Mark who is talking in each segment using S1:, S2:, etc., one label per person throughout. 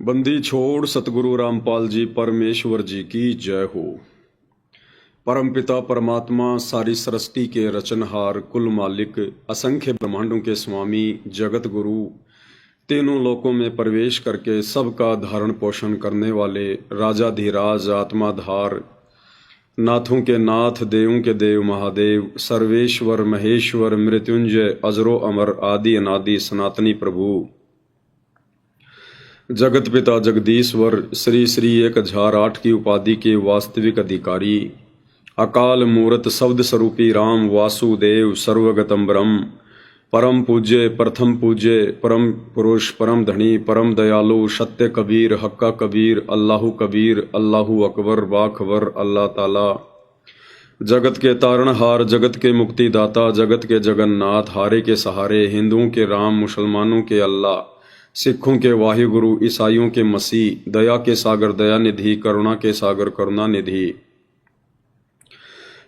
S1: बंदी छोड़ सतगुरु रामपाल जी परमेश्वर जी की जय हो। परमपिता परमात्मा सारी सृष्टि के रचनहार कुल मालिक असंख्य ब्रह्मांडों के स्वामी जगत गुरु तीनों लोकों में प्रवेश करके सबका धारण पोषण करने वाले राजाधिराज आत्माधार नाथों के नाथ देवों के देव महादेव सर्वेश्वर महेश्वर मृत्युंजय अजरो अमर आदि अनादि सनातनी प्रभु जगत पिता जगदीश्वर श्री श्री 1008 की उपाधि के वास्तविक अधिकारी अकाल मूर्त शब्द स्वरूपी राम वासुदेव सर्वगतम ब्रह्म परम पूज्य प्रथम पूज्य परम पुरुष परम धनी परम दयालु सत्य कबीर हक्का कबीर अल्लाहु कबीर अल्लाहु अकबर बाखबर अल्लाह ताला जगत के तारणहार जगत के मुक्तिदाता जगत के जगन्नाथ हारे के सहारे हिंदुओं के राम मुसलमानों के अल्लाह सिखों के वाहिगुरु ईसाइयों के मसीह दया के सागर दया निधि करुणा के सागर करुणा निधि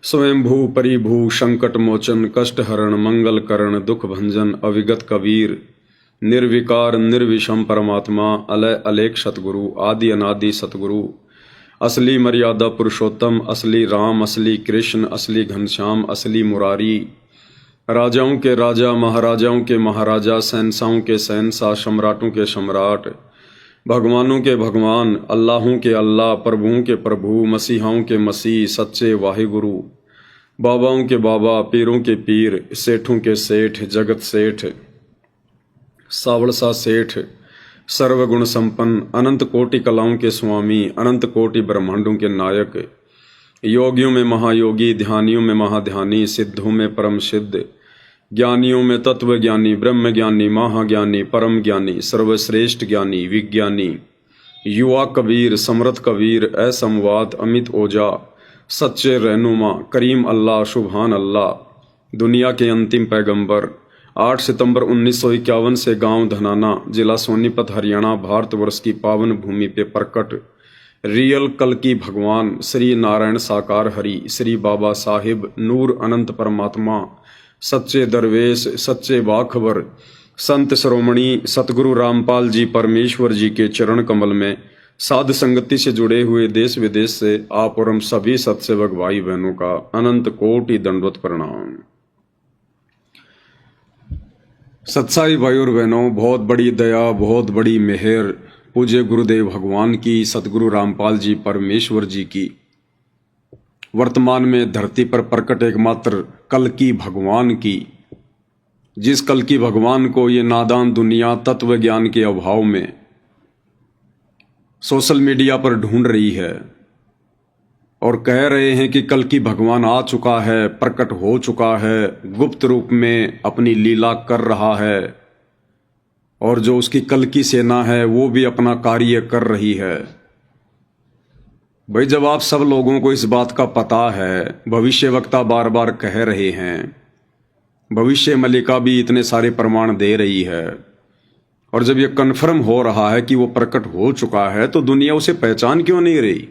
S1: स्वयंभू परिभू संकट मोचन कष्ट हरण मंगल करण दुख भंजन अविगत कबीर निर्विकार निर्विषम परमात्मा अलय अलेख सतगुरु आदि अनादि सतगुरु असली मर्यादा पुरुषोत्तम असली राम असली कृष्ण असली घनश्याम असली मुरारी राजाओं के राजा महाराजाओं के महाराजा शहंशाहों के शहंशाह सम्राटों के सम्राट भगवानों के भगवान अल्लाहों के अल्लाह प्रभुओं के प्रभु मसीहाओं के मसीह सच्चे वाहिगुरु बाबाओं के बाबा पीरों के पीर सेठों के सेठ जगत सेठ सावड़सा सेठ सर्वगुण संपन्न अनंत कोटि कलाओं के स्वामी अनंत कोटि ब्रह्मांडों के नायक योगियों में महायोगी ध्यानियों में महाध्यानी सिद्धों में परम सिद्ध ज्ञानियों में तत्व ज्ञानी ब्रह्म ज्ञानी महाज्ञानी परम ज्ञानी सर्वश्रेष्ठ ज्ञानी विज्ञानी युवा कबीर समर्थ कबीर असंवाद अमित ओजा सच्चे रहनुमा करीम अल्लाह सुभान अल्लाह दुनिया के अंतिम पैगंबर 8 सितंबर 1951 से गांव धनाना जिला सोनीपत हरियाणा भारतवर्ष की पावन भूमि पे प्रकट रियल कल की भगवान श्री नारायण साकार हरि श्री बाबा साहिब नूर अनंत परमात्मा सच्चे दरवेश सच्चे बाखबर संत श्रोमणी सतगुरु रामपाल जी परमेश्वर जी के चरण कमल में साध संगति से जुड़े हुए देश विदेश से आप और हम सभी सत्सेवक भाई बहनों का अनंत कोटि दंडवत प्रणाम। सत्साई भाई और बहनों, बहुत बड़ी दया बहुत बड़ी मेहर पूज्य गुरुदेव भगवान की सतगुरु रामपाल जी परमेश्वर जी की वर्तमान में धरती पर प्रकट एकमात्र कल की भगवान की, जिस कल की भगवान को ये नादान दुनिया तत्व ज्ञान के अभाव में सोशल मीडिया पर ढूंढ रही है और कह रहे हैं कि कल की भगवान आ चुका है, प्रकट हो चुका है, गुप्त रूप में अपनी लीला कर रहा है और जो उसकी कल की सेना है वो भी अपना कार्य कर रही है। भाई, जब आप सब लोगों को इस बात का पता है, भविष्यवक्ता बार बार कह रहे हैं, भविष्य मलिका भी इतने सारे प्रमाण दे रही है और जब ये कन्फर्म हो रहा है कि वो प्रकट हो चुका है तो दुनिया उसे पहचान क्यों नहीं रही?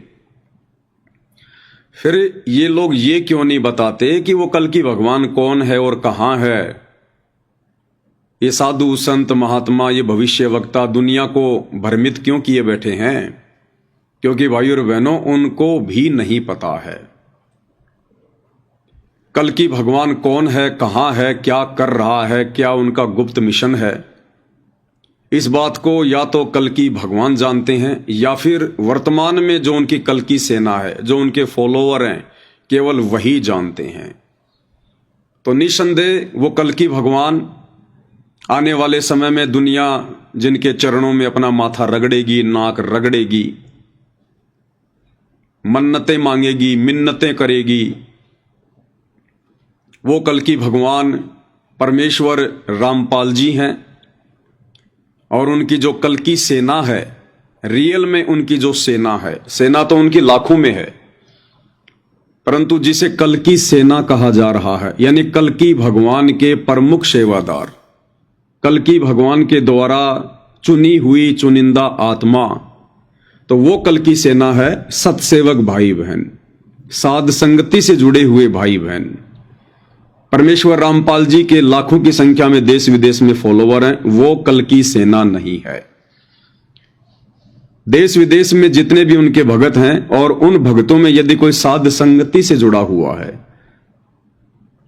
S1: फिर ये लोग ये क्यों नहीं बताते कि वो कल की भगवान कौन है और कहां है? ये साधु संत महात्मा ये भविष्य वक्ता दुनिया को भ्रमित क्यों किए बैठे हैं? क्योंकि भाई और बहनों, उनको भी नहीं पता है कल की भगवान कौन है, कहां है, क्या कर रहा है, क्या उनका गुप्त मिशन है। इस बात को या तो कल की भगवान जानते हैं या फिर वर्तमान में जो उनकी कल की सेना है, जो उनके फॉलोअर हैं, केवल वही जानते हैं। तो निसंदेह वो कल की भगवान आने वाले समय में दुनिया जिनके चरणों में अपना माथा रगड़ेगी, नाक रगड़ेगी, मन्नतें मांगेगी, मिन्नतें करेगी, वो कल की भगवान परमेश्वर रामपाल जी हैं। और उनकी जो कल की सेना है, रियल में उनकी जो सेना है, सेना तो उनकी लाखों में है, परंतु जिसे कल की सेना कहा जा रहा है, यानी कल की भगवान के प्रमुख सेवादार, कल की भगवान के द्वारा चुनी हुई चुनिंदा आत्मा, तो वो कल की सेना है सत्सेवक भाई बहन, साध संगति से जुड़े हुए भाई बहन। परमेश्वर रामपाल जी के लाखों की संख्या में देश विदेश में फॉलोवर हैं, वो कल की सेना नहीं है। देश विदेश में जितने भी उनके भगत हैं, और उन भगतों में यदि कोई साध संगति से जुड़ा हुआ है,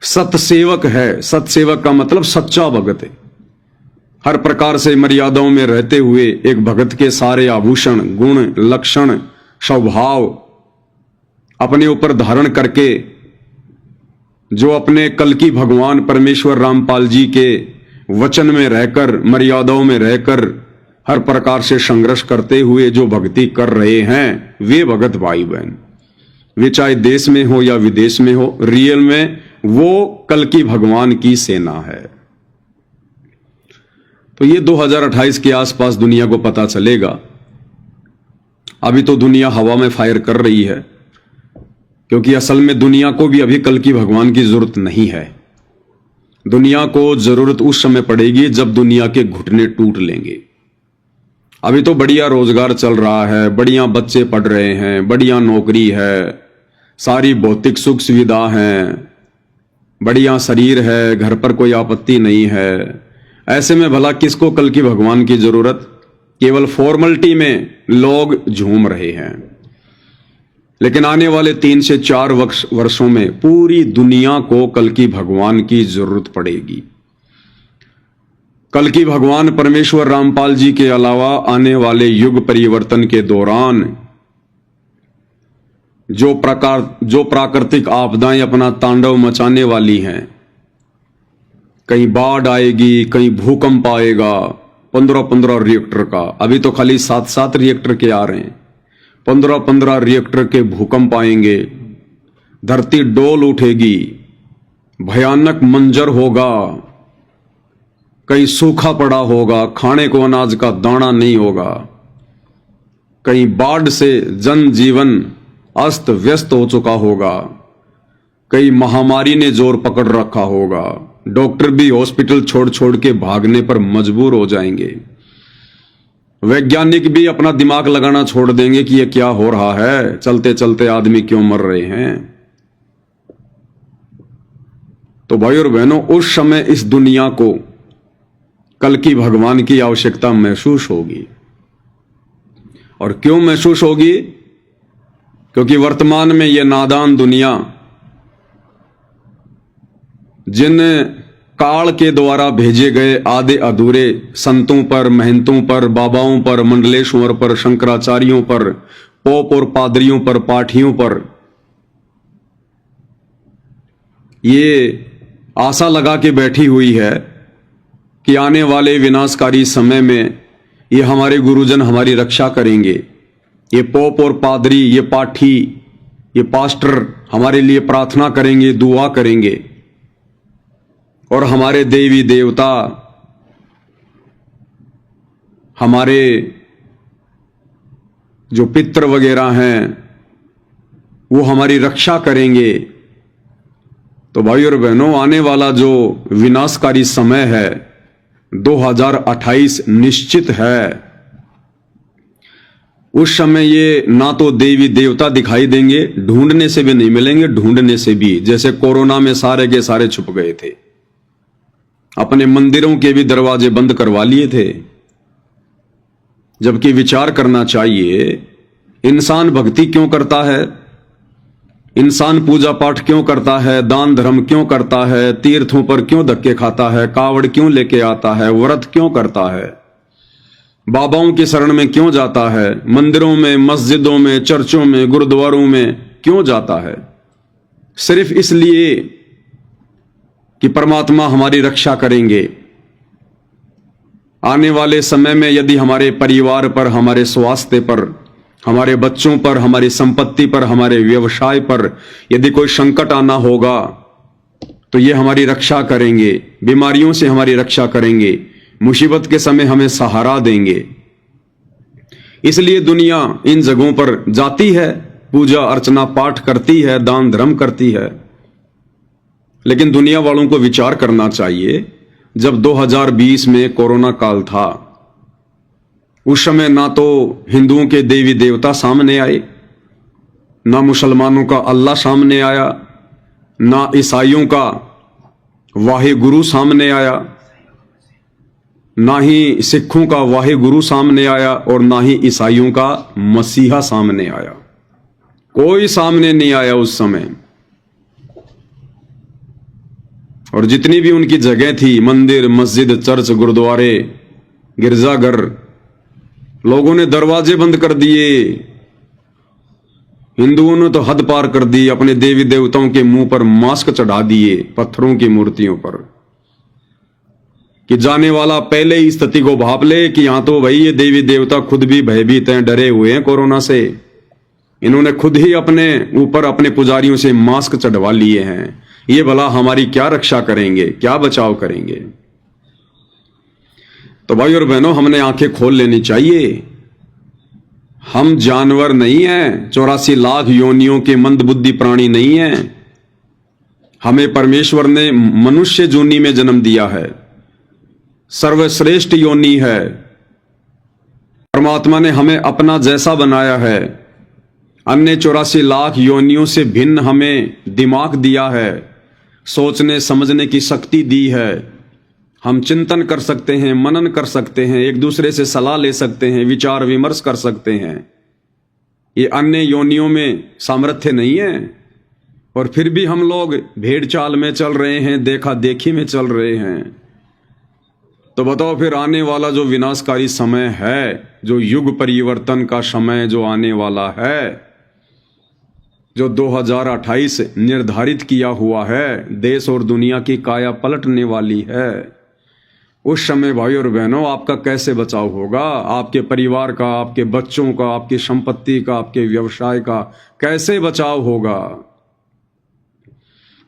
S1: सतसेवक है, सतसेवक का मतलब सच्चा भगत है, हर प्रकार से मर्यादाओं में रहते हुए एक भगत के सारे आभूषण, गुण, लक्षण, स्वभाव अपने ऊपर धारण करके, जो अपने कल की भगवान परमेश्वर रामपाल जी के वचन में रहकर, मर्यादाओं में रहकर, हर प्रकार से संघर्ष करते हुए जो भक्ति कर रहे हैं, वे भगत भाई बहन, वे चाहे देश में हो या विदेश में हो, रियल में वो कल की भगवान की सेना है। तो ये 2028 के आसपास दुनिया को पता चलेगा। अभी तो दुनिया हवा में फायर कर रही है, क्योंकि असल में दुनिया को भी अभी कल की भगवान की जरूरत नहीं है। दुनिया को जरूरत उस समय पड़ेगी जब दुनिया के घुटने टूट लेंगे। अभी तो बढ़िया रोजगार चल रहा है, बढ़िया बच्चे पढ़ रहे हैं, बढ़िया नौकरी है, सारी भौतिक सुख सुविधा है, बढ़िया शरीर है, घर पर कोई आपत्ति नहीं है। ऐसे में भला किसको कल की भगवान की जरूरत? केवल फॉर्मेलिटी में लोग झूम रहे हैं। लेकिन आने वाले 3 से 4 वर्षों में पूरी दुनिया को कल की भगवान की जरूरत पड़ेगी। कल की भगवान परमेश्वर रामपाल जी के अलावा आने वाले युग परिवर्तन के दौरान जो प्राकृतिक आपदाएं अपना तांडव मचाने वाली हैं, कहीं बाढ़ आएगी, कहीं भूकंप आएगा, 15-15 रिएक्टर का, अभी तो खाली 7-7 रिएक्टर के आ रहे हैं, 15-15 रिएक्टर के भूकंप आएंगे, धरती डोल उठेगी, भयानक मंजर होगा, कहीं सूखा पड़ा होगा, खाने को अनाज का दाना नहीं होगा, कहीं बाढ़ से जनजीवन अस्त व्यस्त हो चुका होगा, कई महामारी ने जोर पकड़ रखा होगा, डॉक्टर भी हॉस्पिटल छोड़ छोड़ के भागने पर मजबूर हो जाएंगे, वैज्ञानिक भी अपना दिमाग लगाना छोड़ देंगे कि ये क्या हो रहा है, चलते चलते आदमी क्यों मर रहे हैं। तो भाई और बहनों, उस समय इस दुनिया को कल की भगवान की आवश्यकता महसूस होगी। और क्यों महसूस होगी? क्योंकि वर्तमान में यह नादान दुनिया, जिन काल के द्वारा भेजे गए आधे अधूरे संतों पर, महंतों पर, बाबाओं पर, मंडलेश्वर पर, शंकराचार्यों पर, पोप और पादरियों पर, पाठियों पर, ये आशा लगा के बैठी हुई है कि आने वाले विनाशकारी समय में ये हमारे गुरुजन हमारी रक्षा करेंगे, ये पोप और पादरी, ये पाठी, ये पास्टर हमारे लिए प्रार्थना करेंगे, दुआ करेंगे, और हमारे देवी देवता, हमारे जो पितर वगैरह हैं वो हमारी रक्षा करेंगे। तो भाई और बहनों, आने वाला जो विनाशकारी समय है 2028 निश्चित है। उस समय ये ना तो देवी देवता दिखाई देंगे, ढूंढने से भी नहीं मिलेंगे, ढूंढने से भी, जैसे कोरोना में सारे के सारे छुप गए थे, अपने मंदिरों के भी दरवाजे बंद करवा लिए थे। जबकि विचार करना चाहिए, इंसान भक्ति क्यों करता है, इंसान पूजा पाठ क्यों करता है, दान धर्म क्यों करता है, तीर्थों पर क्यों धक्के खाता है, कावड़ क्यों लेके आता है, व्रत क्यों करता है, बाबाओं की शरण में क्यों जाता है, मंदिरों में, मस्जिदों में, चर्चों में, गुरुद्वारों में क्यों जाता है? सिर्फ इसलिए कि परमात्मा हमारी रक्षा करेंगे। आने वाले समय में यदि हमारे परिवार पर, हमारे स्वास्थ्य पर, हमारे बच्चों पर, हमारी संपत्ति पर, हमारे व्यवसाय पर यदि कोई संकट आना होगा तो ये हमारी रक्षा करेंगे, बीमारियों से हमारी रक्षा करेंगे, मुसीबत के समय हमें सहारा देंगे। इसलिए दुनिया इन जगहों पर जाती है, पूजा अर्चना पाठ करती है, दान धर्म करती है। लेकिन दुनिया वालों को विचार करना चाहिए, जब 2020 में कोरोना काल था, उस समय ना तो हिंदुओं के देवी देवता सामने आए, ना मुसलमानों का अल्लाह सामने आया, ना ईसाइयों का वाहे गुरु सामने आया, ना ही सिखों का वाहे गुरु सामने आया और ना ही ईसाइयों का मसीहा सामने आया। कोई सामने नहीं आया उस समय। और जितनी भी उनकी जगह थी, मंदिर, मस्जिद, चर्च, गुरुद्वारे, गिरजाघर, लोगों ने दरवाजे बंद कर दिए। हिंदुओं ने तो हद पार कर दी, अपने देवी देवताओं के मुंह पर मास्क चढ़ा दिए पत्थरों की मूर्तियों पर, कि जाने वाला पहले ही स्थिति को भाप ले कि यहां तो भाई ये देवी देवता खुद भी भयभीत हैं, डरे हुए हैं कोरोना से। इन्होंने खुद ही अपने ऊपर अपने पुजारियों से मास्क चढ़वा लिए हैं। ये भला हमारी क्या रक्षा करेंगे, क्या बचाव करेंगे? तो भाई और बहनों, हमने आंखें खोल लेनी चाहिए। हम जानवर नहीं हैं, 84 लाख योनियों के मंदबुद्धि प्राणी नहीं हैं। हमें परमेश्वर ने मनुष्य जोनी में जन्म दिया है, सर्वश्रेष्ठ योनि है। परमात्मा ने हमें अपना जैसा बनाया है। अन्य 84 लाख योनियों से भिन्न हमें दिमाग दिया है, सोचने समझने की शक्ति दी है। हम चिंतन कर सकते हैं, मनन कर सकते हैं, एक दूसरे से सलाह ले सकते हैं, विचार विमर्श कर सकते हैं। ये अन्य योनियों में सामर्थ्य नहीं है। और फिर भी हम लोग भेड़ चाल में चल रहे हैं, देखा देखी में चल रहे हैं। तो बताओ फिर आने वाला जो विनाशकारी समय है, जो युग परिवर्तन का समय जो आने वाला है, जो 2028 निर्धारित किया हुआ है, देश और दुनिया की काया पलटने वाली है, उस समय भाई और बहनों आपका कैसे बचाव होगा? आपके परिवार का, आपके बच्चों का, आपकी संपत्ति का, आपके व्यवसाय का कैसे बचाव होगा?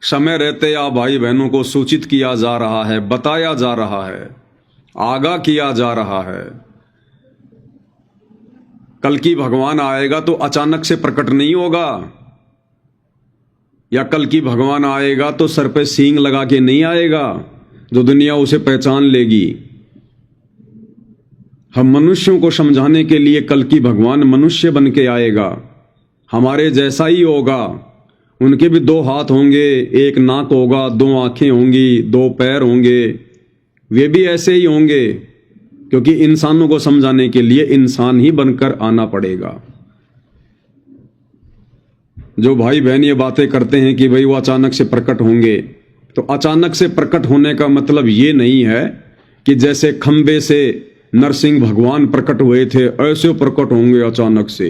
S1: समय रहते आप भाई बहनों को सूचित किया जा रहा है, बताया जा रहा है, आगाह किया जा रहा है। कल की भगवान आएगा तो अचानक से प्रकट नहीं होगा, या कल की भगवान आएगा तो सर पे सींग लगा के नहीं आएगा जो दुनिया उसे पहचान लेगी। हम मनुष्यों को समझाने के लिए कल की भगवान मनुष्य बन के आएगा, हमारे जैसा ही होगा। उनके भी 2 हाथ होंगे, 1 नाक होगा, 2 आंखें होंगी, 2 पैर होंगे। वे भी ऐसे ही होंगे, क्योंकि इंसानों को समझाने के लिए इंसान ही बनकर आना पड़ेगा। जो भाई बहन ये बातें करते हैं कि भाई वो अचानक से प्रकट होंगे, तो अचानक से प्रकट होने का मतलब ये नहीं है कि जैसे खंबे से नरसिंह भगवान प्रकट हुए थे ऐसे प्रकट होंगे अचानक से,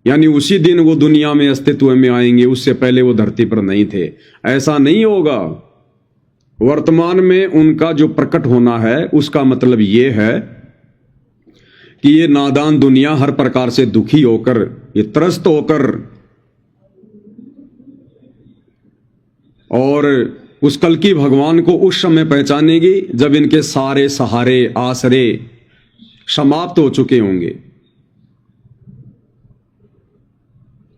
S1: यानी उसी दिन वो दुनिया में अस्तित्व में आएंगे, उससे पहले वो धरती पर नहीं थे। ऐसा नहीं होगा। वर्तमान में उनका जो प्रकट होना है उसका मतलब ये है कि ये नादान दुनिया हर प्रकार से दुखी होकर, ये त्रस्त होकर, और उस कल की भगवान को उस समय पहचानेगी जब इनके सारे सहारे आसरे समाप्त हो चुके होंगे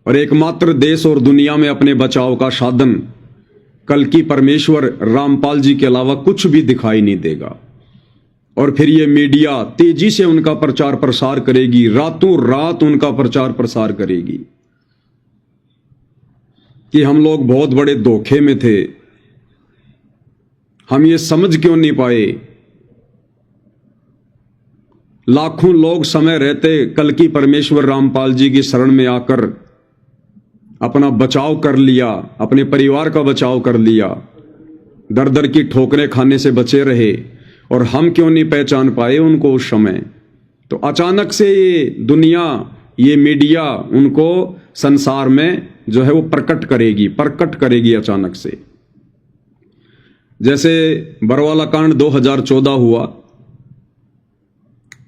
S1: और एकमात्र देश और दुनिया में अपने बचाव का साधन कल की परमेश्वर रामपाल जी के अलावा कुछ भी दिखाई नहीं देगा। और फिर ये मीडिया तेजी से उनका प्रचार प्रसार करेगी, रातों रात उनका प्रचार प्रसार करेगी कि हम लोग बहुत बड़े धोखे में थे, हम ये समझ क्यों नहीं पाए। लाखों लोग समय रहते कल की परमेश्वर रामपाल जी की शरण में आकर अपना बचाव कर लिया, अपने परिवार का बचाव कर लिया, दर दर की ठोकरें खाने से बचे रहे, और हम क्यों नहीं पहचान पाए उनको उस समय। तो अचानक से ये दुनिया, ये मीडिया उनको संसार में जो है वो प्रकट करेगी अचानक से। जैसे बरवाला कांड 2014 हुआ,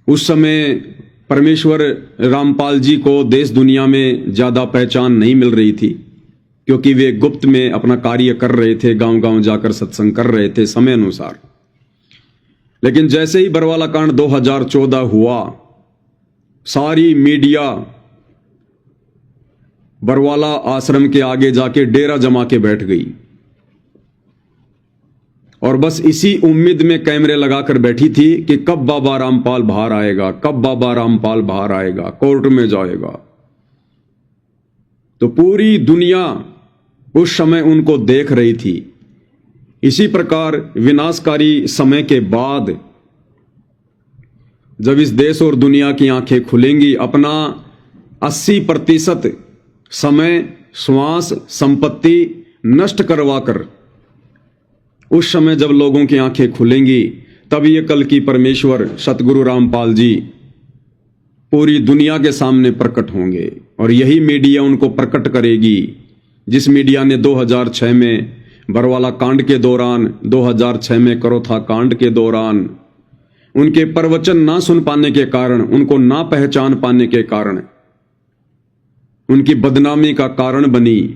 S1: उस समय परमेश्वर रामपाल जी को देश दुनिया में ज्यादा पहचान नहीं मिल रही थी, क्योंकि वे गुप्त में अपना कार्य कर रहे थे, गांव गांव जाकर सत्संग कर रहे थे समय अनुसार। लेकिन जैसे ही बरवाला कांड 2014 हुआ, सारी मीडिया बरवाला आश्रम के आगे जाके डेरा जमा के बैठ गई और बस इसी उम्मीद में कैमरे लगाकर बैठी थी कि कब बाबा रामपाल बाहर आएगा, कब बाबा रामपाल बाहर आएगा, कोर्ट में जाएगा। तो पूरी दुनिया उस समय उनको देख रही थी। इसी प्रकार विनाशकारी समय के बाद जब इस देश और दुनिया की आंखें खुलेंगी, अपना 80% समय, श्वास, संपत्ति नष्ट करवाकर, उस समय जब लोगों की आंखें खुलेंगी, तब ये कल की परमेश्वर सतगुरु रामपाल जी पूरी दुनिया के सामने प्रकट होंगे। और यही मीडिया उनको प्रकट करेगी, जिस मीडिया ने 2006 में बरवाला कांड के दौरान, 2006 में करोथा कांड के दौरान उनके प्रवचन ना सुन पाने के कारण, उनको ना पहचान पाने के कारण उनकी बदनामी का कारण बनी,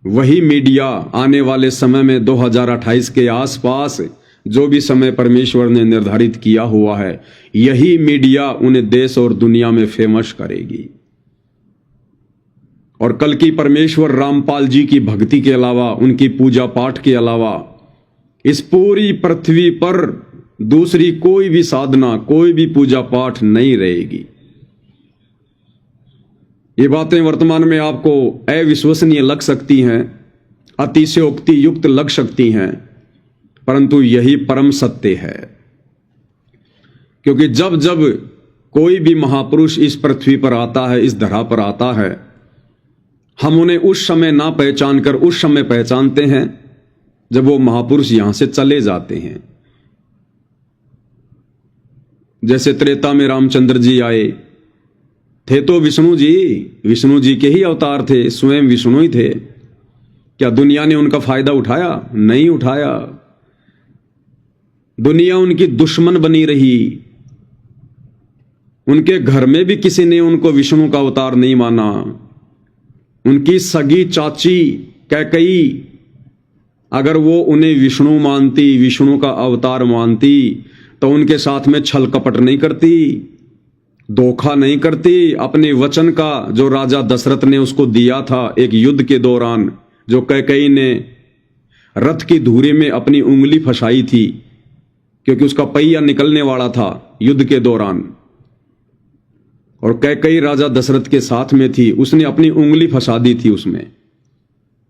S1: वही मीडिया आने वाले समय में 2028 के आसपास जो भी समय परमेश्वर ने निर्धारित किया हुआ है, यही मीडिया उन्हें देश और दुनिया में फेमस करेगी। और कल की परमेश्वर रामपाल जी की भक्ति के अलावा, उनकी पूजा पाठ के अलावा इस पूरी पृथ्वी पर दूसरी कोई भी साधना, कोई भी पूजा पाठ नहीं रहेगी। ये बातें वर्तमान में आपको अविश्वसनीय लग सकती हैं, अतिशयोक्ति युक्त लग सकती हैं, परंतु यही परम सत्य है। क्योंकि जब जब कोई भी महापुरुष इस पृथ्वी पर आता है, इस धरा पर आता है, हम उन्हें उस समय ना पहचान कर उस समय पहचानते हैं जब वो महापुरुष यहां से चले जाते हैं। जैसे त्रेता में रामचंद्र जी आए थे तो विष्णु जी के ही अवतार थे, स्वयं विष्णु ही थे। क्या दुनिया ने उनका फायदा उठाया? नहीं उठाया। दुनिया उनकी दुश्मन बनी रही। उनके घर में भी किसी ने उनको विष्णु का अवतार नहीं माना। उनकी सगी चाची कैकई, अगर वो उन्हें विष्णु मानती, विष्णु का अवतार मानती, तो उनके साथ में छल कपट नहीं करती, धोखा नहीं करती। अपने वचन का जो राजा दशरथ ने उसको दिया था एक युद्ध के दौरान, जो कैकई ने रथ की धुरी में अपनी उंगली फंसाई थी, क्योंकि उसका पहिया निकलने वाला था युद्ध के दौरान, और कैकई राजा दशरथ के साथ में थी, उसने अपनी उंगली फंसा दी थी उसमें।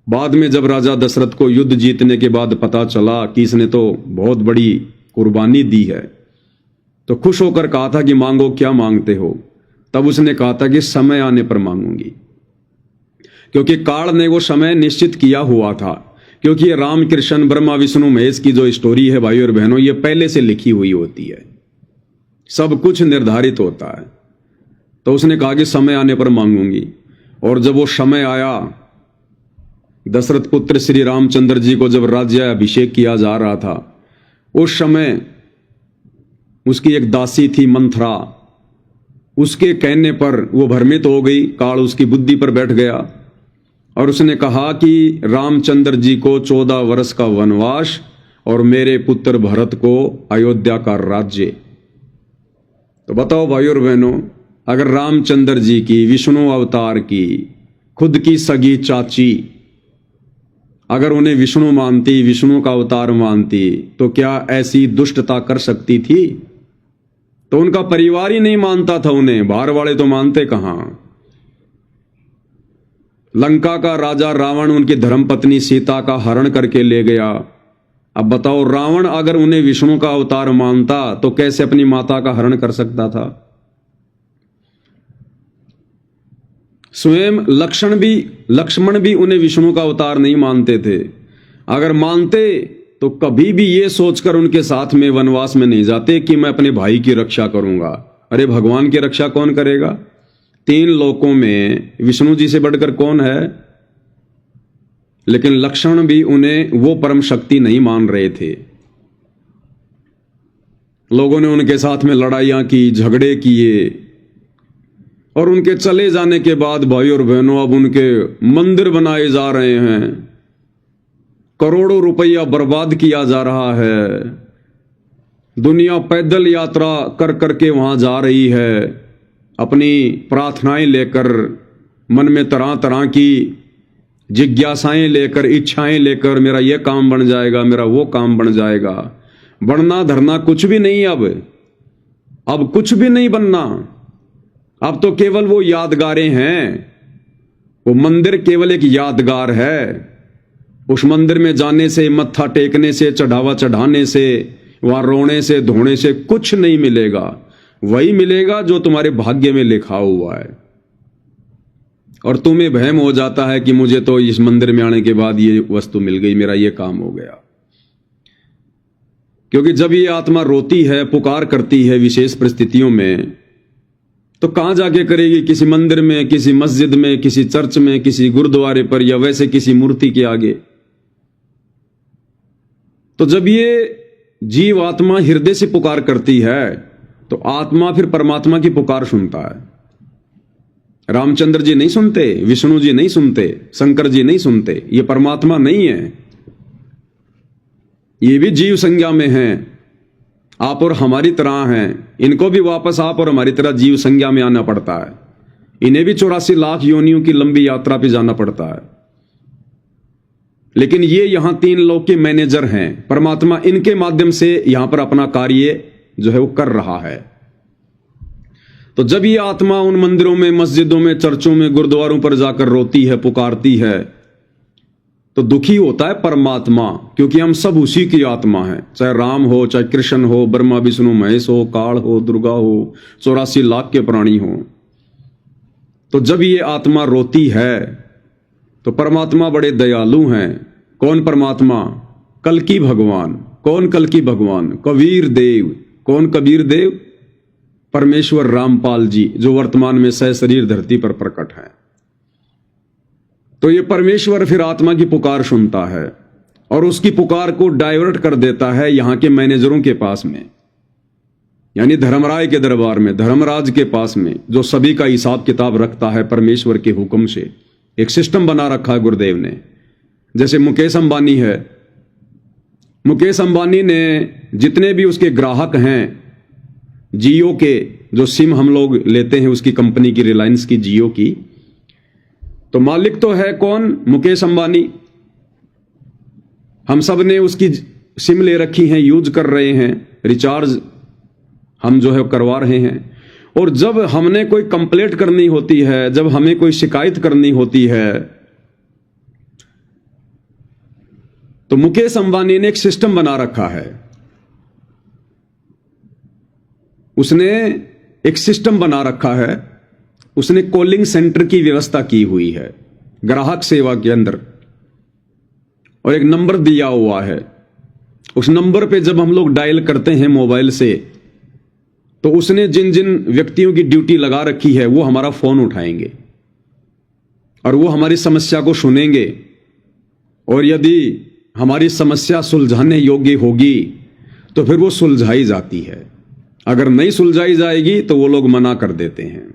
S1: बाद में जब राजा दशरथ को युद्ध जीतने के बाद पता चला कि इसने तो बहुत बड़ी कुर्बानी दी है, तो खुश होकर कहा था कि मांगो, क्या मांगते हो? तब उसने कहा था कि समय आने पर मांगूंगी, क्योंकि काल ने वो समय निश्चित किया हुआ था। क्योंकि ये राम कृष्ण ब्रह्मा विष्णु महेश की जो स्टोरी है भाई और बहनों, ये पहले से लिखी हुई होती है, सब कुछ निर्धारित होता है। तो उसने कहा कि समय आने पर मांगूंगी। और जब वो समय आया, दशरथ पुत्र श्री रामचंद्र जी को जब राज्य अभिषेक किया जा रहा था, उस समय उसकी एक दासी थी मंथरा, उसके कहने पर वो भ्रमित हो गई, काल उसकी बुद्धि पर बैठ गया और उसने कहा कि रामचंद्र जी को 14 वर्ष का वनवास और मेरे पुत्र भरत को अयोध्या का राज्य। तो बताओ भाई और बहनों, अगर रामचंद्र जी की, विष्णु अवतार की खुद की सगी चाची अगर उन्हें विष्णु मानती, विष्णु का अवतार मानती, तो क्या ऐसी दुष्टता कर सकती थी? तो उनका परिवार ही नहीं मानता था उन्हें, बाहर वाले तो मानते कहां। लंका का राजा रावण उनकी धर्मपत्नी सीता का हरण करके ले गया। अब बताओ, रावण अगर उन्हें विष्णु का अवतार मानता तो कैसे अपनी माता का हरण कर सकता था? स्वयं लक्ष्मण भी उन्हें विष्णु का अवतार नहीं मानते थे। अगर मानते तो कभी भी ये सोचकर उनके साथ में वनवास में नहीं जाते कि मैं अपने भाई की रक्षा करूंगा। अरे भगवान की रक्षा कौन करेगा? 3 लोकों में विष्णु जी से बढ़कर कौन है? लेकिन लक्ष्मण भी उन्हें वो परम शक्ति नहीं मान रहे थे। लोगों ने उनके साथ में लड़ाइयां की, झगड़े किए, और उनके चले जाने के बाद भाई और बहनों अब उनके मंदिर बनाए जा रहे हैं, करोड़ों रुपया बर्बाद किया जा रहा है, दुनिया पैदल यात्रा कर करके वहां जा रही है, अपनी प्रार्थनाएं लेकर, मन में तरह तरह की जिज्ञासाएं लेकर, इच्छाएं लेकर, मेरा ये काम बन जाएगा, मेरा वो काम बन जाएगा। बनना धरना कुछ भी नहीं, अब कुछ भी नहीं बनना। अब तो केवल वो यादगारें हैं। वो मंदिर केवल एक यादगार है। उस मंदिर में जाने से, मत्था टेकने से, चढ़ावा चढ़ाने से, वहां रोने से, धोने से कुछ नहीं मिलेगा। वही मिलेगा जो तुम्हारे भाग्य में लिखा हुआ है। और तुम्हें भ्रम हो जाता है कि मुझे तो इस मंदिर में आने के बाद ये वस्तु मिल गई, मेरा ये काम हो गया। क्योंकि जब ये आत्मा रोती है, पुकार करती है विशेष परिस्थितियों में, तो कहां जाके करेगी? किसी मंदिर में, किसी मस्जिद में, किसी चर्च में, किसी गुरुद्वारे पर, या वैसे किसी मूर्ति के आगे। तो जब ये जीव आत्मा हृदय से पुकार करती है तो आत्मा फिर परमात्मा की पुकार सुनता है। रामचंद्र जी नहीं सुनते, विष्णु जी नहीं सुनते, शंकर जी नहीं सुनते, ये परमात्मा नहीं है। ये भी जीव संज्ञा में हैं, आप और हमारी तरह हैं। इनको भी वापस आप और हमारी तरह जीव संज्ञा में आना पड़ता है। इन्हें भी 84 लाख योनियों की लंबी यात्रा पे जाना पड़ता है। लेकिन ये यहां 3 लोक के मैनेजर हैं। परमात्मा इनके माध्यम से यहां पर अपना कार्य जो है वो कर रहा है। तो जब ये आत्मा उन मंदिरों में, मस्जिदों में, चर्चों में, गुरुद्वारों पर जाकर रोती है, पुकारती है, तो दुखी होता है परमात्मा, क्योंकि हम सब उसी की आत्मा है। चाहे राम हो, चाहे कृष्ण हो, ब्रह्मा विष्णु महेश हो, काल हो, दुर्गा हो, 84 लाख के प्राणी हो। तो जब ये आत्मा रोती है तो परमात्मा बड़े दयालु हैं। कौन परमात्मा? कल्कि भगवान। कौन कल्कि भगवान? कबीर देव। कौन कबीर देव? परमेश्वर रामपाल जी, जो वर्तमान में सशरीर धरती पर प्रकट है। तो ये परमेश्वर फिर आत्मा की पुकार सुनता है और उसकी पुकार को डाइवर्ट कर देता है यहां के मैनेजरों के पास में, यानी धर्मराय के दरबार में, धर्मराज के पास में, जो सभी का हिसाब किताब रखता है परमेश्वर के हुक्म से। एक सिस्टम बना रखा है गुरुदेव ने। जैसे मुकेश अंबानी है, मुकेश अंबानी ने जितने भी उसके ग्राहक हैं, जियो के जो सिम हम लोग लेते हैं उसकी कंपनी की, रिलायंस की, जियो की, तो मालिक तो है कौन? मुकेश अंबानी। हम सब ने उसकी सिम ले रखी हैं, यूज कर रहे हैं, रिचार्ज हम जो है करवा रहे हैं। और जब हमने कोई कंप्लेंट करनी होती है, जब हमें कोई शिकायत करनी होती है, तो मुकेश अंबानी ने एक सिस्टम बना रखा है। उसने एक सिस्टम बना रखा है, उसने कॉलिंग सेंटर की व्यवस्था की हुई है ग्राहक सेवा के अंदर, और एक नंबर दिया हुआ है। उस नंबर पे जब हम लोग डायल करते हैं मोबाइल से, तो उसने जिन जिन व्यक्तियों की ड्यूटी लगा रखी है वो हमारा फोन उठाएंगे और वो हमारी समस्या को सुनेंगे, और यदि हमारी समस्या सुलझाने योग्य होगी तो फिर वो सुलझाई जाती है। अगर नहीं सुलझाई जाएगी तो वो लोग मना कर देते हैं।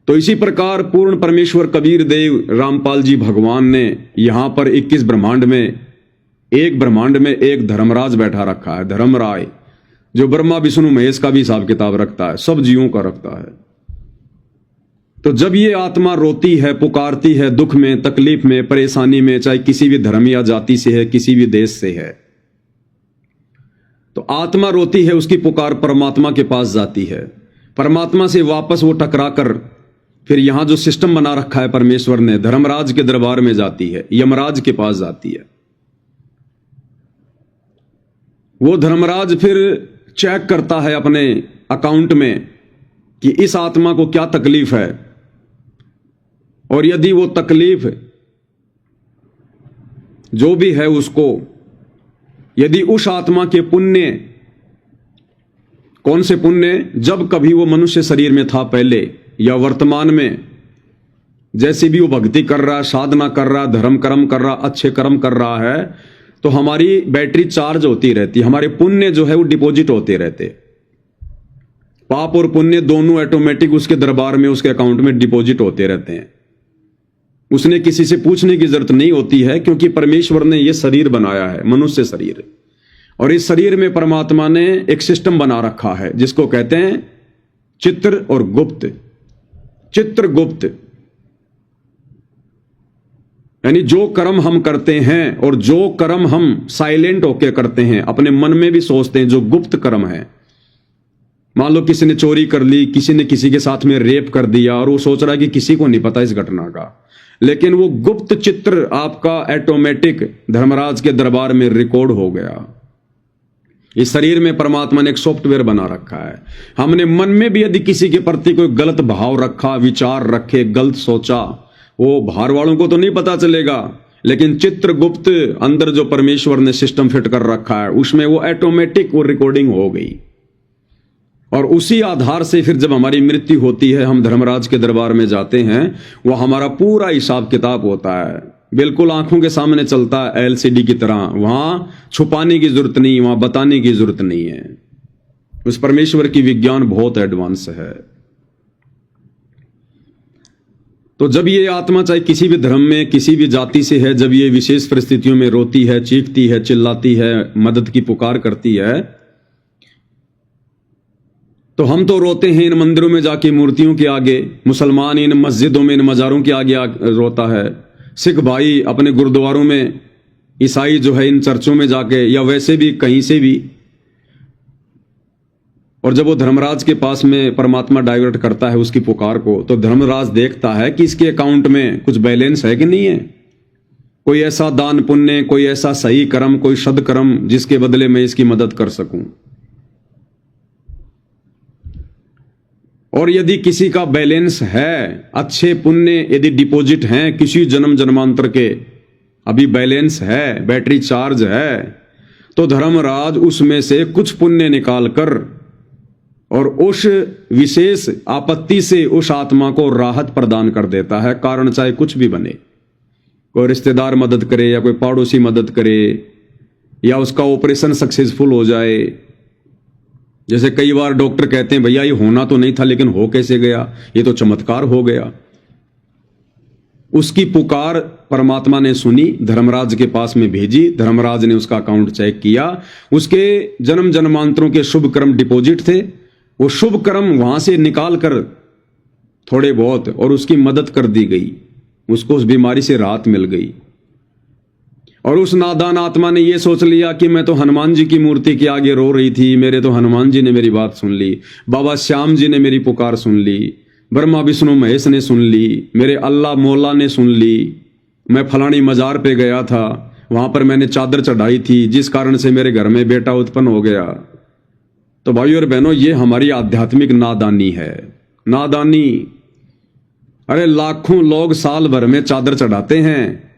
S1: तो इसी प्रकार पूर्ण परमेश्वर कबीर देव रामपाल जी भगवान ने यहां पर 21 ब्रह्मांड में, एक ब्रह्मांड में एक धर्मराज बैठा रखा है, धर्मराय, जो ब्रह्मा विष्णु महेश का भी हिसाब किताब रखता है, सब जीवों का रखता है। तो जब ये आत्मा रोती है, पुकारती है, दुख में, तकलीफ में, परेशानी में, चाहे किसी भी धर्म या जाति से है, किसी भी देश से है, तो आत्मा रोती है, उसकी पुकार परमात्मा के पास जाती है। परमात्मा से वापस वो टकरा कर फिर यहां जो सिस्टम बना रखा है परमेश्वर ने, धर्मराज के दरबार में जाती है, यमराज के पास जाती है। वो धर्मराज फिर चेक करता है अपने अकाउंट में कि इस आत्मा को क्या तकलीफ है, और यदि वो तकलीफ जो भी है उसको, यदि उस आत्मा के पुण्य, कौन से पुण्य? जब कभी वो मनुष्य शरीर में था पहले या वर्तमान में, जैसे भी वो भक्ति कर रहा है, साधना कर रहा है, धर्म कर्म कर रहा, अच्छे कर्म कर रहा है, तो हमारी बैटरी चार्ज होती रहती है, हमारे पुण्य जो है वो डिपॉजिट होते रहते। पाप और पुण्य दोनों ऑटोमेटिक उसके दरबार में, उसके अकाउंट में डिपॉजिट होते रहते हैं। उसने किसी से पूछने की जरूरत नहीं होती है, क्योंकि परमेश्वर ने यह शरीर बनाया है, मनुष्य शरीर, और इस शरीर में परमात्मा ने एक सिस्टम बना रखा है जिसको कहते हैं चित्र और गुप्त। चित्रगुप्त यानी जो कर्म हम करते हैं और जो कर्म हम साइलेंट होकर करते हैं, अपने मन में भी सोचते हैं, जो गुप्त कर्म है। मान लो किसी ने चोरी कर ली, किसी ने किसी के साथ में रेप कर दिया, और वो सोच रहा है कि किसी को नहीं पता इस घटना का, लेकिन वो गुप्त चित्र आपका ऑटोमेटिक धर्मराज के दरबार में रिकॉर्ड हो गया। इस शरीर में परमात्मा ने एक सॉफ्टवेयर बना रखा है। हमने मन में भी यदि किसी के प्रति कोई गलत भाव रखा, विचार रखे, गलत सोचा, वो बाहर वालों को तो नहीं पता चलेगा, लेकिन चित्रगुप्त अंदर जो परमेश्वर ने सिस्टम फिट कर रखा है उसमें वो ऑटोमेटिक वो रिकॉर्डिंग हो गई। और उसी आधार से फिर जब हमारी मृत्यु होती है, हम धर्मराज के दरबार में जाते हैं, वो हमारा पूरा हिसाब किताब होता है, बिल्कुल आंखों के सामने चलता है एलसीडी की तरह। वहां छुपाने की जरूरत नहीं, वहां बताने की जरूरत नहीं है। उस परमेश्वर की विज्ञान बहुत एडवांस है। तो जब ये आत्मा चाहे किसी भी धर्म में, किसी भी जाति से है, जब ये विशेष परिस्थितियों में रोती है, चीखती है, चिल्लाती है, मदद की पुकार करती है, तो हम तो रोते हैं इन मंदिरों में जाके, मूर्तियों के आगे, मुसलमान इन मस्जिदों में, इन मज़ारों के आगे रोता है, सिख भाई अपने गुरुद्वारों में, ईसाई जो है इन चर्चों में जाके, या वैसे भी कहीं से भी। और जब वो धर्मराज के पास में परमात्मा डाइवर्ट करता है उसकी पुकार को, तो धर्मराज देखता है कि इसके अकाउंट में कुछ बैलेंस है कि नहीं है, कोई ऐसा दान पुण्य, कोई ऐसा सही कर्म, कोई सदकर्म जिसके बदले में इसकी मदद कर सकूं। और यदि किसी का बैलेंस है, अच्छे पुण्य यदि डिपॉजिट हैं किसी जन्म जन्मांतर के, अभी बैलेंस है, बैटरी चार्ज है, तो धर्मराज उसमें से कुछ पुण्य निकाल कर और उस विशेष आपत्ति से उस आत्मा को राहत प्रदान कर देता है। कारण चाहे कुछ भी बने, कोई रिश्तेदार मदद करे, या कोई पड़ोसी मदद करे, या उसका ऑपरेशन सक्सेसफुल हो जाए। जैसे कई बार डॉक्टर कहते हैं भैया ये होना तो नहीं था, लेकिन हो कैसे गया, ये तो चमत्कार हो गया। उसकी पुकार परमात्मा ने सुनी, धर्मराज के पास में भेजी, धर्मराज ने उसका अकाउंट चेक किया, उसके जन्म जन्मांतरों के शुभ कर्म डिपॉजिट थे, वो शुभ कर्म वहां से निकाल कर थोड़े बहुत और उसकी मदद कर दी गई, उसको उस बीमारी से राहत मिल गई। और उस नादान आत्मा ने यह सोच लिया कि मैं तो हनुमान जी की मूर्ति के आगे रो रही थी, मेरे तो हनुमान जी ने मेरी बात सुन ली, बाबा श्याम जी ने मेरी पुकार सुन ली, ब्रह्मा विष्णु महेश ने सुन ली, मेरे अल्लाह मौला ने सुन ली, मैं फलानी मजार पे गया था, वहां पर मैंने चादर चढ़ाई थी, जिस कारण से मेरे घर में बेटा उत्पन्न हो गया। तो भाइयों और बहनों, ये हमारी आध्यात्मिक नादानी है। नादानी, अरे लाखों लोग साल भर में चादर चढ़ाते हैं,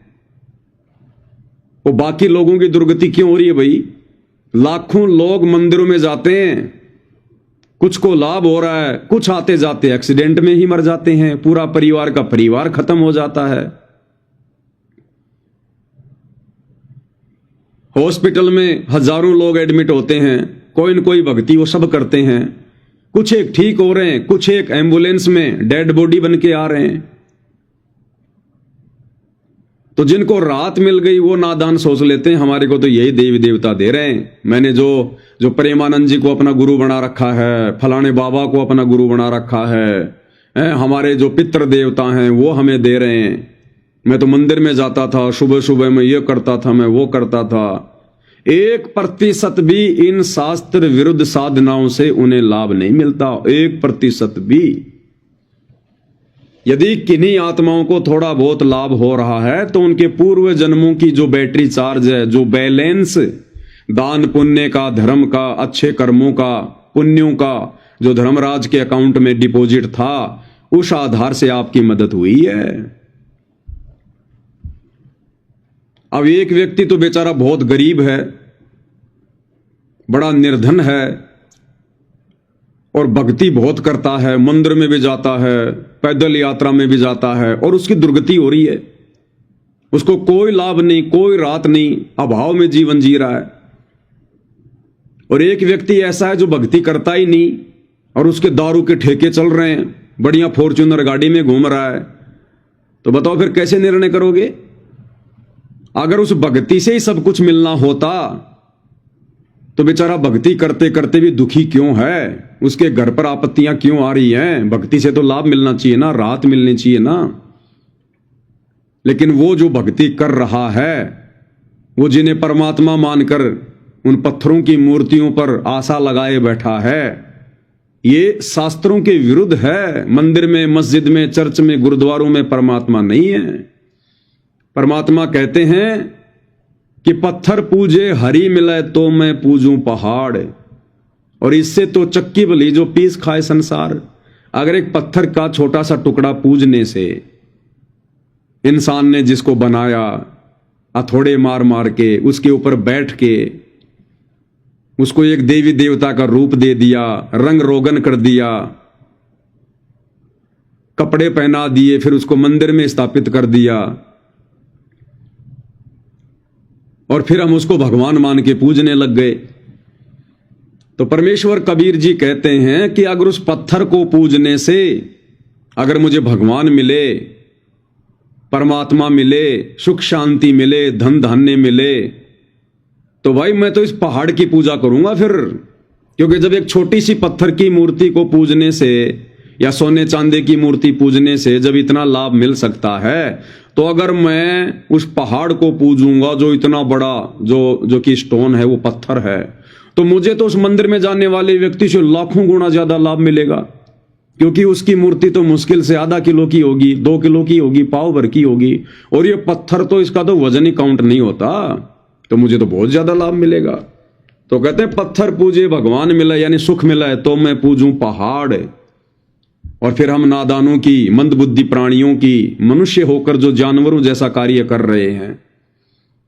S1: वो बाकी लोगों की दुर्गति क्यों हो रही है भाई? लाखों लोग मंदिरों में जाते हैं, कुछ को लाभ हो रहा है, कुछ आते जाते एक्सीडेंट में ही मर जाते हैं, पूरा परिवार का परिवार खत्म हो जाता है। हॉस्पिटल में हजारों लोग एडमिट होते हैं, कोई न कोई भक्ति वो सब करते हैं, कुछ एक ठीक हो रहे हैं, कुछ एक एम्बुलेंस में डेड बॉडी बन के आ रहे हैं। तो जिनको राहत मिल गई वो नादान सोच लेते हैं हमारे को तो यही देवी देवता दे रहे हैं। मैंने जो प्रेमानंद जी को अपना गुरु बना रखा है, फलाने बाबा को अपना गुरु बना रखा है, हमारे जो पितृ देवता हैं वो हमें दे रहे हैं। मैं तो मंदिर में जाता था, सुबह सुबह मैं ये करता था, मैं वो करता था। 1% भी इन शास्त्र विरुद्ध साधनाओं से उन्हें लाभ नहीं मिलता, 1% भी। यदि किन्हीं आत्माओं को थोड़ा बहुत लाभ हो रहा है तो उनके पूर्व जन्मों की जो बैटरी चार्ज है, जो बैलेंस दान पुण्य का, धर्म का, अच्छे कर्मों का, पुण्यों का, जो धर्मराज के अकाउंट में डिपॉजिट था, उस आधार से आपकी मदद हुई है। अब एक व्यक्ति तो बेचारा बहुत गरीब है, बड़ा निर्धन है, और भक्ति बहुत करता है, मंदिर में भी जाता है, पैदल यात्रा में भी जाता है, और उसकी दुर्गति हो रही है, उसको कोई लाभ नहीं, कोई राहत नहीं, अभाव में जीवन जी रहा है। और एक व्यक्ति ऐसा है जो भक्ति करता ही नहीं और उसके दारू के ठेके चल रहे हैं, बढ़िया फॉर्च्यूनर गाड़ी में घूम रहा है। तो बताओ फिर कैसे निर्णय करोगे? अगर उस भक्ति से ही सब कुछ मिलना होता तो बेचारा भक्ति करते करते भी दुखी क्यों है? उसके घर पर आपत्तियां क्यों आ रही हैं? भक्ति से तो लाभ मिलना चाहिए ना, राहत मिलनी चाहिए ना। लेकिन वो जो भक्ति कर रहा है, वो जिन्हें परमात्मा मानकर उन पत्थरों की मूर्तियों पर आशा लगाए बैठा है, ये शास्त्रों के विरुद्ध है। मंदिर में, मस्जिद में, चर्च में, गुरुद्वारों में परमात्मा नहीं है। परमात्मा कहते हैं कि पत्थर पूजे हरी मिले तो मैं पूजूं पहाड़, और इससे तो चक्की भली जो पीस खाए संसार। अगर एक पत्थर का छोटा सा टुकड़ा पूजने से इंसान ने जिसको बनाया, हथौड़े मार मार के उसके ऊपर बैठ के उसको एक देवी देवता का रूप दे दिया, रंग रोगन कर दिया, कपड़े पहना दिए, फिर उसको मंदिर में स्थापित कर दिया, और फिर हम उसको भगवान मान के पूजने लग गए। तो परमेश्वर कबीर जी कहते हैं कि अगर उस पत्थर को पूजने से अगर मुझे भगवान मिले, परमात्मा मिले, सुख शांति मिले, धन धान्य मिले, तो भाई मैं तो इस पहाड़ की पूजा करूंगा फिर। क्योंकि जब एक छोटी सी पत्थर की मूर्ति को पूजने से या सोने चांदी की मूर्ति पूजने से जब इतना लाभ मिल सकता है, तो अगर मैं उस पहाड़ को पूजूंगा जो इतना बड़ा जो कि स्टोन है, वो पत्थर है, तो मुझे तो उस मंदिर में जाने वाले व्यक्ति से लाखों गुना ज्यादा लाभ मिलेगा। क्योंकि उसकी मूर्ति तो मुश्किल से आधा किलो की होगी, 2 किलो की होगी, पाव भर की होगी, और ये पत्थर तो इसका तो वजन ही काउंट नहीं होता, तो मुझे तो बहुत ज्यादा लाभ मिलेगा। तो कहते हैं पत्थर पूजे भगवान मिला, यानी सुख मिला है तो मैं पूजूं पहाड़। और फिर हम नादानों की, मंदबुद्धि प्राणियों की, मनुष्य होकर जो जानवरों जैसा कार्य कर रहे हैं,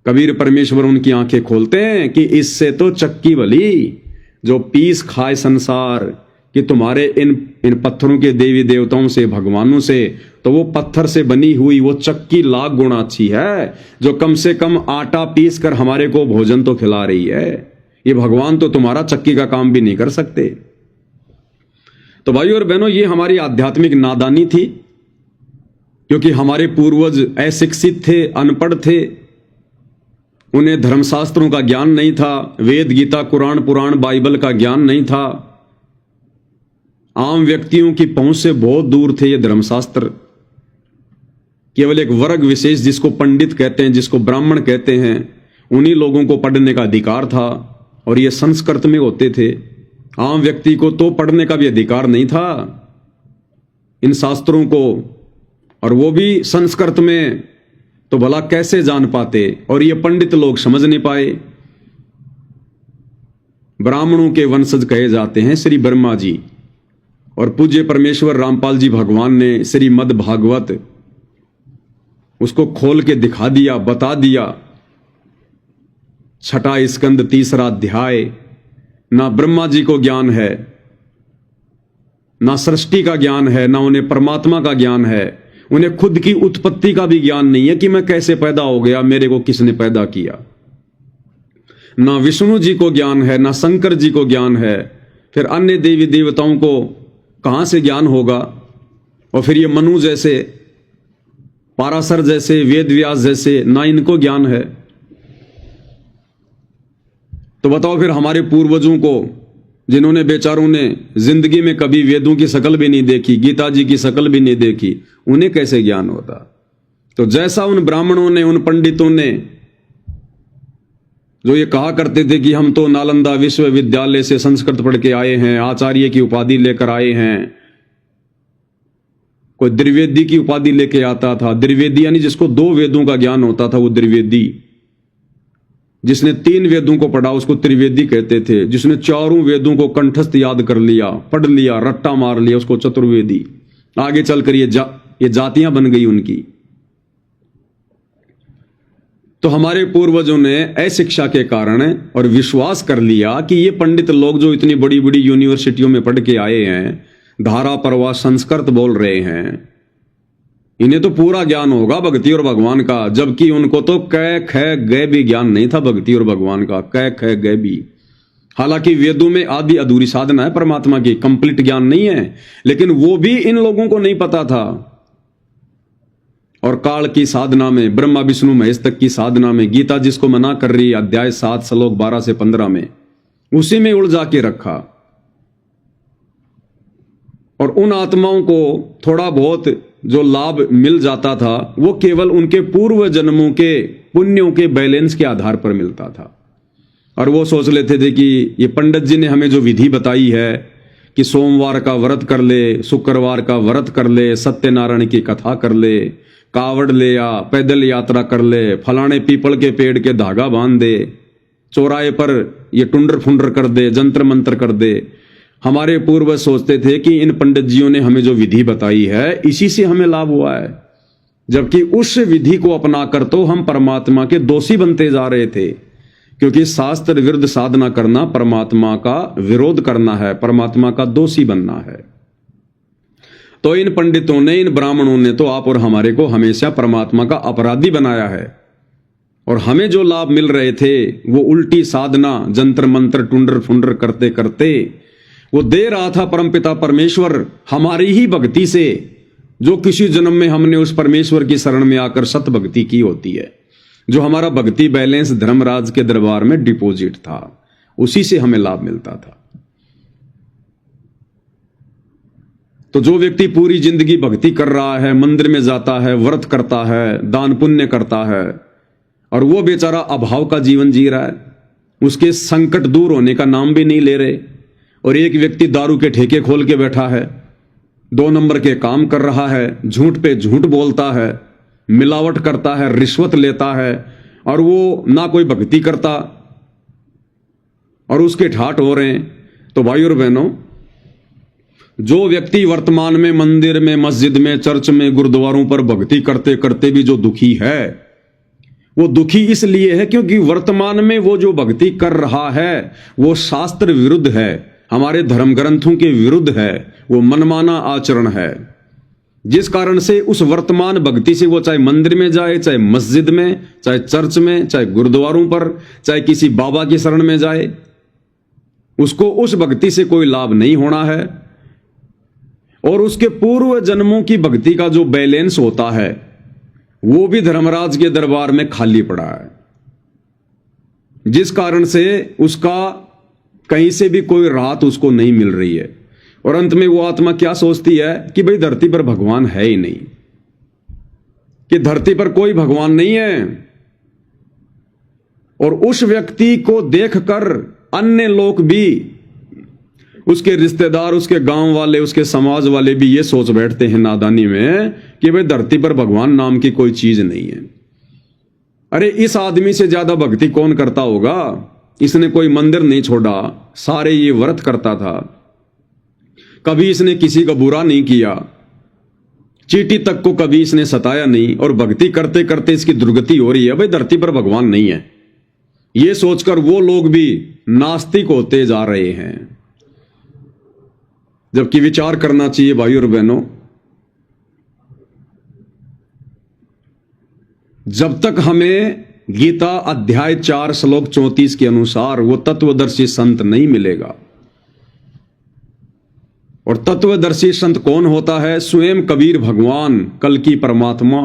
S1: कबीर परमेश्वर उनकी आंखें खोलते हैं कि इससे तो चक्की भली जो पीस खाए संसार, कि तुम्हारे इन पत्थरों के देवी देवताओं से, भगवानों से, तो वो पत्थर से बनी हुई वो चक्की लाख गुना अच्छी है, जो कम से कम आटा पीस कर हमारे को भोजन तो खिला रही है। ये भगवान तो तुम्हारा चक्की का काम भी नहीं कर सकते। तो भाइयों और बहनों, ये हमारी आध्यात्मिक नादानी थी, क्योंकि हमारे पूर्वज अशिक्षित थे, अनपढ़ थे, उन्हें धर्मशास्त्रों का ज्ञान नहीं था, वेद गीता कुरान पुराण बाइबल का ज्ञान नहीं था। आम व्यक्तियों की पहुंच से बहुत दूर थे ये धर्मशास्त्र। केवल एक वर्ग विशेष, जिसको पंडित कहते हैं, जिसको ब्राह्मण कहते हैं, उन्हीं लोगों को पढ़ने का अधिकार था, और ये संस्कृत में होते थे। आम व्यक्ति को तो पढ़ने का भी अधिकार नहीं था इन शास्त्रों को, और वो भी संस्कृत में, तो भला कैसे जान पाते। और ये पंडित लोग समझ नहीं पाए। ब्राह्मणों के वंशज कहे जाते हैं श्री ब्रह्मा जी, और पूज्य परमेश्वर रामपाल जी भगवान ने श्रीमद् भागवत उसको खोल के दिखा दिया, बता दिया। 6वां स्कंद 3रा अध्याय। ना ब्रह्मा जी को ज्ञान है, ना सृष्टि का ज्ञान है, ना उन्हें परमात्मा का ज्ञान है, उन्हें खुद की उत्पत्ति का भी ज्ञान नहीं है कि मैं कैसे पैदा हो गया, मेरे को किसने पैदा किया। ना विष्णु जी को ज्ञान है, ना शंकर जी को ज्ञान है, फिर अन्य देवी देवताओं को कहां से ज्ञान होगा। और फिर ये मनु जैसे, पाराशर जैसे, वेद व्यास जैसे, ना इनको ज्ञान है। तो बताओ फिर हमारे पूर्वजों को, जिन्होंने बेचारों ने जिंदगी में कभी वेदों की शक्ल भी नहीं देखी, गीता जी की शक्ल भी नहीं देखी, उन्हें कैसे ज्ञान होता। तो जैसा उन ब्राह्मणों ने, उन पंडितों ने, जो ये कहा करते थे कि हम तो नालंदा विश्वविद्यालय से संस्कृत पढ़ के आए हैं, आचार्य की उपाधि लेकर आए हैं, कोई द्विवेदी की उपाधि लेके आता था। द्विवेदी यानी जिसको 2 वेदों का ज्ञान होता था, वो द्विवेदी। जिसने 3 वेदों को पढ़ा उसको त्रिवेदी कहते थे। जिसने 4 वेदों को कंठस्थ याद कर लिया, पढ़ लिया, रट्टा मार लिया, उसको चतुर्वेदी। आगे चलकर ये जातियां बन गई उनकी। तो हमारे पूर्वजों ने अशिक्षा के कारण और विश्वास कर लिया कि ये पंडित लोग जो इतनी बड़ी बड़ी यूनिवर्सिटियों में पढ़ के आए हैं, धारा प्रवाह संस्कृत बोल रहे हैं, इन्हें तो पूरा ज्ञान होगा भक्ति और भगवान का। जबकि उनको तो कै ख गय भी ज्ञान नहीं था भक्ति और भगवान का, कै ख गय भी। हालांकि वेदों में आदि अधूरी साधना है परमात्मा की, कंप्लीट ज्ञान नहीं है, लेकिन वो भी इन लोगों को नहीं पता था। और काल की साधना में, ब्रह्मा विष्णु महेश तक की साधना में, गीता जिसको मना कर रही है अध्याय 7 श्लोक 12 से 15 में, उसी में उलझा के रखा। और उन आत्माओं को थोड़ा बहुत जो लाभ मिल जाता था, वो केवल उनके पूर्व जन्मों के पुण्यों के बैलेंस के आधार पर मिलता था। और वो सोच लेते थे कि ये पंडित जी ने हमें जो विधि बताई है कि सोमवार का व्रत कर ले, शुक्रवार का व्रत कर ले, सत्यनारायण की कथा कर ले, कावड़ ले आ, पैदल यात्रा कर ले, फलाने पीपल के पेड़ के धागा बांध दे, चौराहे पर ये टुंडर फुंडर कर दे, जंतर मंत्र कर दे। हमारे पूर्वज सोचते थे कि इन पंडित जियों ने हमें जो विधि बताई है इसी से हमें लाभ हुआ है, जबकि उस विधि को अपनाकर तो हम परमात्मा के दोषी बनते जा रहे थे, क्योंकि शास्त्र विरुद्ध साधना करना परमात्मा का विरोध करना है, परमात्मा का दोषी बनना है। तो इन पंडितों ने, इन ब्राह्मणों ने तो आप और हमारे को हमेशा परमात्मा का अपराधी बनाया है, और हमें जो लाभ मिल रहे थे वो उल्टी साधना, जंतर मंत्र, टुंडर फुंडर करते करते वो दे रहा था परमपिता परमेश्वर हमारी ही भक्ति से, जो किसी जन्म में हमने उस परमेश्वर की शरण में आकर सत भक्ति की होती है, जो हमारा भक्ति बैलेंस धर्मराज के दरबार में डिपॉजिट था, उसी से हमें लाभ मिलता था। तो जो व्यक्ति पूरी जिंदगी भक्ति कर रहा है, मंदिर में जाता है, व्रत करता है, दान पुण्य करता है, और वो बेचारा अभाव का जीवन जी रहा है, उसके संकट दूर होने का नाम भी नहीं ले रहे, और एक व्यक्ति दारू के ठेके खोल के बैठा है, 2 नंबर के काम कर रहा है, झूठ पे झूठ बोलता है, मिलावट करता है, रिश्वत लेता है, और वो ना कोई भक्ति करता, और उसके ठाट हो रहे हैं। तो भाइयों और बहनों, जो व्यक्ति वर्तमान में मंदिर में, मस्जिद में, चर्च में, गुरुद्वारों पर भक्ति करते करते भी जो दुखी है, वो दुखी इसलिए है क्योंकि वर्तमान में वो जो भक्ति कर रहा है वो शास्त्र विरुद्ध है, हमारे धर्म ग्रंथों के विरुद्ध है, वो मनमाना आचरण है, जिस कारण से उस वर्तमान भक्ति से वो चाहे मंदिर में जाए, चाहे मस्जिद में, चाहे चर्च में, चाहे गुरुद्वारों पर, चाहे किसी बाबा की शरण में जाए, उसको उस भक्ति से कोई लाभ नहीं होना है, और उसके पूर्व जन्मों की भक्ति का जो बैलेंस होता है वो भी धर्मराज के दरबार में खाली पड़ा है, जिस कारण से उसका कहीं से भी कोई राहत उसको नहीं मिल रही है। और अंत में वो आत्मा क्या सोचती है कि भाई धरती पर भगवान है ही नहीं, कि धरती पर कोई भगवान नहीं है। और उस व्यक्ति को देखकर अन्य लोग भी, उसके रिश्तेदार, उसके गांव वाले, उसके समाज वाले भी ये सोच बैठते हैं नादानी में कि भाई धरती पर भगवान नाम की कोई चीज नहीं है। अरे इस आदमी से ज्यादा भक्ति कौन करता होगा, इसने कोई मंदिर नहीं छोड़ा, सारे ये व्रत करता था, कभी इसने किसी का बुरा नहीं किया, चींटी तक को कभी इसने सताया नहीं, और भक्ति करते करते इसकी दुर्गति हो रही है, भाई धरती पर भगवान नहीं है। ये सोचकर वो लोग भी नास्तिक होते जा रहे हैं, जबकि विचार करना चाहिए भाइयों और बहनों, जब तक हमें गीता अध्याय 4 श्लोक 34 के अनुसार वो तत्वदर्शी संत नहीं मिलेगा। और तत्वदर्शी संत कौन होता है? स्वयं कबीर भगवान, कल की परमात्मा,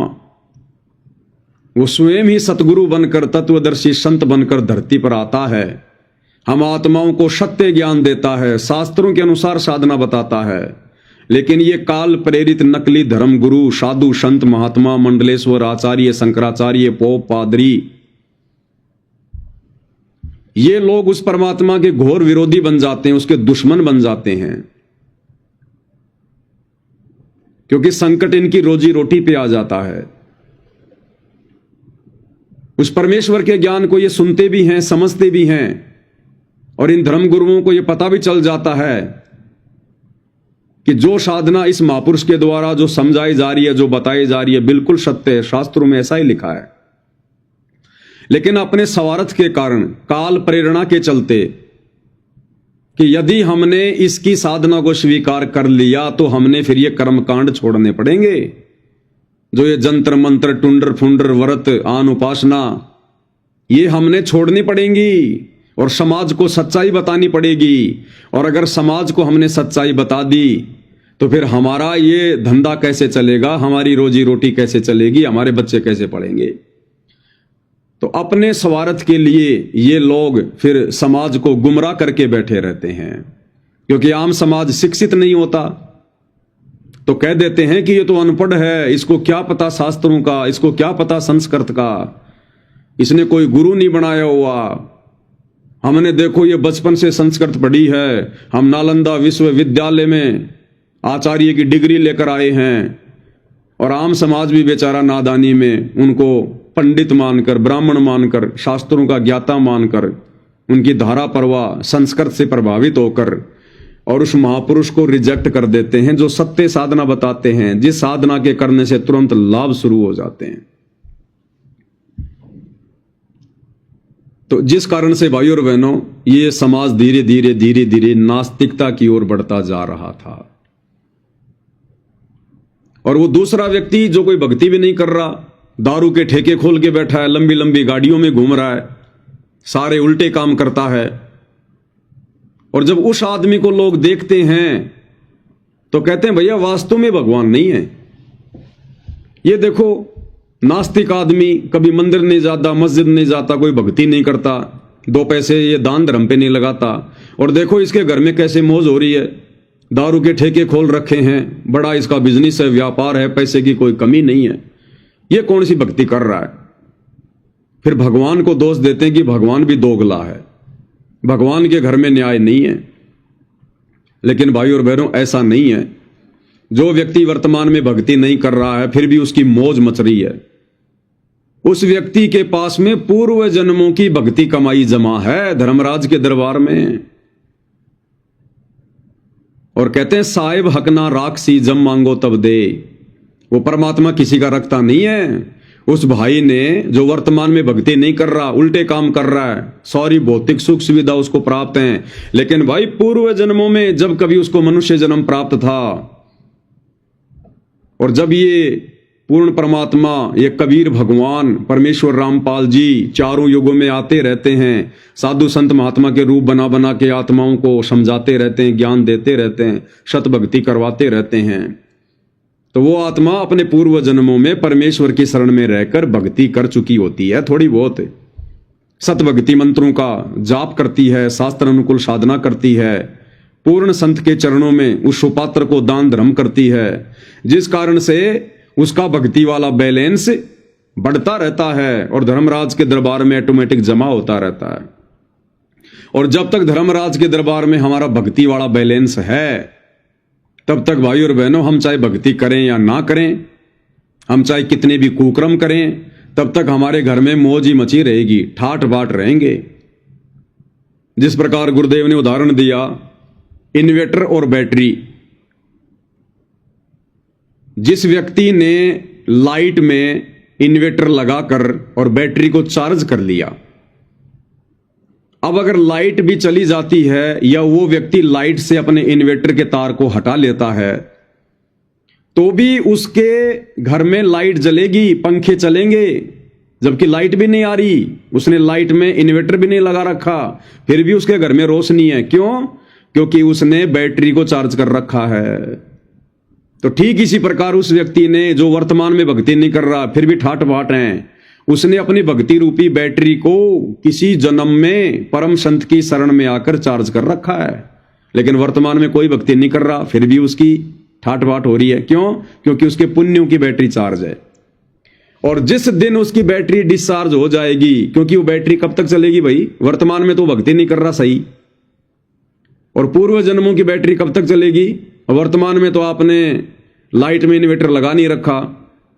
S1: वो स्वयं ही सतगुरु बनकर, तत्वदर्शी संत बनकर धरती पर आता है, हम आत्माओं को सत्य ज्ञान देता है, शास्त्रों के अनुसार साधना बताता है। लेकिन ये काल प्रेरित नकली धर्म गुरु, साधु, संत, महात्मा, मंडलेश्वर, आचार्य, शंकराचार्य, पोप, पादरी, ये लोग उस परमात्मा के घोर विरोधी बन जाते हैं, उसके दुश्मन बन जाते हैं, क्योंकि संकट इनकी रोजी रोटी पे आ जाता है। उस परमेश्वर के ज्ञान को ये सुनते भी हैं, समझते भी हैं, और इन धर्म गुरुओं को ये पता भी चल जाता है कि जो साधना इस महापुरुष के द्वारा जो समझाई जा रही है, जो बताई जा रही है, बिल्कुल सत्य है, शास्त्रों में ऐसा ही लिखा है। लेकिन अपने स्वार्थ के कारण, काल प्रेरणा के चलते, कि यदि हमने इसकी साधना को स्वीकार कर लिया तो हमने फिर ये कर्मकांड छोड़ने पड़ेंगे, जो ये जंतर मंत्र, टुंडर फुंडर, व्रत, आन उपासना, ये हमने छोड़नी पड़ेंगी, और समाज को सच्चाई बतानी पड़ेगी। और अगर समाज को हमने सच्चाई बता दी तो फिर हमारा ये धंधा कैसे चलेगा, हमारी रोजी रोटी कैसे चलेगी, हमारे बच्चे कैसे पढ़ेंगे। तो अपने स्वार्थ के लिए ये लोग फिर समाज को गुमराह करके बैठे रहते हैं, क्योंकि आम समाज शिक्षित नहीं होता, तो कह देते हैं कि ये तो अनपढ़ है, इसको क्या पता शास्त्रों का, इसको क्या पता संस्कृत का, इसने कोई गुरु नहीं बनाया हुआ, हमने देखो ये बचपन से संस्कृत पढ़ी है, हम नालंदा विश्वविद्यालय में आचार्य की डिग्री लेकर आए हैं, और आम समाज भी बेचारा नादानी में उनको पंडित मानकर, ब्राह्मण मानकर, शास्त्रों का ज्ञाता मानकर, उनकी धारा प्रवाह संस्कृत से प्रभावित होकर और उस महापुरुष को रिजेक्ट कर देते हैं जो सत्य साधना बताते हैं, जिस साधना के करने से तुरंत लाभ शुरू हो जाते हैं। तो जिस कारण से भाइयों और बहनों ये समाज धीरे धीरे धीरे धीरे नास्तिकता की ओर बढ़ता जा रहा था। और वो दूसरा व्यक्ति जो कोई भक्ति भी नहीं कर रहा, दारू के ठेके खोल के बैठा है, लंबी लंबी गाड़ियों में घूम रहा है, सारे उल्टे काम करता है, और जब उस आदमी को लोग देखते हैं तो कहते हैं भैया वास्तव में भगवान नहीं है। ये देखो नास्तिक आदमी कभी मंदिर नहीं जाता, मस्जिद नहीं जाता, कोई भक्ति नहीं करता, 2 पैसे ये दान धर्म पे नहीं लगाता, और देखो इसके घर में कैसे मौज हो रही है, दारू के ठेके खोल रखे हैं, बड़ा इसका बिजनेस है, व्यापार है, पैसे की कोई कमी नहीं है। ये कौन सी भक्ति कर रहा है? फिर भगवान को दोष देते हैं कि भगवान भी दोगला है, भगवान के घर में न्याय नहीं है। लेकिन भाई और बहनों ऐसा नहीं है। जो व्यक्ति वर्तमान में भक्ति नहीं कर रहा है फिर भी उसकी मौज मच रही है, उस व्यक्ति के पास में पूर्व जन्मों की भक्ति कमाई जमा है धर्मराज के दरबार में। और कहते हैं साहिब हक ना राखसी जब मांगो तब दे। वो परमात्मा किसी का रखता नहीं है। उस भाई ने जो वर्तमान में भक्ति नहीं कर रहा, उल्टे काम कर रहा है, सारी भौतिक सुख सुविधा उसको प्राप्त है, लेकिन भाई पूर्व जन्मों में जब कभी उसको मनुष्य जन्म प्राप्त था और जब ये पूर्ण परमात्मा, ये कबीर भगवान, परमेश्वर रामपाल जी चारों युगों में आते रहते हैं, साधु संत महात्मा के रूप बना बना के आत्माओं को समझाते रहते हैं, ज्ञान देते रहते हैं, सत भक्ति करवाते रहते हैं, तो वो आत्मा अपने पूर्व जन्मों में परमेश्वर की शरण में रहकर भक्ति कर चुकी होती है। थोड़ी बहुत सत भक्ति मंत्रों का जाप करती है, शास्त्र अनुकूल साधना करती है, पूर्ण संत के चरणों में उस सुपात्र को दान धर्म करती है, जिस कारण से उसका भक्ति वाला बैलेंस बढ़ता रहता है और धर्मराज के दरबार में ऑटोमेटिक जमा होता रहता है। और जब तक धर्मराज के दरबार में हमारा भक्ति वाला बैलेंस है तब तक भाई और बहनों हम चाहे भक्ति करें या ना करें, हम चाहे कितने भी कुकर्म करें, तब तक हमारे घर में मौज ही मची रहेगी, ठाट बाट रहेंगे। जिस प्रकार गुरुदेव ने उदाहरण दिया इन्वर्टर और बैटरी। जिस व्यक्ति ने लाइट में इन्वर्टर लगाकर और बैटरी को चार्ज कर लिया, अब अगर लाइट भी चली जाती है या वो व्यक्ति लाइट से अपने इन्वर्टर के तार को हटा लेता है तो भी उसके घर में लाइट जलेगी, पंखे चलेंगे, जबकि लाइट भी नहीं आ रही, उसने लाइट में इन्वर्टर भी नहीं लगा रखा, फिर भी उसके घर में रोशनी है। क्यों? क्योंकि उसने बैटरी को चार्ज कर रखा है। तो ठीक इसी प्रकार उस व्यक्ति ने जो वर्तमान में भक्ति नहीं कर रहा फिर भी ठाट बाट है, उसने अपनी भक्ति रूपी बैटरी को किसी जन्म में परम संत की शरण में आकर चार्ज कर रखा है, लेकिन वर्तमान में कोई भक्ति नहीं कर रहा फिर भी उसकी ठाट बाट हो रही है। क्यों? क्योंकि उसके पुण्यों की बैटरी चार्ज है। और जिस दिन उसकी बैटरी डिस्चार्ज हो जाएगी, क्योंकि वो बैटरी कब तक चलेगी भाई, वर्तमान में तो भक्ति नहीं कर रहा सही, और पूर्व जन्मों की बैटरी कब तक चलेगी? वर्तमान में तो आपने लाइट में इन्वर्टर लगा नहीं रखा,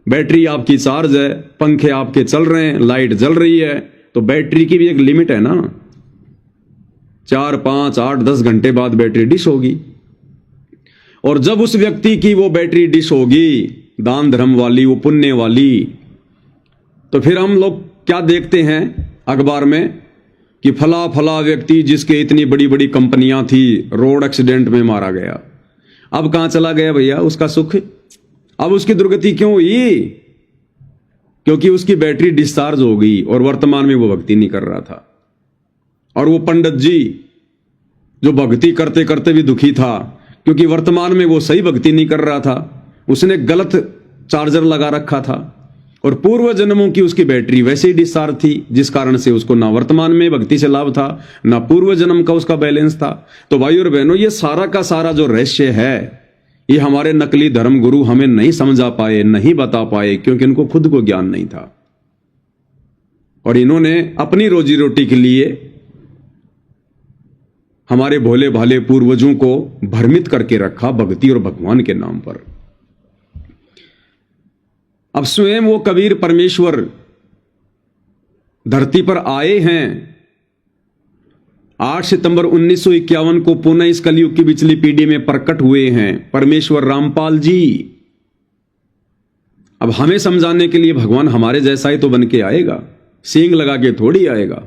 S1: बैटरी आपकी चार्ज है, पंखे आपके चल रहे हैं, लाइट जल रही है, तो बैटरी की भी एक लिमिट है ना, 4, 5, 8, 10 घंटे बाद बैटरी डिश होगी। और जब उस व्यक्ति की वो बैटरी डिश होगी, दान धर्म वाली, वो पुण्य वाली, तो फिर हम लोग क्या देखते हैं अखबार में कि फला फला व्यक्ति जिसके इतनी बड़ी बड़ी कंपनियां थी रोड एक्सीडेंट में मारा गया। अब कहां चला गया भैया उसका सुख? अब उसकी दुर्गति क्यों हुई? क्योंकि उसकी बैटरी डिस्चार्ज हो गई और वर्तमान में वो भक्ति नहीं कर रहा था। और वो पंडित जी जो भक्ति करते करते भी दुखी था क्योंकि वर्तमान में वो सही भक्ति नहीं कर रहा था, उसने गलत चार्जर लगा रखा था और पूर्व जन्मों की उसकी बैटरी वैसे ही डिस्चार्ज थी, जिस कारण से उसको ना वर्तमान में भक्ति से लाभ था ना पूर्व जन्म का उसका बैलेंस था। तो भाई और बहनों, ये सारा का सारा जो रहस्य है ये हमारे नकली धर्म गुरु हमें नहीं समझा पाए, नहीं बता पाए, क्योंकि इनको खुद को ज्ञान नहीं था और इन्होंने अपनी रोजी रोटी के लिए हमारे भोले भाले पूर्वजों को भ्रमित करके रखा भक्ति और भगवान के नाम पर। अब स्वयं वो कबीर परमेश्वर धरती पर आए हैं। 8 सितंबर 1951 को पुनः इस कलयुग की पिछली पीढ़ी में प्रकट हुए हैं परमेश्वर रामपाल जी। अब हमें समझाने के लिए भगवान हमारे जैसा ही तो बन के आएगा, सींग लगा के थोड़ी आएगा।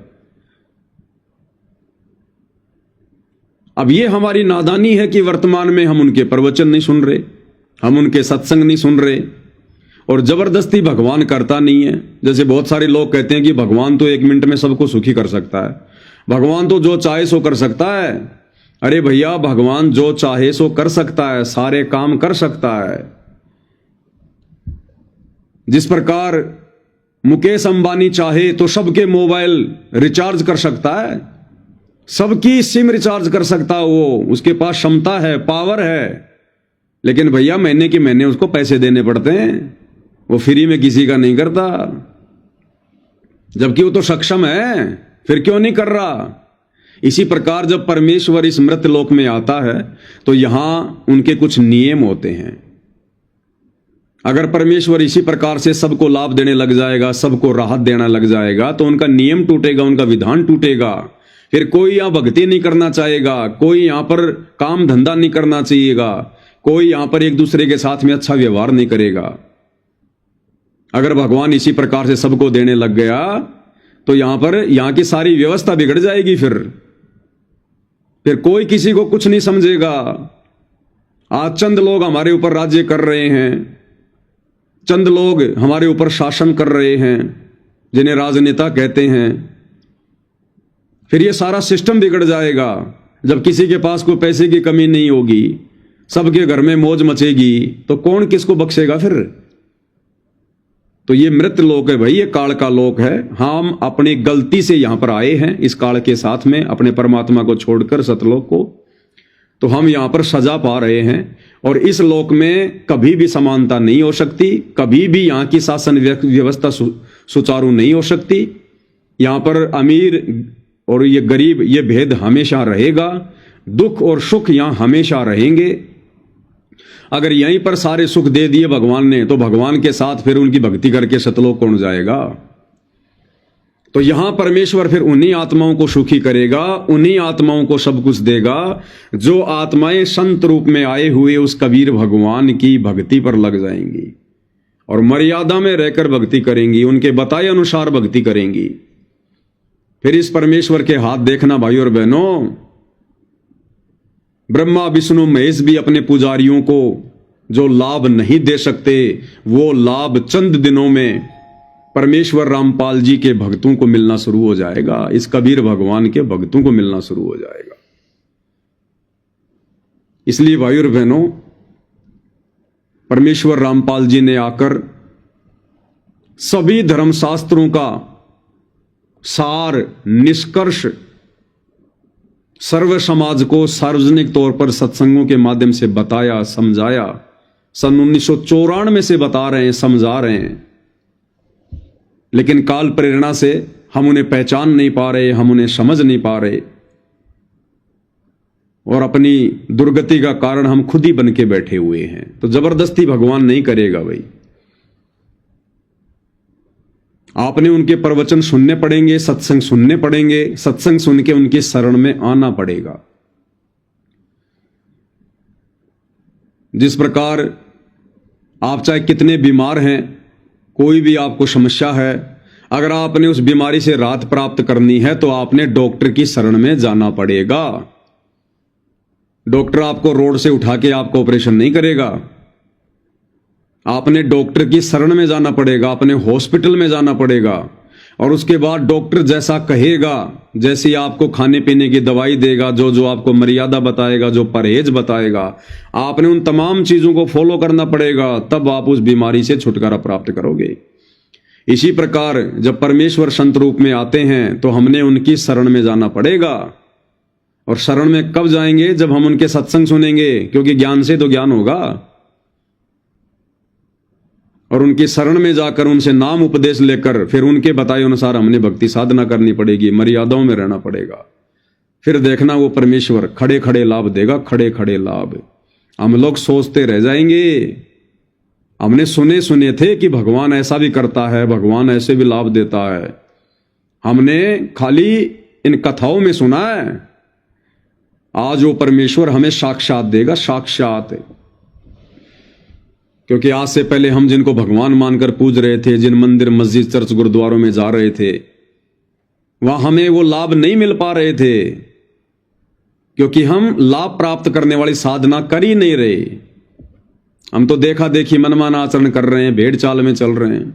S1: अब ये हमारी नादानी है कि वर्तमान में हम उनके प्रवचन नहीं सुन रहे, हम उनके सत्संग नहीं सुन रहे, और जबरदस्ती भगवान करता नहीं है। जैसे बहुत सारे लोग कहते हैं कि भगवान तो 1 मिनट में सबको सुखी कर सकता है, भगवान तो जो चाहे सो कर सकता है। अरे भैया, भगवान जो चाहे सो कर सकता है, सारे काम कर सकता है। जिस प्रकार मुकेश अंबानी चाहे तो सबके मोबाइल रिचार्ज कर सकता है, सबकी सिम रिचार्ज कर सकता है, वो उसके पास क्षमता है, पावर है। लेकिन भैया महीने के महीने उसको पैसे देने पड़ते हैं, वो फ्री में किसी का नहीं करता। जबकि वो तो सक्षम है, फिर क्यों नहीं कर रहा? इसी प्रकार जब परमेश्वर इस मृत लोक में आता है तो यहां उनके कुछ नियम होते हैं। अगर परमेश्वर इसी प्रकार से सबको लाभ देने लग जाएगा, सबको राहत देना लग जाएगा, तो उनका नियम टूटेगा, उनका विधान टूटेगा। फिर कोई यहां भक्ति नहीं करना चाहेगा, कोई यहां पर काम धंधा नहीं करना चाहिएगा, कोई यहां पर एक दूसरे के साथ में अच्छा व्यवहार नहीं करेगा। अगर भगवान इसी प्रकार से सबको देने लग गया तो यहां की सारी व्यवस्था बिगड़ जाएगी। फिर कोई किसी को कुछ नहीं समझेगा। आज चंद लोग हमारे ऊपर राज्य कर रहे हैं, चंद लोग हमारे ऊपर शासन कर रहे हैं, जिन्हें राजनेता कहते हैं। फिर ये सारा सिस्टम बिगड़ जाएगा। जब किसी के पास कोई पैसे की कमी नहीं होगी, सबके घर में मौज मचेगी, तो कौन किसको बख्शेगा फिर? तो ये मृत लोक है भाई, ये काल का लोक है। हम अपनी गलती से यहां पर आए हैं इस काल के साथ में, अपने परमात्मा को छोड़कर सतलोक को, तो हम यहां पर सजा पा रहे हैं। और इस लोक में कभी भी समानता नहीं हो सकती, कभी भी यहां की शासन व्यवस्था सुचारू नहीं हो सकती। यहां पर अमीर और ये गरीब, ये भेद हमेशा रहेगा। दुख और सुख यहां हमेशा रहेंगे। अगर यहीं पर सारे सुख दे दिए भगवान ने, तो भगवान के साथ फिर उनकी भक्ति करके सतलोक कौन जाएगा? तो यहां परमेश्वर फिर उन्हीं आत्माओं को सुखी करेगा, उन्हीं आत्माओं को सब कुछ देगा जो आत्माएं संत रूप में आए हुए उस कबीर भगवान की भक्ति पर लग जाएंगी और मर्यादा में रहकर भक्ति करेंगी, उनके बताए अनुसार भक्ति करेंगी। फिर इस परमेश्वर के हाथ देखना भाई और बहनों, ब्रह्मा विष्णु महेश भी अपने पुजारियों को जो लाभ नहीं दे सकते, वो लाभ चंद दिनों में परमेश्वर रामपाल जी के भक्तों को मिलना शुरू हो जाएगा, इस कबीर भगवान के भक्तों को मिलना शुरू हो जाएगा। इसलिए भाई और बहनों, परमेश्वर रामपाल जी ने आकर सभी धर्मशास्त्रों का सार, निष्कर्ष सर्व समाज को सार्वजनिक तौर पर सत्संगों के माध्यम से बताया, समझाया। सन 1994 से बता रहे हैं, समझा रहे हैं, लेकिन काल प्रेरणा से हम उन्हें पहचान नहीं पा रहे, हम उन्हें समझ नहीं पा रहे, और अपनी दुर्गति का कारण हम खुद ही बन के बैठे हुए हैं। तो जबरदस्ती भगवान नहीं करेगा भाई। आपने उनके प्रवचन सुनने पड़ेंगे, सत्संग सुनने पड़ेंगे, सत्संग सुन के उनकी शरण में आना पड़ेगा। जिस प्रकार आप चाहे कितने बीमार हैं, कोई भी आपको समस्या है, अगर आपने उस बीमारी से राहत प्राप्त करनी है तो आपने डॉक्टर की शरण में जाना पड़ेगा। डॉक्टर आपको रोड से उठा के आपको ऑपरेशन नहीं करेगा। आपने डॉक्टर की शरण में जाना पड़ेगा, अपने हॉस्पिटल में जाना पड़ेगा, और उसके बाद डॉक्टर जैसा कहेगा, जैसी आपको खाने पीने की दवाई देगा, जो जो आपको मर्यादा बताएगा, जो परहेज बताएगा, आपने उन तमाम चीजों को फॉलो करना पड़ेगा, तब आप उस बीमारी से छुटकारा प्राप्त करोगे। इसी प्रकार जब परमेश्वर संत रूप में आते हैं तो हमने उनकी शरण में जाना पड़ेगा। और शरण में कब जाएंगे? जब हम उनके सत्संग सुनेंगे, क्योंकि ज्ञान से तो ज्ञान होगा। और उनकी शरण में जाकर उनसे नाम उपदेश लेकर फिर उनके बताए अनुसार हमने भक्ति साधना करनी पड़ेगी, मर्यादाओं में रहना पड़ेगा। फिर देखना वो परमेश्वर खड़े खड़े लाभ देगा, खड़े खड़े लाभ। हम लोग सोचते रह जाएंगे हमने सुने थे कि भगवान ऐसा भी करता है, भगवान ऐसे भी लाभ देता है। हमने खाली इन कथाओं में सुना है। आज वो परमेश्वर हमें साक्षात देगा, साक्षात। क्योंकि आज से पहले हम जिनको भगवान मानकर पूज रहे थे, जिन मंदिर मस्जिद चर्च गुरुद्वारों में जा रहे थे, वहां हमें वो लाभ नहीं मिल पा रहे थे, क्योंकि हम लाभ प्राप्त करने वाली साधना कर ही नहीं रहे। हम तो देखा देखी मनमाना आचरण कर रहे हैं, भेड़ चाल में चल रहे हैं।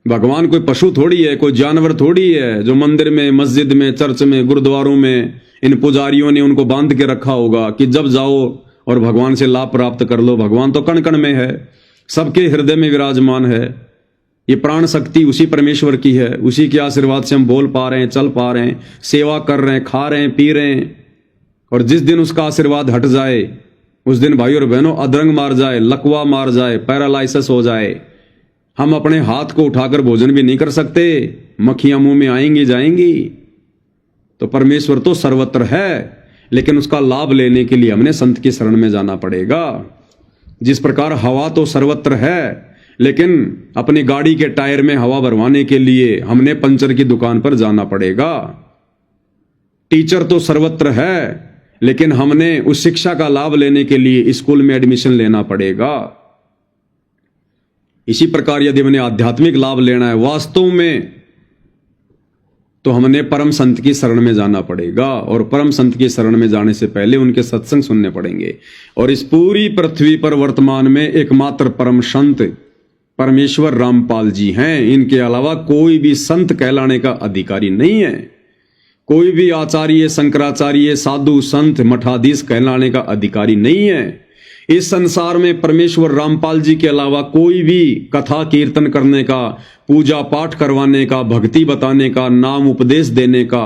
S1: भगवान कोई पशु थोड़ी है, कोई जानवर थोड़ी है जो मंदिर में, मस्जिद में, चर्च में, गुरुद्वारों में इन पुजारियों ने उनको बांध के रखा होगा कि जब जाओ और भगवान से लाभ प्राप्त कर लो। भगवान तो कण कण में है, सबके हृदय में विराजमान है। ये प्राण शक्ति उसी परमेश्वर की है, उसी के आशीर्वाद से हम बोल पा रहे हैं, चल पा रहे हैं, सेवा कर रहे हैं, खा रहे हैं, पी रहे हैं। और जिस दिन उसका आशीर्वाद हट जाए, उस दिन भाई और बहनों अधरंग मार जाए, लकवा मार जाए, पैरालाइसिस हो जाए, हम अपने हाथ को उठाकर भोजन भी नहीं कर सकते, मक्खियां मुंह में आएंगी जाएंगी। तो परमेश्वर तो सर्वत्र है, लेकिन उसका लाभ लेने के लिए हमने संत की शरण में जाना पड़ेगा। जिस प्रकार हवा तो सर्वत्र है, लेकिन अपनी गाड़ी के टायर में हवा भरवाने के लिए हमने पंचर की दुकान पर जाना पड़ेगा। टीचर तो सर्वत्र है, लेकिन हमने उस शिक्षा का लाभ लेने के लिए स्कूल में एडमिशन लेना पड़ेगा। इसी प्रकार यदि हमने आध्यात्मिक लाभ लेना है वास्तव में, तो हमने परम संत की शरण में जाना पड़ेगा। और परम संत की शरण में जाने से पहले उनके सत्संग सुनने पड़ेंगे। और इस पूरी पृथ्वी पर वर्तमान में एकमात्र परम संत परमेश्वर रामपाल जी हैं। इनके अलावा कोई भी संत कहलाने का अधिकारी नहीं है। कोई भी आचार्य, शंकराचार्य, साधु, संत, मठाधीश कहलाने का अधिकारी नहीं है। इस संसार में परमेश्वर रामपाल जी के अलावा कोई भी कथा कीर्तन करने का, पूजा पाठ करवाने का, भक्ति बताने का, नाम उपदेश देने का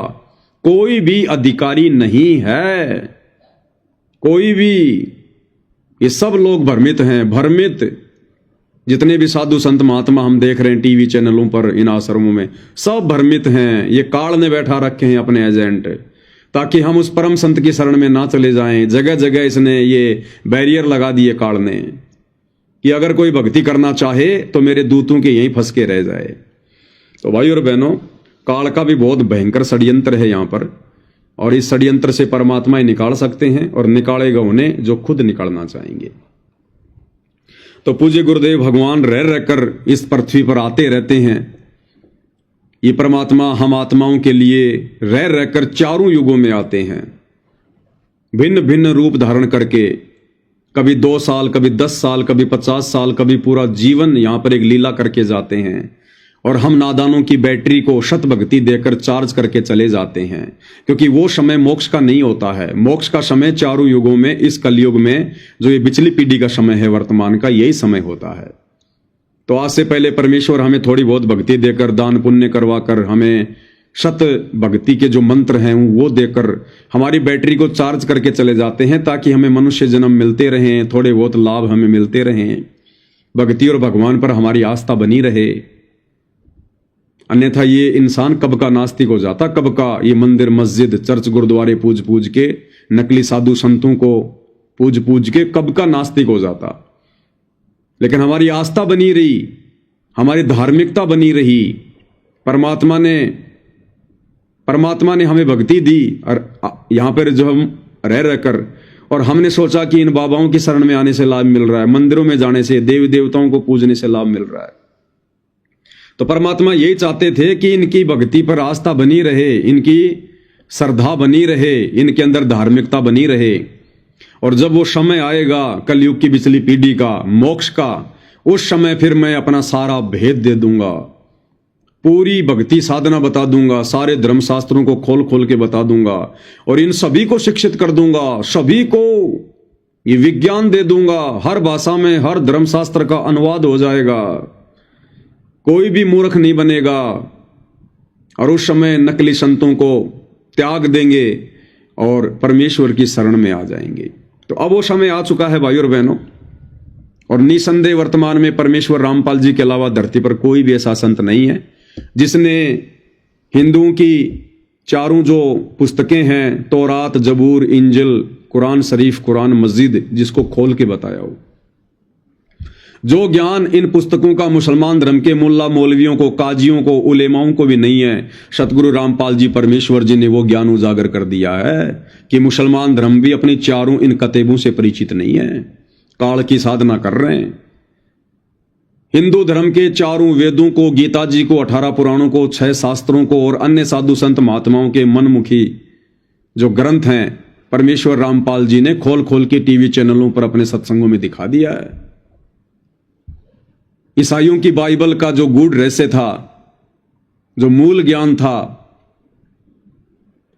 S1: कोई भी अधिकारी नहीं है। कोई भी। ये सब लोग भ्रमित हैं, भ्रमित। जितने भी साधु संत महात्मा हम देख रहे हैं टीवी चैनलों पर, इन आश्रमों में, सब भ्रमित हैं। ये काल ने बैठा रखे हैं अपने एजेंट, ताकि हम उस परम संत की शरण में ना चले जाएं। जगह जगह इसने ये बैरियर लगा दिए काल ने कि अगर कोई भक्ति करना चाहे तो मेरे दूतों के यहीं फंस के रह जाए। तो भाई और बहनों, काल का भी बहुत भयंकर षड्यंत्र है यहाँ पर, और इस षड्यंत्र से परमात्मा ही निकाल सकते हैं, और निकालेगा उन्हें जो खुद निकालना चाहेंगे। तो पूज्य गुरुदेव भगवान रह रहकर इस पृथ्वी पर आते रहते हैं। ये परमात्मा हम आत्माओं के लिए रह रहकर चारों युगों में आते हैं, भिन्न भिन्न रूप धारण करके। कभी 2 साल, कभी 10 साल, कभी 50 साल, कभी पूरा जीवन यहां पर एक लीला करके जाते हैं। और हम नादानों की बैटरी को शत भक्ति देकर चार्ज करके चले जाते हैं, क्योंकि वो समय मोक्ष का नहीं होता है। मोक्ष का समय चारों युगों में, इस कलयुग में जो ये पिछली पीढ़ी का समय है वर्तमान का, यही समय होता है। तो आज से पहले परमेश्वर हमें थोड़ी बहुत भक्ति देकर, दान पुण्य करवाकर, हमें शत भक्ति के जो मंत्र हैं वो देकर हमारी बैटरी को चार्ज करके चले जाते हैं, ताकि हमें मनुष्य जन्म मिलते रहें, थोड़े बहुत लाभ हमें मिलते रहें, भक्ति और भगवान पर हमारी आस्था बनी रहे। अन्यथा ये इंसान कब का नास्तिक हो जाता, कब का ये मंदिर मस्जिद चर्च गुरुद्वारे पूज पूज के, नकली साधु संतों को पूज पूज के कब का नास्तिक हो जाता। लेकिन हमारी आस्था बनी रही, हमारी धार्मिकता बनी रही, परमात्मा ने हमें भक्ति दी। और यहां पर जो हम रह रहकर, और हमने सोचा कि इन बाबाओं की शरण में आने से लाभ मिल रहा है, मंदिरों में जाने से, देवी देवताओं को पूजने से लाभ मिल रहा है। तो परमात्मा यही चाहते थे कि इनकी भक्ति पर आस्था बनी रहे, इनकी श्रद्धा बनी रहे, इनके अंदर धार्मिकता बनी रहे। और जब वो समय आएगा कलयुग की पिछली पीढ़ी का, मोक्ष का, उस समय फिर मैं अपना सारा भेद दे दूंगा, पूरी भक्ति साधना बता दूंगा, सारे धर्मशास्त्रों को खोल खोल के बता दूंगा, और इन सभी को शिक्षित कर दूंगा, सभी को ये विज्ञान दे दूंगा। हर भाषा में हर धर्मशास्त्र का अनुवाद हो जाएगा, कोई भी मूर्ख नहीं बनेगा। और उस समय नकली संतों को त्याग देंगे और परमेश्वर की शरण में आ जाएंगे। तो अब वो समय आ चुका है भाई और बहनों, और निसंदेह वर्तमान में परमेश्वर रामपाल जी के अलावा धरती पर कोई भी ऐसा संत नहीं है जिसने हिंदुओं की चारों जो पुस्तकें हैं, तौरात, जबूर, इंजिल, कुरान शरीफ, कुरान मस्जिद, जिसको खोल के बताया हो। जो ज्ञान इन पुस्तकों का मुसलमान धर्म के मुल्ला मौलवियों को, काजियों को, उलेमाओं को भी नहीं है, सतगुरु रामपाल जी परमेश्वर जी ने वो ज्ञान उजागर कर दिया है कि मुसलमान धर्म भी अपनी चारों इन कतेबों से परिचित नहीं है, काल की साधना कर रहे हैं। हिंदू धर्म के चारों वेदों को, गीता जी को, 18 पुराणों को, 6 शास्त्रों को और अन्य साधु संत महात्माओं के मनमुखी जो ग्रंथ हैं, परमेश्वर रामपाल जी ने खोल खोल के टीवी चैनलों पर अपने सत्संगों में दिखा दिया है। ईसाइयों की बाइबल का जो गूढ़ रहस्य था, जो मूल ज्ञान था,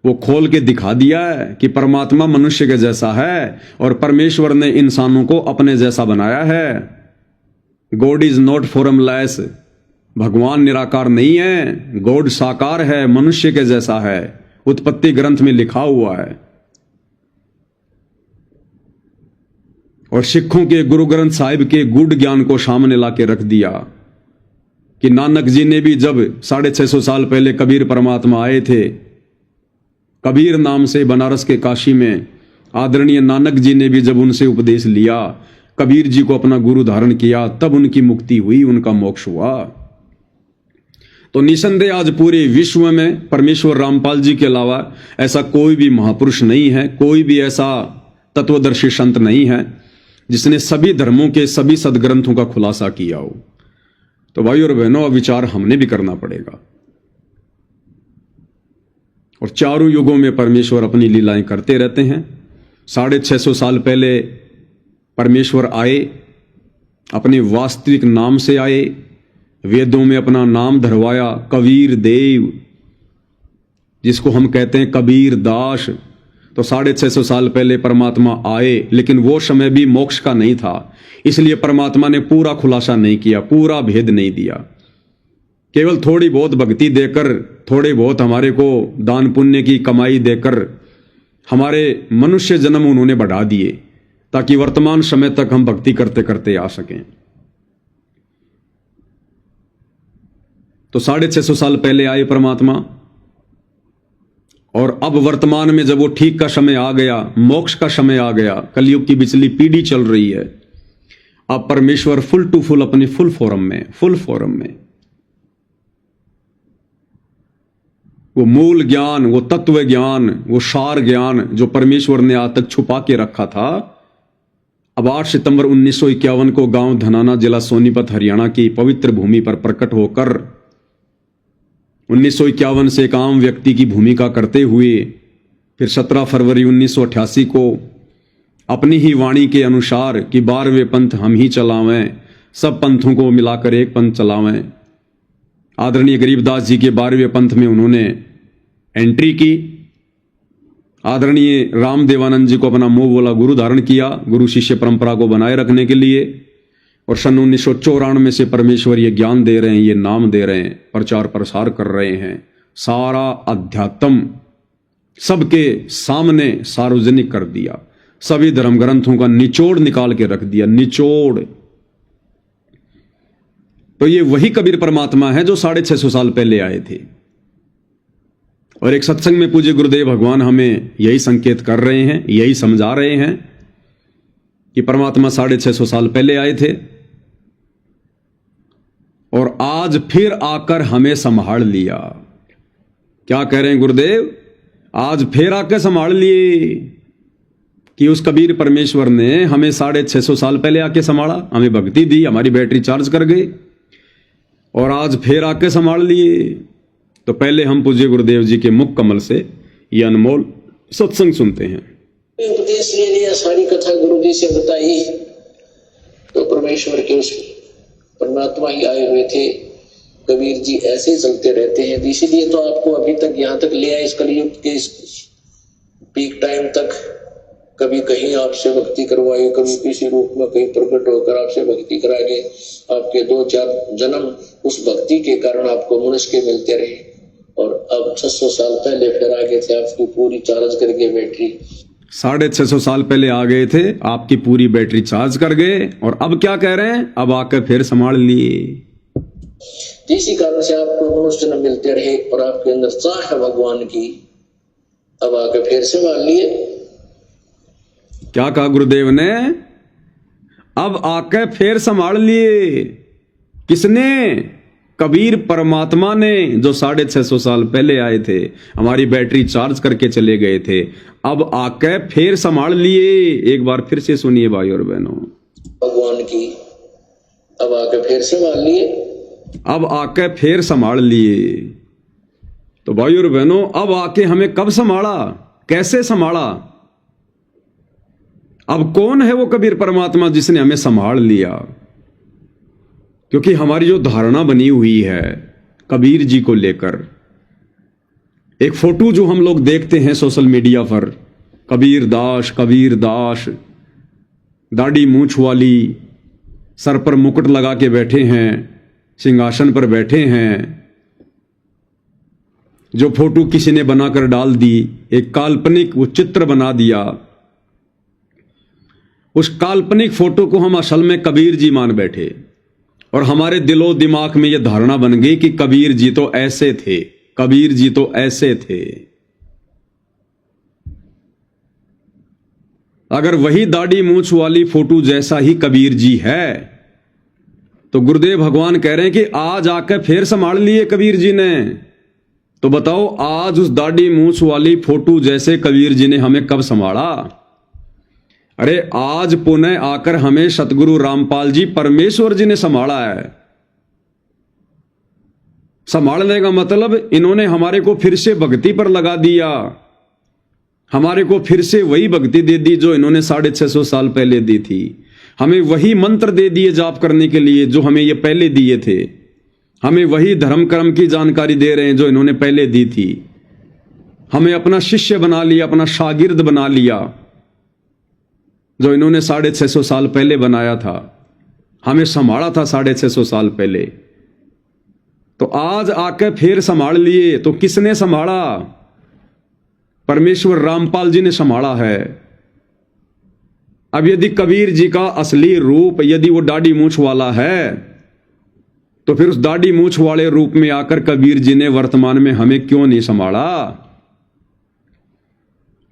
S1: वो खोल के दिखा दिया है कि परमात्मा मनुष्य के जैसा है और परमेश्वर ने इंसानों को अपने जैसा बनाया है। गॉड इज नॉट फॉर्मलेस, भगवान निराकार नहीं है, गॉड साकार है, मनुष्य के जैसा है, उत्पत्ति ग्रंथ में लिखा हुआ है। और सिखों के गुरु ग्रंथ साहिब के गूढ़ ज्ञान को सामने लाके रख दिया कि नानक जी ने भी जब 650 साल पहले कबीर परमात्मा आए थे, कबीर नाम से बनारस के काशी में आदरणीय नानक जी ने भी जब उनसे उपदेश लिया, कबीर जी को अपना गुरु धारण किया, तब उनकी मुक्ति हुई, उनका मोक्ष हुआ। तो निसंदेह आज पूरे विश्व में परमेश्वर रामपाल जी के अलावा ऐसा कोई भी महापुरुष नहीं है, कोई भी ऐसा तत्वदर्शी संत नहीं है जिसने सभी धर्मों के सभी सदग्रंथों का खुलासा किया हो। तो भाई और बहनों, विचार हमने भी करना पड़ेगा। और चारों युगों में परमेश्वर अपनी लीलाएं करते रहते हैं। 650 साल पहले परमेश्वर आए, अपने वास्तविक नाम से आए, वेदों में अपना नाम धरवाया, कबीर देव, जिसको हम कहते हैं कबीर दास। तो 650 साल पहले परमात्मा आए, लेकिन वो समय भी मोक्ष का नहीं था, इसलिए परमात्मा ने पूरा खुलासा नहीं किया, पूरा भेद नहीं दिया। केवल थोड़ी बहुत भक्ति देकर, थोड़े बहुत हमारे को दान पुण्य की कमाई देकर हमारे मनुष्य जन्म उन्होंने बढ़ा दिए, ताकि वर्तमान समय तक हम भक्ति करते करते आ सकें। तो 650 साल पहले आए परमात्मा, और अब वर्तमान में जब वो ठीक का समय आ गया, मोक्ष का समय आ गया, कलयुग की बिचली पीढ़ी चल रही है, अब परमेश्वर फुल टू फुल अपनी फुल फॉर्म में वो मूल ज्ञान, वो तत्व ज्ञान, वो सार ज्ञान जो परमेश्वर ने आज तक छुपा के रखा था, अब 8 सितंबर 1951 को गांव धनाना, जिला सोनीपत, हरियाणा की पवित्र भूमि पर प्रकट होकर 1951 से एक आम व्यक्ति की भूमिका करते हुए फिर 17 फरवरी 1988 को अपनी ही वाणी के अनुसार कि 12वें पंथ हम ही चलावें, सब पंथों को मिलाकर एक पंथ चलावें, आदरणीय गरीबदास जी के 12वें पंथ में उन्होंने एंट्री की। आदरणीय रामदेवानंद जी को अपना मुंह बोला गुरु धारण किया, गुरु शिष्य परंपरा को बनाए रखने के लिए। और सन 1994 से परमेश्वर ये ज्ञान दे रहे हैं, ये नाम दे रहे हैं, प्रचार प्रसार कर रहे हैं, सारा अध्यात्म सबके सामने सार्वजनिक कर दिया, सभी धर्म ग्रंथों का निचोड़ निकाल के रख दिया, निचोड़। तो ये वही कबीर परमात्मा है जो 650 साल पहले आए थे। और एक सत्संग में पूज्य गुरुदेव भगवान हमें यही संकेत कर रहे हैं, यही समझा रहे हैं कि परमात्मा 650 साल पहले आए थे और आज फिर आकर हमें संभाल लिया। क्या कह रहे हैं गुरुदेव? आज फिर आकर संभाल लिए कि उस कबीर परमेश्वर ने हमें 650 साल पहले आके संभाला, हमें भक्ति दी, हमारी बैटरी चार्ज कर गए और आज फिर आके संभाल लिए। तो पहले हम पूज्य गुरुदेव जी के मुख कमल से ये अनमोल सत्संग सुनते हैं।
S2: उपदेश ले लिया, सारी कथा गुरु जी से बताई, तो परमेश्वर के उस परमात्मा ही आए हुए थे। कबीर जी ऐसे ही चलते रहते हैं, इसीलिए तो आपको अभी तक यहाँ तक ले आए, इस कलयुग के इस पीक टाइम तक। कभी कहीं आपसे भक्ति करवाई, कभी किसी रूप में कहीं प्रकट होकर आपसे भक्ति करा के आपके 2-4 जन्म उस भक्ति के कारण आपको मनुष्य के मिलते रहे। और अब 600 साल पहले फिर आ गए थे, आपकी पूरी चार्ज करके बैटरी
S1: 650 साल पहले आ गए थे, आपकी पूरी बैटरी चार्ज कर गए और अब क्या कह रहे हैं? अब आकर फिर संभाल लिए।
S2: इसी कारण से आपको मनुष्य जन्म मिलते रहे और आपके अंदर चाह है भगवान की, अब आकर फिर संभाल लिए।
S1: क्या कहा गुरुदेव ने? अब आके फिर संभाल लिए। किसने? कबीर परमात्मा ने, जो 650 साल पहले आए थे, हमारी बैटरी चार्ज करके चले गए थे। अब आके फिर संभाल लिए। एक बार फिर से सुनिए भाई और बहनों,
S2: भगवान की अब आके फिर संभाल लिए।
S1: अब आके फिर संभाल लिए। तो भाई और बहनों, अब आके हमें कब संभाला, कैसे संभाला? अब कौन है वो कबीर परमात्मा जिसने हमें संभाल लिया? क्योंकि हमारी जो धारणा बनी हुई है कबीर जी को लेकर, एक फोटो जो हम लोग देखते हैं सोशल मीडिया पर, कबीर दास, दाढ़ी मूंछ वाली, सर पर मुकुट लगा के बैठे हैं, सिंहासन पर बैठे हैं, जो फोटो किसी ने बनाकर डाल दी, एक काल्पनिक वो चित्र बना दिया। उस काल्पनिक फोटो को हम असल में कबीर जी मान बैठे और हमारे दिलो दिमाग में यह धारणा बन गई कि कबीर जी तो ऐसे थे, कबीर जी तो ऐसे थे। अगर वही दाढ़ी मूंछ वाली फोटो जैसा ही कबीर जी है तो गुरुदेव भगवान कह रहे हैं कि आज आकर फिर संभाल लिए कबीर जी ने। तो बताओ, आज उस दाढ़ी मूंछ वाली फोटो जैसे कबीर जी ने हमें कब संभाला? अरे आज पुनः आकर हमें सतगुरु रामपाल जी परमेश्वर जी ने संभाला है। संभालने का मतलब इन्होंने हमारे को फिर से भक्ति पर लगा दिया, हमारे को फिर से वही भक्ति दे दी जो इन्होंने 650 साल पहले दी थी। हमें वही मंत्र दे दिए जाप करने के लिए जो हमें ये पहले दिए थे। हमें वही धर्म कर्म की जानकारी दे रहे हैं जो इन्होंने पहले दी थी। हमें अपना शिष्य बना लिया, अपना शागिर्द बना लिया, जो इन्होंने 650 साल पहले बनाया था, हमें संभाला था 650 साल पहले। तो आज आकर फिर संभाल लिए। तो किसने संभाला? परमेश्वर रामपाल जी ने संभाला है। अब यदि कबीर जी का असली रूप यदि वो दाढ़ी मूंछ वाला है तो फिर उस दाढ़ी मूंछ वाले रूप में आकर कबीर जी ने वर्तमान में हमें क्यों नहीं संभाला?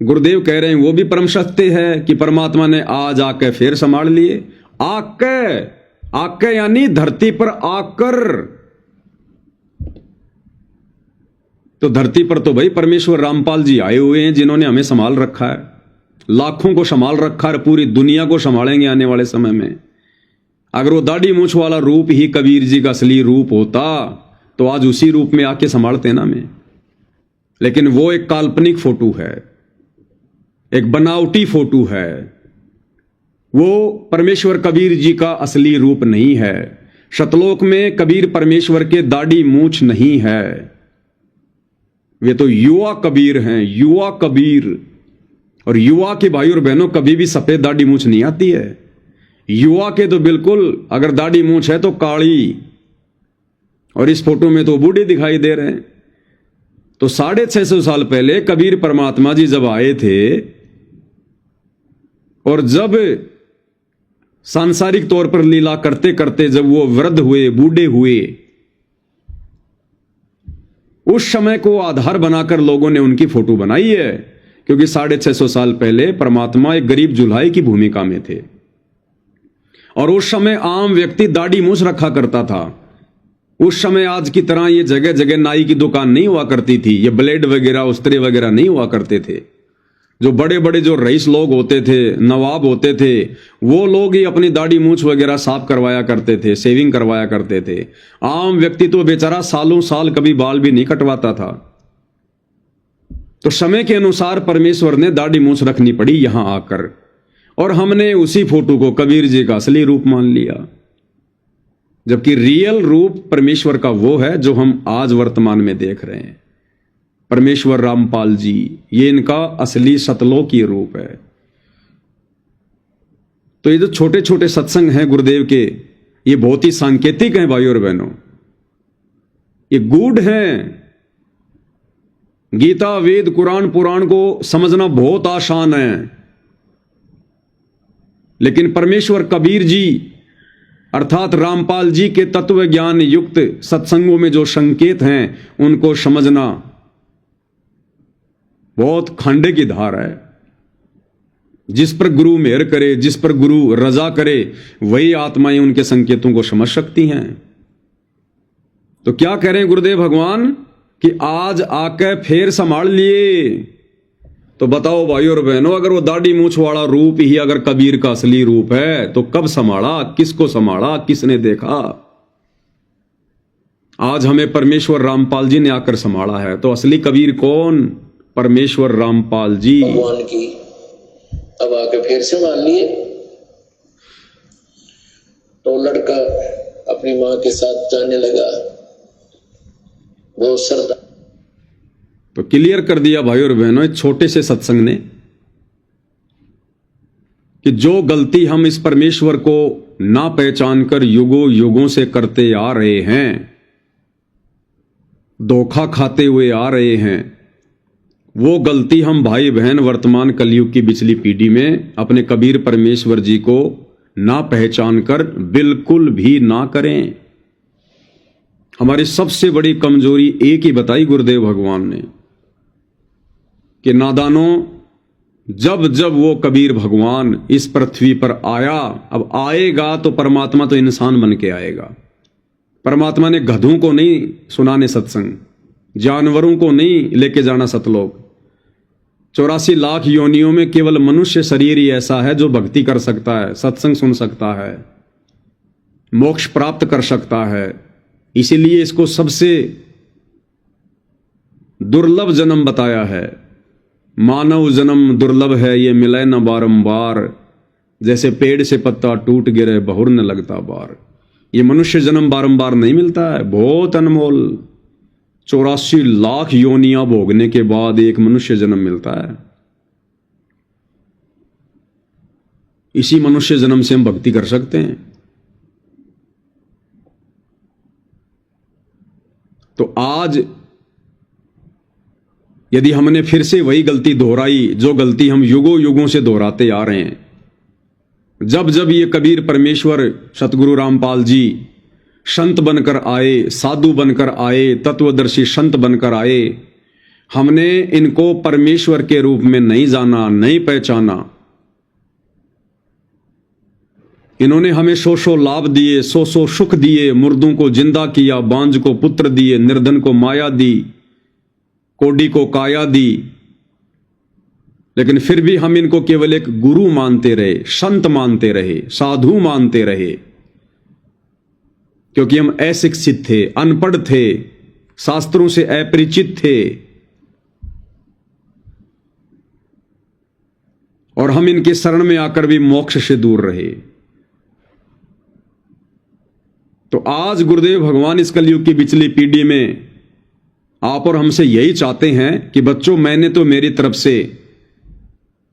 S1: गुरुदेव कह रहे हैं वो भी परम सत्य है कि परमात्मा ने आज आकर फिर संभाल लिए। आके यानी धरती पर आकर। तो धरती पर तो भाई परमेश्वर रामपाल जी आए हुए हैं जिन्होंने हमें संभाल रखा है, लाखों को संभाल रखा है, पूरी दुनिया को संभालेंगे आने वाले समय में। अगर वो दाढ़ी मूंछ वाला रूप ही कबीर जी का असली रूप होता तो आज उसी रूप में आके संभालते ना में। लेकिन वो एक काल्पनिक फोटो है, एक बनावटी फोटो है। वो परमेश्वर कबीर जी का असली रूप नहीं है। शतलोक में कबीर परमेश्वर के दाढ़ी मूंछ नहीं है। वे तो युवा कबीर हैं, युवा कबीर। और युवा के भाई और बहनों कभी भी सफेद दाढ़ी मूंछ नहीं आती है। युवा के तो बिल्कुल अगर दाढ़ी मूंछ है तो काली, और इस फोटो में तो बूढ़े दिखाई दे रहे हैं। तो 650 साल पहले कबीर परमात्मा जी जब आए थे और जब सांसारिक तौर पर लीला करते करते जब वो वृद्ध हुए, बूढ़े हुए, उस समय को आधार बनाकर लोगों ने उनकी फोटो बनाई है। क्योंकि 650 साल पहले परमात्मा एक गरीब जुल्हाई की भूमिका में थे और उस समय आम व्यक्ति दाढ़ी मूंछ रखा करता था। उस समय आज की तरह ये जगह जगह नाई की दुकान नहीं हुआ करती थी, ये ब्लेड वगैरह, उस्त्रे वगैरह नहीं हुआ करते थे। जो बड़े बड़े जो रईस लोग होते थे, नवाब होते थे, वो लोग ही अपनी दाढ़ी मूंछ वगैरह साफ करवाया करते थे, शेविंग करवाया करते थे। आम व्यक्ति तो बेचारा सालों साल कभी बाल भी नहीं कटवाता था। तो समय के अनुसार परमेश्वर ने दाढ़ी मूंछ रखनी पड़ी यहां आकर, और हमने उसी फोटो को कबीर जी का असली रूप मान लिया। जबकि रियल रूप परमेश्वर का वो है जो हम आज वर्तमान में देख रहे हैं। परमेश्वर रामपाल जी, ये इनका असली सतलोकीय रूप है। तो ये जो छोटे छोटे सत्संग हैं गुरुदेव के, ये बहुत ही सांकेतिक हैं भाइयों और बहनों, ये गूढ़ हैं। गीता, वेद, कुरान, पुराण को समझना बहुत आसान है, लेकिन परमेश्वर कबीर जी अर्थात रामपाल जी के तत्व ज्ञान युक्त सत्संगों में जो संकेत हैं उनको समझना बहुत खंडे की धार है। जिस पर गुरु मेहर करे, जिस पर गुरु रजा करे, वही आत्माएं उनके संकेतों को समझ सकती हैं। तो क्या कह रहे हैं गुरुदेव भगवान कि आज आके फिर संभाल लिए। तो बताओ भाई और बहनों, अगर वो दाढ़ी मूछ वाला रूप ही अगर कबीर का असली रूप है तो कब संभाला, किसको संभाला, किसने देखा? आज हमें परमेश्वर रामपाल जी ने आकर संभाला है, तो असली कबीर कौन? परमेश्वर रामपाल जी
S2: भगवान की। अब आके फिर से मान लिए। तो लड़का अपनी मां के साथ जाने लगा, बहुत श्रद्धा।
S1: तो क्लियर कर दिया भाई और बहनों इस छोटे से सत्संग ने कि जो गलती हम इस परमेश्वर को ना पहचान कर युगों युगों से करते आ रहे हैं, धोखा खाते हुए आ रहे हैं, वो गलती हम भाई बहन वर्तमान कलयुग की पिछली पीढ़ी में अपने कबीर परमेश्वर जी को ना पहचान कर बिल्कुल भी ना करें। हमारी सबसे बड़ी कमजोरी एक ही बताई गुरुदेव भगवान ने कि नादानों, जब जब वो कबीर भगवान इस पृथ्वी पर आया, अब आएगा तो परमात्मा तो इंसान बन के आएगा। परमात्मा ने गधों को नहीं सुनाने सत्संग, जानवरों को नहीं लेके जाना सतलोक। 84 लाख योनियों में केवल मनुष्य शरीर ही ऐसा है जो भक्ति कर सकता है, सत्संग सुन सकता है, मोक्ष प्राप्त कर सकता है। इसीलिए इसको सबसे दुर्लभ जन्म बताया है। मानव जन्म दुर्लभ है, ये मिले न बारंबार, जैसे पेड़ से पत्ता टूट गिरे बहुर न लगता बार। ये मनुष्य जन्म बारंबार नहीं मिलता है, बहुत अनमोल। 84 लाख योनियां भोगने के बाद एक मनुष्य जन्म मिलता है। इसी मनुष्य जन्म से हम भक्ति कर सकते हैं। तो आज यदि हमने फिर से वही गलती दोहराई जो गलती हम युगों युगों से दोहराते आ रहे हैं, जब जब ये कबीर परमेश्वर सतगुरु रामपाल जी संत बनकर आए, साधु बनकर आए, तत्वदर्शी संत बनकर आए, हमने इनको परमेश्वर के रूप में नहीं जाना, नहीं पहचाना। इन्होंने हमें सौ सौ लाभ दिए, सौ सौ सुख दिए, मुर्दों को जिंदा किया, बांझ को पुत्र दिए, निर्धन को माया दी, कोडी को काया दी, लेकिन फिर भी हम इनको केवल एक गुरु मानते रहे, संत मानते रहे, साधु मानते रहे, क्योंकि हम अशिक्षित थे, अनपढ़ थे, शास्त्रों से अपरिचित थे, और हम इनके शरण में आकर भी मोक्ष से दूर रहे। तो आज गुरुदेव भगवान इस कलयुग की पिछली पीढ़ी में आप और हमसे यही चाहते हैं कि बच्चों, मैंने तो मेरी तरफ से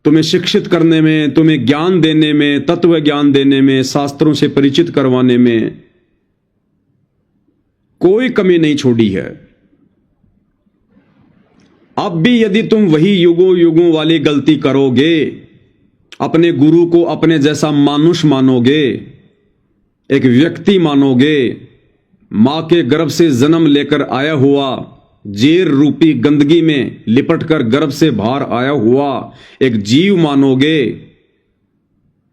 S1: तुम्हें शिक्षित करने में, तुम्हें ज्ञान देने में, तत्व ज्ञान देने में, शास्त्रों से परिचित करवाने में कोई कमी नहीं छोड़ी है। अब भी यदि तुम वही युगों युगों वाली गलती करोगे, अपने गुरु को अपने जैसा मानुष मानोगे, एक व्यक्ति मानोगे, मां के गर्भ से जन्म लेकर आया हुआ, जेर रूपी गंदगी में लिपटकर गर्भ से बाहर आया हुआ एक जीव मानोगे,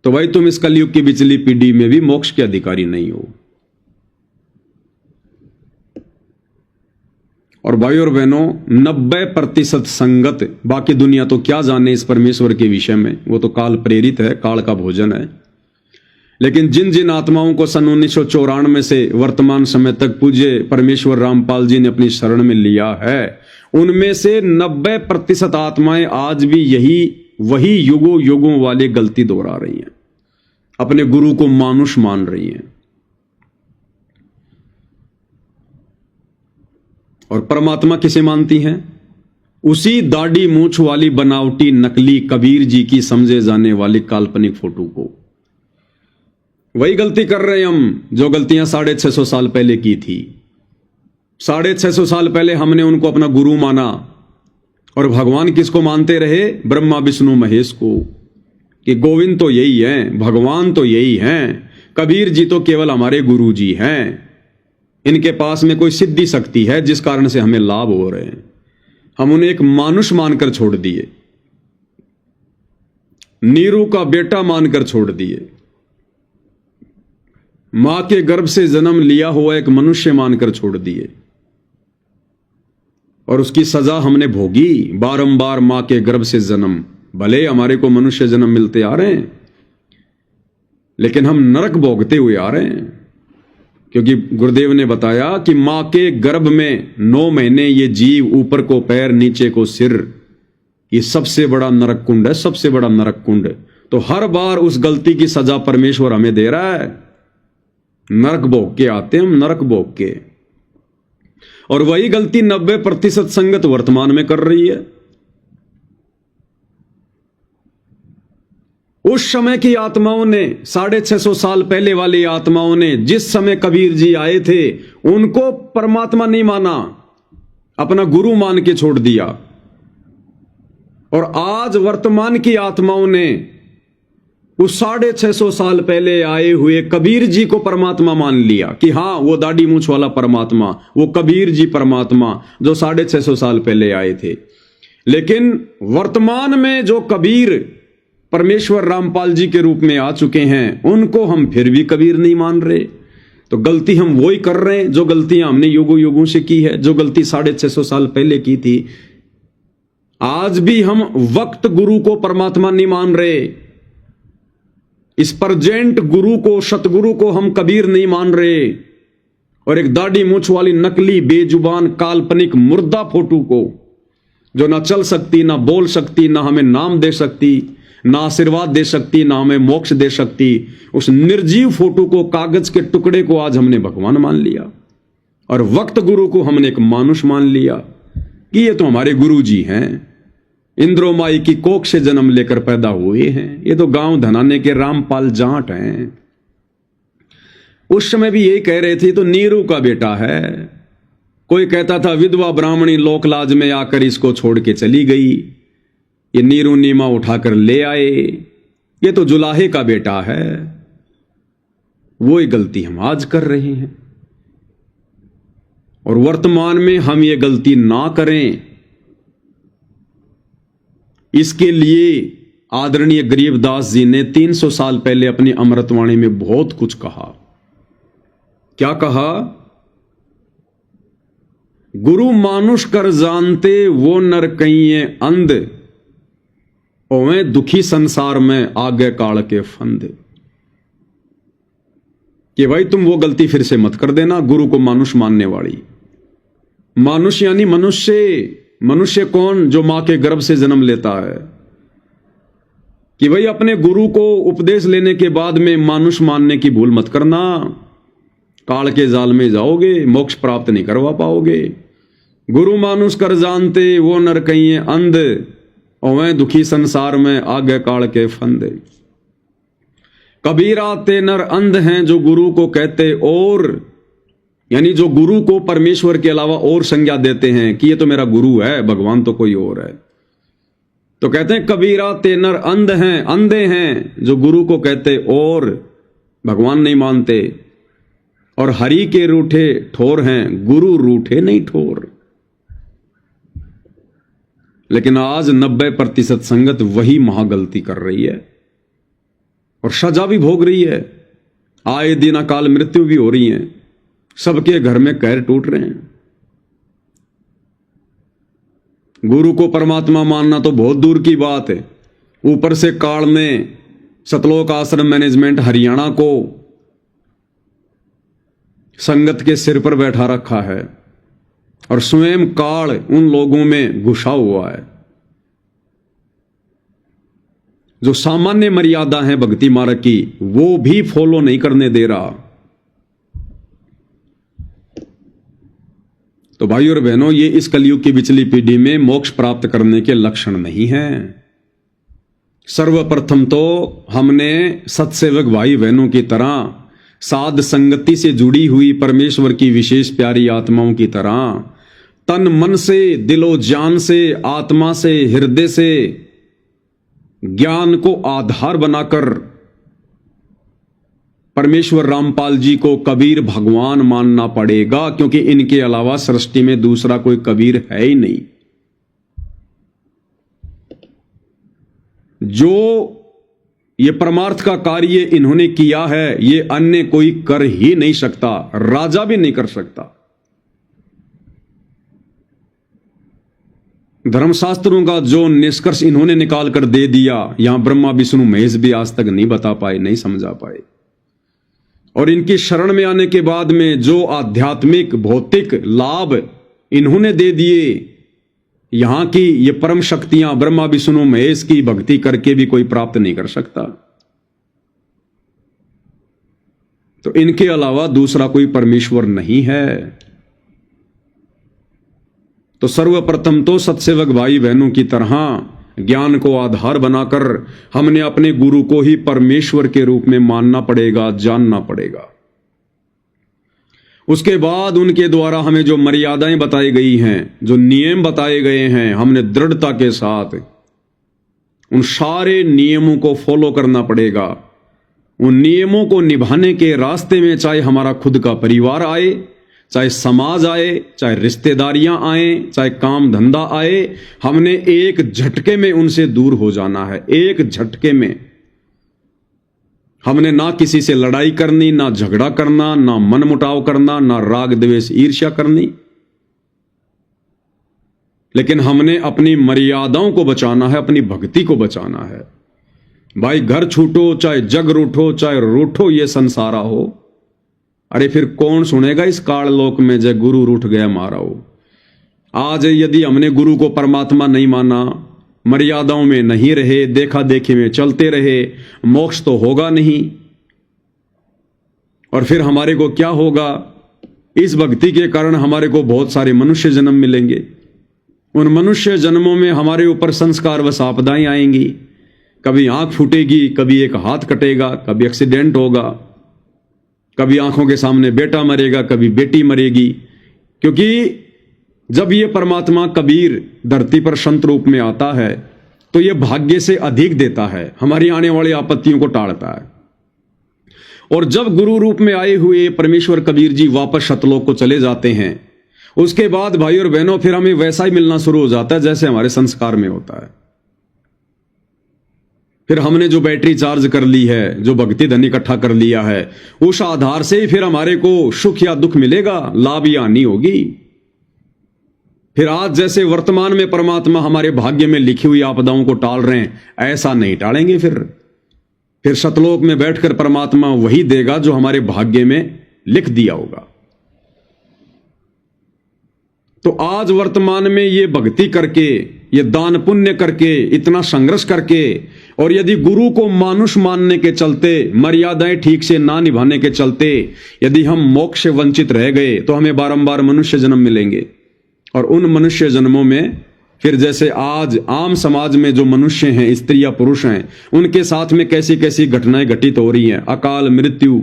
S1: तो भाई तुम इस कलयुग की पिछली पीढ़ी में भी मोक्ष के अधिकारी नहीं हो। और भाई और बहनों, 90% संगत, बाकी दुनिया तो क्या जाने इस परमेश्वर के विषय में, वो तो काल प्रेरित है, काल का भोजन है। लेकिन जिन जिन आत्माओं को सन 1994 से वर्तमान समय तक पूज्य परमेश्वर रामपाल जी ने अपनी शरण में लिया है, उनमें से 90% आत्माएं आज भी वही युगों युगों वाली गलती दोहरा रही हैं, अपने गुरु को मानुष मान रही हैं। और परमात्मा किसे मानती हैं? उसी दाढ़ी मूछ वाली बनावटी नकली कबीर जी की समझे जाने वाली काल्पनिक फोटो को। वही गलती कर रहे हैं हम जो गलतियां 650 साल पहले की थी। 650 साल पहले हमने उनको अपना गुरु माना, और भगवान किसको मानते रहे? ब्रह्मा विष्णु महेश को, कि गोविंद तो यही हैं, भगवान तो यही हैं, कबीर जी तो केवल हमारे गुरु जी हैं, इनके पास में कोई सिद्धि शक्ति है जिस कारण से हमें लाभ हो रहे हैं। हम उन्हें एक मानुष मानकर छोड़ दिए। नीरू का बेटा मानकर छोड़ दिए, मां के गर्भ से जन्म लिया हुआ एक मनुष्य मानकर छोड़ दिए, और उसकी सजा हमने भोगी। बारंबार मां के गर्भ से जन्म, भले हमारे को मनुष्य जन्म मिलते आ रहे हैं, लेकिन हम नरक भोगते हुए आ रहे हैं, क्योंकि गुरुदेव ने बताया कि मां के गर्भ में 9 महीने ये जीव, ऊपर को पैर नीचे को सिर, ये सबसे बड़ा नरक कुंड है, सबसे बड़ा नरक कुंड। तो हर बार उस गलती की सजा परमेश्वर हमें दे रहा है। नरक भोग के आते हैं हम, नरक भोग के। और वही गलती 90% संगत वर्तमान में कर रही है। उस समय की आत्माओं ने, 650 साल पहले वाली आत्माओं ने, जिस समय कबीर जी आए थे, उनको परमात्मा नहीं माना, अपना गुरु मान के छोड़ दिया। और आज वर्तमान की आत्माओं ने उस 650 साल पहले आए हुए कबीर जी को परमात्मा मान लिया कि हां, वो दाढ़ी मूंछ वाला परमात्मा, वो कबीर जी परमात्मा जो 650 साल पहले आए थे। लेकिन वर्तमान में जो कबीर परमेश्वर रामपाल जी के रूप में आ चुके हैं, उनको हम फिर भी कबीर नहीं मान रहे। तो गलती हम वही कर रहे हैं जो गलतियां हमने युगों युगों से की है, जो गलती 650 साल पहले की थी। आज भी हम वक्त गुरु को परमात्मा नहीं मान रहे, इस प्रेजेंट गुरु को, सतगुरु को हम कबीर नहीं मान रहे, और एक दाढ़ी मूंछ वाली नकली बेजुबान काल्पनिक मुर्दा फोटो को, जो ना चल सकती, ना बोल सकती, ना हमें नाम दे सकती, ना आशीर्वाद दे सकती, ना हमें मोक्ष दे सकती, उस निर्जीव फोटो को, कागज के टुकड़े को आज हमने भगवान मान लिया, और वक्त गुरु को हमने एक मानुष मान लिया कि ये तो हमारे गुरु जी हैं, इंद्रोमाई की कोख से जन्म लेकर पैदा हुए हैं, ये तो गांव धनाने के रामपाल जाट हैं। उस समय भी यही कह रहे थे तो नीरू का बेटा है। कोई कहता था विधवा ब्राह्मणी लोकलाज में आकर इसको छोड़ के चली गई, ये नीरू नीमा उठाकर ले आए, ये तो जुलाहे का बेटा है। वही गलती हम आज कर रहे हैं, और वर्तमान में हम ये गलती ना करें, इसके लिए आदरणीय गरीबदास जी ने 300 साल पहले अपनी अमृतवाणी में बहुत कुछ कहा। क्या कहा? गुरु मानुष कर जानते वो नर कहिए अंध, ओवे दुखी संसार में आगे काल के फंद। कि भाई तुम वो गलती फिर से मत कर देना, गुरु को मानुष मानने वाली। मानुष यानी मनुष्य। मनुष्य कौन? जो मां के गर्भ से जन्म लेता है। कि भाई अपने गुरु को उपदेश लेने के बाद में मानुष मानने की भूल मत करना, काल के जाल में जाओगे, मोक्ष प्राप्त नहीं करवा पाओगे। गुरु मानुष कर जानते वो नर कहिए अंध, ओवे दुखी संसार में आगे काल के फंद। कबीरा ते नर अंध हैं जो गुरु को कहते और, यानी जो गुरु को परमेश्वर के अलावा और संज्ञा देते हैं कि ये तो मेरा गुरु है, भगवान तो कोई और है। तो कहते हैं कबीरा ते नर अंध हैं, अंधे हैं जो गुरु को कहते और भगवान नहीं मानते। और हरि के रूठे ठोर हैं, गुरु रूठे नहीं ठोर। लेकिन आज 90% संगत वही महागलती कर रही है और सजा भी भोग रही है। आए दिन अकाल मृत्यु भी हो रही है, सबके घर में कहर टूट रहे हैं। गुरु को परमात्मा मानना तो बहुत दूर की बात है, ऊपर से काल ने सतलोक आश्रम मैनेजमेंट हरियाणा को संगत के सिर पर बैठा रखा है और स्वयं काल उन लोगों में घुसा हुआ है। जो सामान्य मर्यादा है भक्ति मार्ग की, वो भी फॉलो नहीं करने दे रहा। तो भाइयों और बहनों, ये इस कलयुग की बिचली पीढ़ी में मोक्ष प्राप्त करने के लक्षण नहीं हैं। सर्वप्रथम तो हमने सत्सेवक भाई बहनों की तरह, साध संगति से जुड़ी हुई परमेश्वर की विशेष प्यारी आत्माओं की तरह तन मन से, दिलो जान से, आत्मा से, हृदय से ज्ञान को आधार बनाकर परमेश्वर रामपाल जी को कबीर भगवान मानना पड़ेगा, क्योंकि इनके अलावा सृष्टि में दूसरा कोई कबीर है ही नहीं। जो ये परमार्थ का कार्य इन्होंने किया है, ये अन्य कोई कर ही नहीं सकता, राजा भी नहीं कर सकता। धर्मशास्त्रों का जो निष्कर्ष इन्होंने निकाल कर दे दिया, यहां ब्रह्मा विष्णु महेश भी आज तक नहीं बता पाए, नहीं समझा पाए। और इनकी शरण में आने के बाद में जो आध्यात्मिक भौतिक लाभ इन्होंने दे दिए, यहां की ये परम शक्तियां ब्रह्मा विष्णु महेश की भक्ति करके भी कोई प्राप्त नहीं कर सकता। तो इनके अलावा दूसरा कोई परमेश्वर नहीं है। तो सर्वप्रथम तो सत्सेवक भाई बहनों की तरह ज्ञान को आधार बनाकर हमने अपने गुरु को ही परमेश्वर के रूप में मानना पड़ेगा, जानना पड़ेगा। उसके बाद उनके द्वारा हमें जो मर्यादाएं बताई गई हैं, जो नियम बताए गए हैं, हमने दृढ़ता के साथ उन सारे नियमों को फॉलो करना पड़ेगा। उन नियमों को निभाने के रास्ते में चाहे हमारा खुद का परिवार आए, चाहे समाज आए, चाहे रिश्तेदारियां आए, चाहे काम धंधा आए, हमने एक झटके में उनसे दूर हो जाना है। एक झटके में हमने ना किसी से लड़ाई करनी, ना झगड़ा करना, ना मनमुटाव करना, ना राग द्वेष ईर्ष्या करनी, लेकिन हमने अपनी मर्यादाओं को बचाना है, अपनी भक्ति को बचाना है। भाई घर छूटो, चाहे जग रूठो, चाहे रूठो ये संसारा हो, अरे फिर कौन सुनेगा इस काल लोक में जय गुरु रूठ गया मारा हो। आज यदि हमने गुरु को परमात्मा नहीं माना, मर्यादाओं में नहीं रहे, देखा देखी में चलते रहे, मोक्ष तो होगा नहीं। और फिर हमारे को क्या होगा? इस भक्ति के कारण हमारे को बहुत सारे मनुष्य जन्म मिलेंगे। उन मनुष्य जन्मों में हमारे ऊपर संस्कार व आपदाएं आएंगी। कभी आंख फूटेगी, कभी एक हाथ कटेगा, कभी एक्सीडेंट होगा, कभी आंखों के सामने बेटा मरेगा, कभी बेटी मरेगी। क्योंकि जब ये परमात्मा कबीर धरती पर संत रूप में आता है तो ये भाग्य से अधिक देता है, हमारी आने वाली आपत्तियों को टालता है। और जब गुरु रूप में आए हुए परमेश्वर कबीर जी वापस सतलोक को चले जाते हैं, उसके बाद भाई और बहनों फिर हमें वैसा ही मिलना शुरू हो जाता है जैसे हमारे संस्कार में होता है। फिर हमने जो बैटरी चार्ज कर ली है, जो भक्ति धन इकट्ठा कर लिया है, उस आधार से ही फिर हमारे को सुख या दुख मिलेगा, लाभ या हानि होगी। फिर आज जैसे वर्तमान में परमात्मा हमारे भाग्य में लिखी हुई आपदाओं को टाल रहे हैं, ऐसा नहीं टालेंगे। फिर सतलोक में बैठकर परमात्मा वही देगा जो हमारे भाग्य में लिख दिया होगा। तो आज वर्तमान में ये भक्ति करके, ये दान पुण्य करके, इतना संघर्ष करके, और यदि गुरु को मानुष मानने के चलते, मर्यादाएं ठीक से ना निभाने के चलते यदि हम मोक्ष से वंचित रह गए तो हमें बारंबार मनुष्य जन्म मिलेंगे। और उन मनुष्य जन्मों में फिर जैसे आज आम समाज में जो मनुष्य हैं, स्त्री या पुरुष हैं, उनके साथ में कैसी कैसी घटनाएं घटित हो रही हैं। अकाल मृत्यु,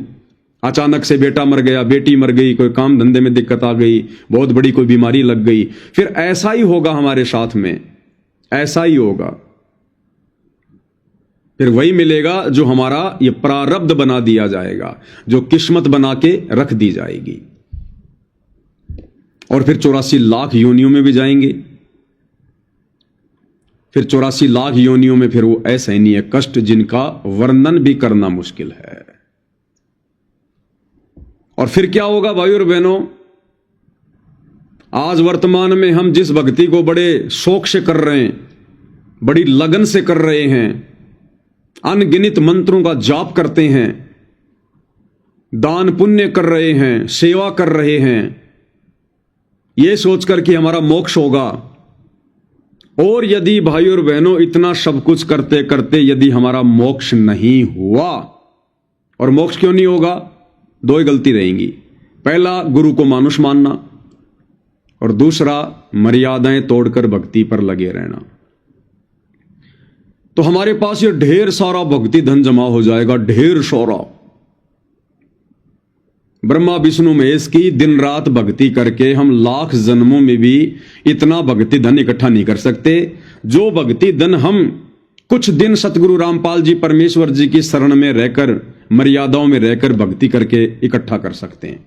S1: अचानक से बेटा मर गया, बेटी मर गई, कोई काम धंधे में दिक्कत आ गई, बहुत बड़ी कोई बीमारी लग गई। फिर ऐसा ही होगा हमारे साथ में, ऐसा ही होगा। फिर वही मिलेगा जो हमारा ये प्रारब्ध बना दिया जाएगा, जो किस्मत बना के रख दी जाएगी। और फिर 84 लाख योनियों में भी जाएंगे। फिर 84 लाख योनियों में फिर वो असहनीय कष्ट जिनका वर्णन भी करना मुश्किल है। और फिर क्या होगा भाई और बहनों? आज वर्तमान में हम जिस भक्ति को बड़े शौक से कर रहे हैं, बड़ी लगन से कर रहे हैं, अनगिनत मंत्रों का जाप करते हैं, दान पुण्य कर रहे हैं, सेवा कर रहे हैं, ये सोचकर कि हमारा मोक्ष होगा। और यदि भाई और बहनों इतना सब कुछ करते करते यदि हमारा मोक्ष नहीं हुआ, और मोक्ष क्यों नहीं होगा? दो ही गलती रहेंगी। पहला, गुरु को मानुष मानना, और दूसरा, मर्यादाएं तोड़कर भक्ति पर लगे रहना। तो हमारे पास ये ढेर सारा भक्ति धन जमा हो जाएगा, ढेर सारा। ब्रह्मा विष्णु महेश की दिन रात भक्ति करके हम लाख जन्मों में भी इतना भक्ति धन इकट्ठा नहीं कर सकते, जो भक्ति धन हम कुछ दिन सतगुरु रामपाल जी परमेश्वर जी की शरण में रहकर, मर्यादाओं में रहकर भक्ति करके इकट्ठा कर सकते हैं।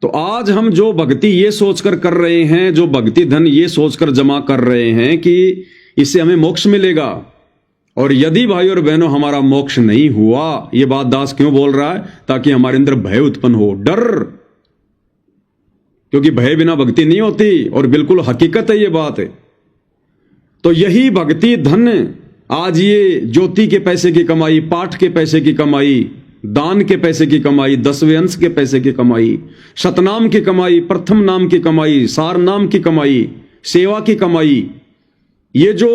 S1: तो आज हम जो भक्ति ये सोचकर कर रहे हैं, जो भक्ति धन ये सोचकर जमा कर रहे हैं कि इससे हमें मोक्ष मिलेगा, और यदि भाई और बहनों हमारा मोक्ष नहीं हुआ, यह बात दास क्यों बोल रहा है? ताकि हमारे अंदर भय उत्पन्न हो, डर, क्योंकि भय बिना भक्ति नहीं होती और बिल्कुल हकीकत है ये बात है। तो यही भक्ति धन, आज ये ज्योति के पैसे की कमाई, पाठ के पैसे की कमाई, दान के पैसे की कमाई, 10वें अंश के पैसे की कमाई, शतनाम की कमाई, प्रथम नाम की कमाई, सार नाम की कमाई, सेवा की कमाई, ये जो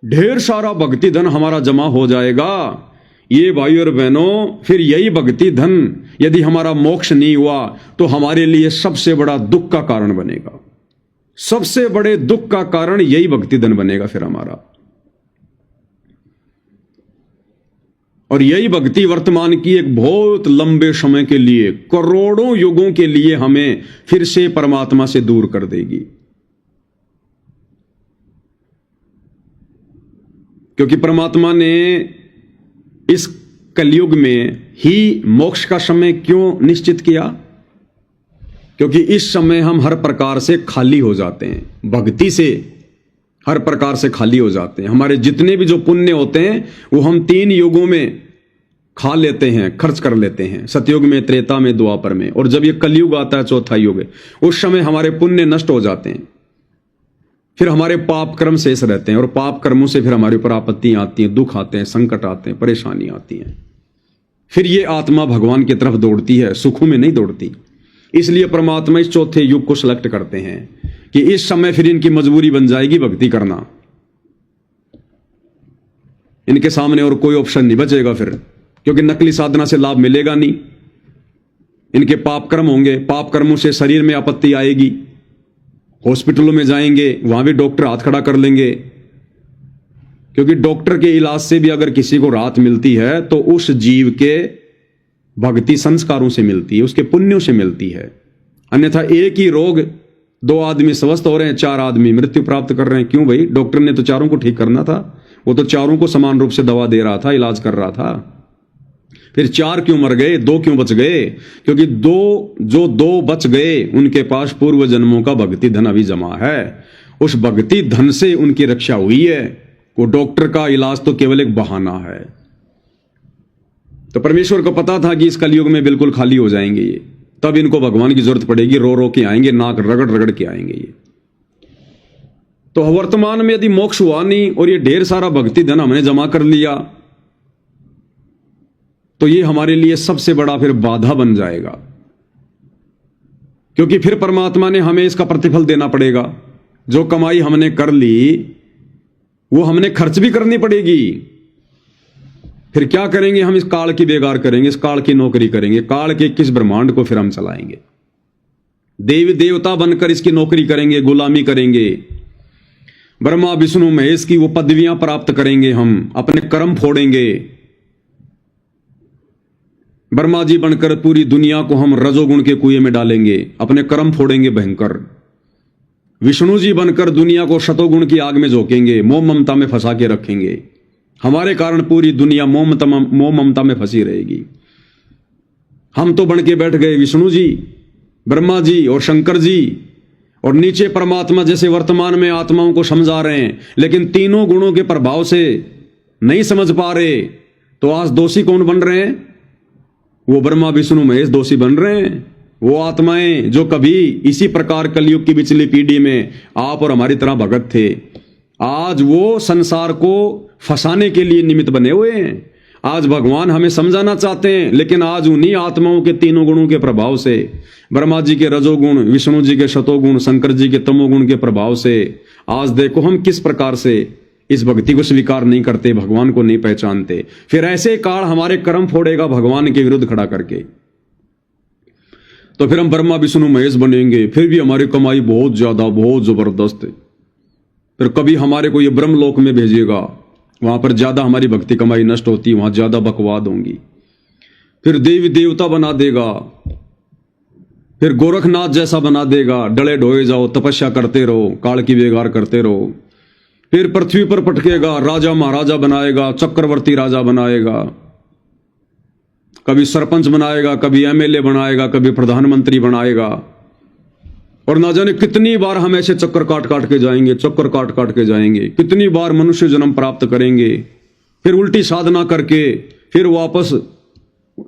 S1: ढेर सारा भक्ति धन हमारा जमा हो जाएगा, ये भाई और बहनों, फिर यही भक्ति धन यदि हमारा मोक्ष नहीं हुआ तो हमारे लिए सबसे बड़ा दुख का कारण बनेगा। सबसे बड़े दुख का कारण यही भक्ति धन बनेगा फिर हमारा। और यही भक्ति वर्तमान की एक बहुत लंबे समय के लिए, करोड़ों युगों के लिए हमें फिर से परमात्मा से दूर कर देगी। क्योंकि परमात्मा ने इस कलयुग में ही मोक्ष का समय क्यों निश्चित किया? क्योंकि इस समय हम हर प्रकार से खाली हो जाते हैं, भक्ति से हर प्रकार से खाली हो जाते हैं। हमारे जितने भी जो पुण्य होते हैं वो हम 3 युगों में खा लेते हैं, खर्च कर लेते हैं, सतयुग में, त्रेता में, द्वापर में। और जब ये कलयुग आता है, चौथा युग, उस समय हमारे पुण्य नष्ट हो जाते हैं, फिर हमारे पाप कर्म शेष रहते हैं और पाप कर्मों से फिर हमारे ऊपर आपत्तियां आती हैं, दुख आते हैं, संकट आते हैं, परेशानी आती हैं। फिर ये आत्मा भगवान की तरफ दौड़ती है, सुखों में नहीं दौड़ती। इसलिए परमात्मा इस चौथे युग को सिलेक्ट करते हैं कि इस समय फिर इनकी मजबूरी बन जाएगी भक्ति करना। इनके सामने और कोई ऑप्शन नहीं बचेगा फिर, क्योंकि नकली साधना से लाभ मिलेगा नहीं। इनके पाप कर्म होंगे, पाप कर्मों से शरीर में आपत्ति आएगी, हॉस्पिटलों में जाएंगे, वहां भी डॉक्टर हाथ खड़ा कर लेंगे। क्योंकि डॉक्टर के इलाज से भी अगर किसी को राहत मिलती है तो उस जीव के भक्ति संस्कारों से मिलती है, उसके पुण्यों से मिलती है। अन्यथा एक ही रोग 2 आदमी स्वस्थ हो रहे हैं, 4 आदमी मृत्यु प्राप्त कर रहे हैं। क्यों भाई? डॉक्टर ने तो चारों को ठीक करना था, वो तो चारों को समान रूप से दवा दे रहा था, इलाज कर रहा था। फिर 4 क्यों मर गए, 2 क्यों बच गए? क्योंकि 2 बच गए उनके पास पूर्व जन्मों का भक्ति धन अभी जमा है। उस भक्ति धन से उनकी रक्षा हुई है। वो डॉक्टर का इलाज तो केवल एक बहाना है। तो परमेश्वर को पता था कि इस कलयुग में बिल्कुल खाली हो जाएंगे ये, तब इनको भगवान की जरूरत पड़ेगी, रो रो के आएंगे, नाक रगड़ रगड़ के आएंगे ये। तो वर्तमान में यदि मोक्ष हुआ नहीं और ये ढेर सारा भक्ति धन हमने जमा कर लिया तो ये हमारे लिए सबसे बड़ा फिर बाधा बन जाएगा। क्योंकि फिर परमात्मा ने हमें इसका प्रतिफल देना पड़ेगा। जो कमाई हमने कर ली वो हमने खर्च भी करनी पड़ेगी। फिर क्या करेंगे? हम इस काल की बेगार करेंगे, इस काल की नौकरी करेंगे। काल के किस ब्रह्मांड को फिर हम चलाएंगे? देवी देवता बनकर इसकी नौकरी करेंगे, गुलामी करेंगे। ब्रह्मा विष्णु महेश की वो पदवियां प्राप्त करेंगे, हम अपने कर्म फोड़ेंगे। ब्रह्मा जी बनकर पूरी दुनिया को हम रजोगुण के कुएं में डालेंगे, अपने कर्म फोड़ेंगे भयंकर। विष्णु जी बनकर दुनिया को शतोगुण की आग में झोंकेंगे, मोह ममता में फंसा के रखेंगे। हमारे कारण पूरी दुनिया मोह ममता में फंसी रहेगी। हम तो बन के बैठ गए विष्णु जी, ब्रह्मा जी और शंकर जी, और नीचे परमात्मा जैसे वर्तमान में आत्माओं को समझा रहे हैं, लेकिन तीनों गुणों के प्रभाव से नहीं समझ पा रहे। तो आज दोषी कौन बन रहे हैं? वो ब्रह्मा विष्णु महेश दोषी बन रहे हैं। वो आत्माएं जो कभी इसी प्रकार कलयुग की पिछली पीढ़ी में आप और हमारी तरह भगत थे, आज वो संसार को फंसाने के लिए निमित्त बने हुए हैं। आज भगवान हमें समझाना चाहते हैं, लेकिन आज उन्हीं आत्माओं के तीनों गुणों के प्रभाव से, ब्रह्मा जी के रजोगुण, विष्णु जी के शतोगुण, शंकर जी के तमोगुण के प्रभाव से आज देखो हम किस प्रकार से इस भक्ति को स्वीकार नहीं करते, भगवान को नहीं पहचानते। फिर ऐसे काल हमारे कर्म फोड़ेगा भगवान के विरुद्ध खड़ा करके। तो फिर हम ब्रह्मा विष्णु महेश बनेंगे, फिर भी हमारी कमाई बहुत ज्यादा, बहुत जबरदस्त। फिर कभी हमारे को ये ब्रह्मलोक में भेजेगा, वहां पर ज्यादा हमारी भक्ति कमाई नष्ट होती, वहां ज्यादा बकवाद होंगी। फिर देवी देवता बना देगा, फिर गोरखनाथ जैसा बना देगा, डले ढोए जाओ, तपस्या करते रहो, काल की बेगार करते रहो। फिर पृथ्वी पर पटकेगा, राजा महाराजा बनाएगा, चक्रवर्ती राजा बनाएगा, कभी सरपंच बनाएगा, कभी एमएलए बनाएगा, कभी प्रधानमंत्री बनाएगा। और ना जाने कितनी बार हम ऐसे चक्कर काट काट के जाएंगे, चक्कर काट काट के जाएंगे, कितनी बार मनुष्य जन्म प्राप्त करेंगे। फिर उल्टी साधना करके फिर वापस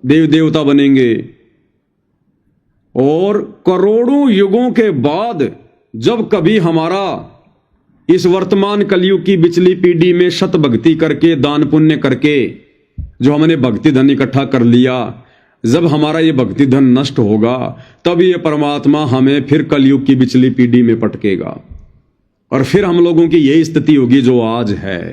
S1: देव देवता बनेंगे। और करोड़ों युगों के बाद जब कभी हमारा इस वर्तमान कलयुग की पिछली पीढ़ी में शत भक्ति करके दान पुण्य करके जो हमने भक्ति धन इकट्ठा कर लिया, जब हमारा ये भक्ति धन नष्ट होगा तब ये परमात्मा हमें फिर कलयुग की पिछली पीढ़ी में पटकेगा और फिर हम लोगों की यही स्थिति होगी जो आज है।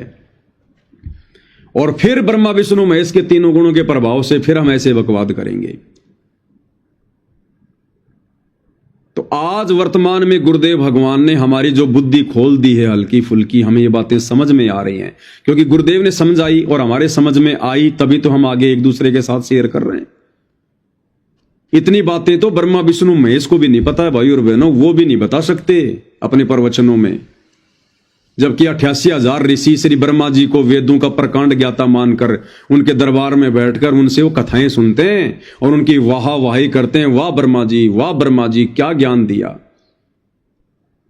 S1: और फिर ब्रह्मा विष्णु महेश के तीनों गुणों के प्रभाव से फिर हम ऐसे बकवाद करेंगे। तो आज वर्तमान में गुरुदेव भगवान ने हमारी जो बुद्धि खोल दी है हल्की फुल्की, हमें ये बातें समझ में आ रही हैं क्योंकि गुरुदेव ने समझाई और हमारे समझ में आई, तभी तो हम आगे एक दूसरे के साथ शेयर कर रहे हैं। इतनी बातें तो ब्रह्मा विष्णु महेश को भी नहीं पता है भाई और बहनों, वो भी नहीं बता सकते अपने प्रवचनों में। जबकि 88,000 ऋषि श्री ब्रह्मा जी को वेदों का प्रकांड ज्ञाता मानकर उनके दरबार में बैठकर उनसे वो कथाएं सुनते हैं और उनकी वाहवाही करते हैं, वाह ब्रह्मा जी क्या ज्ञान दिया।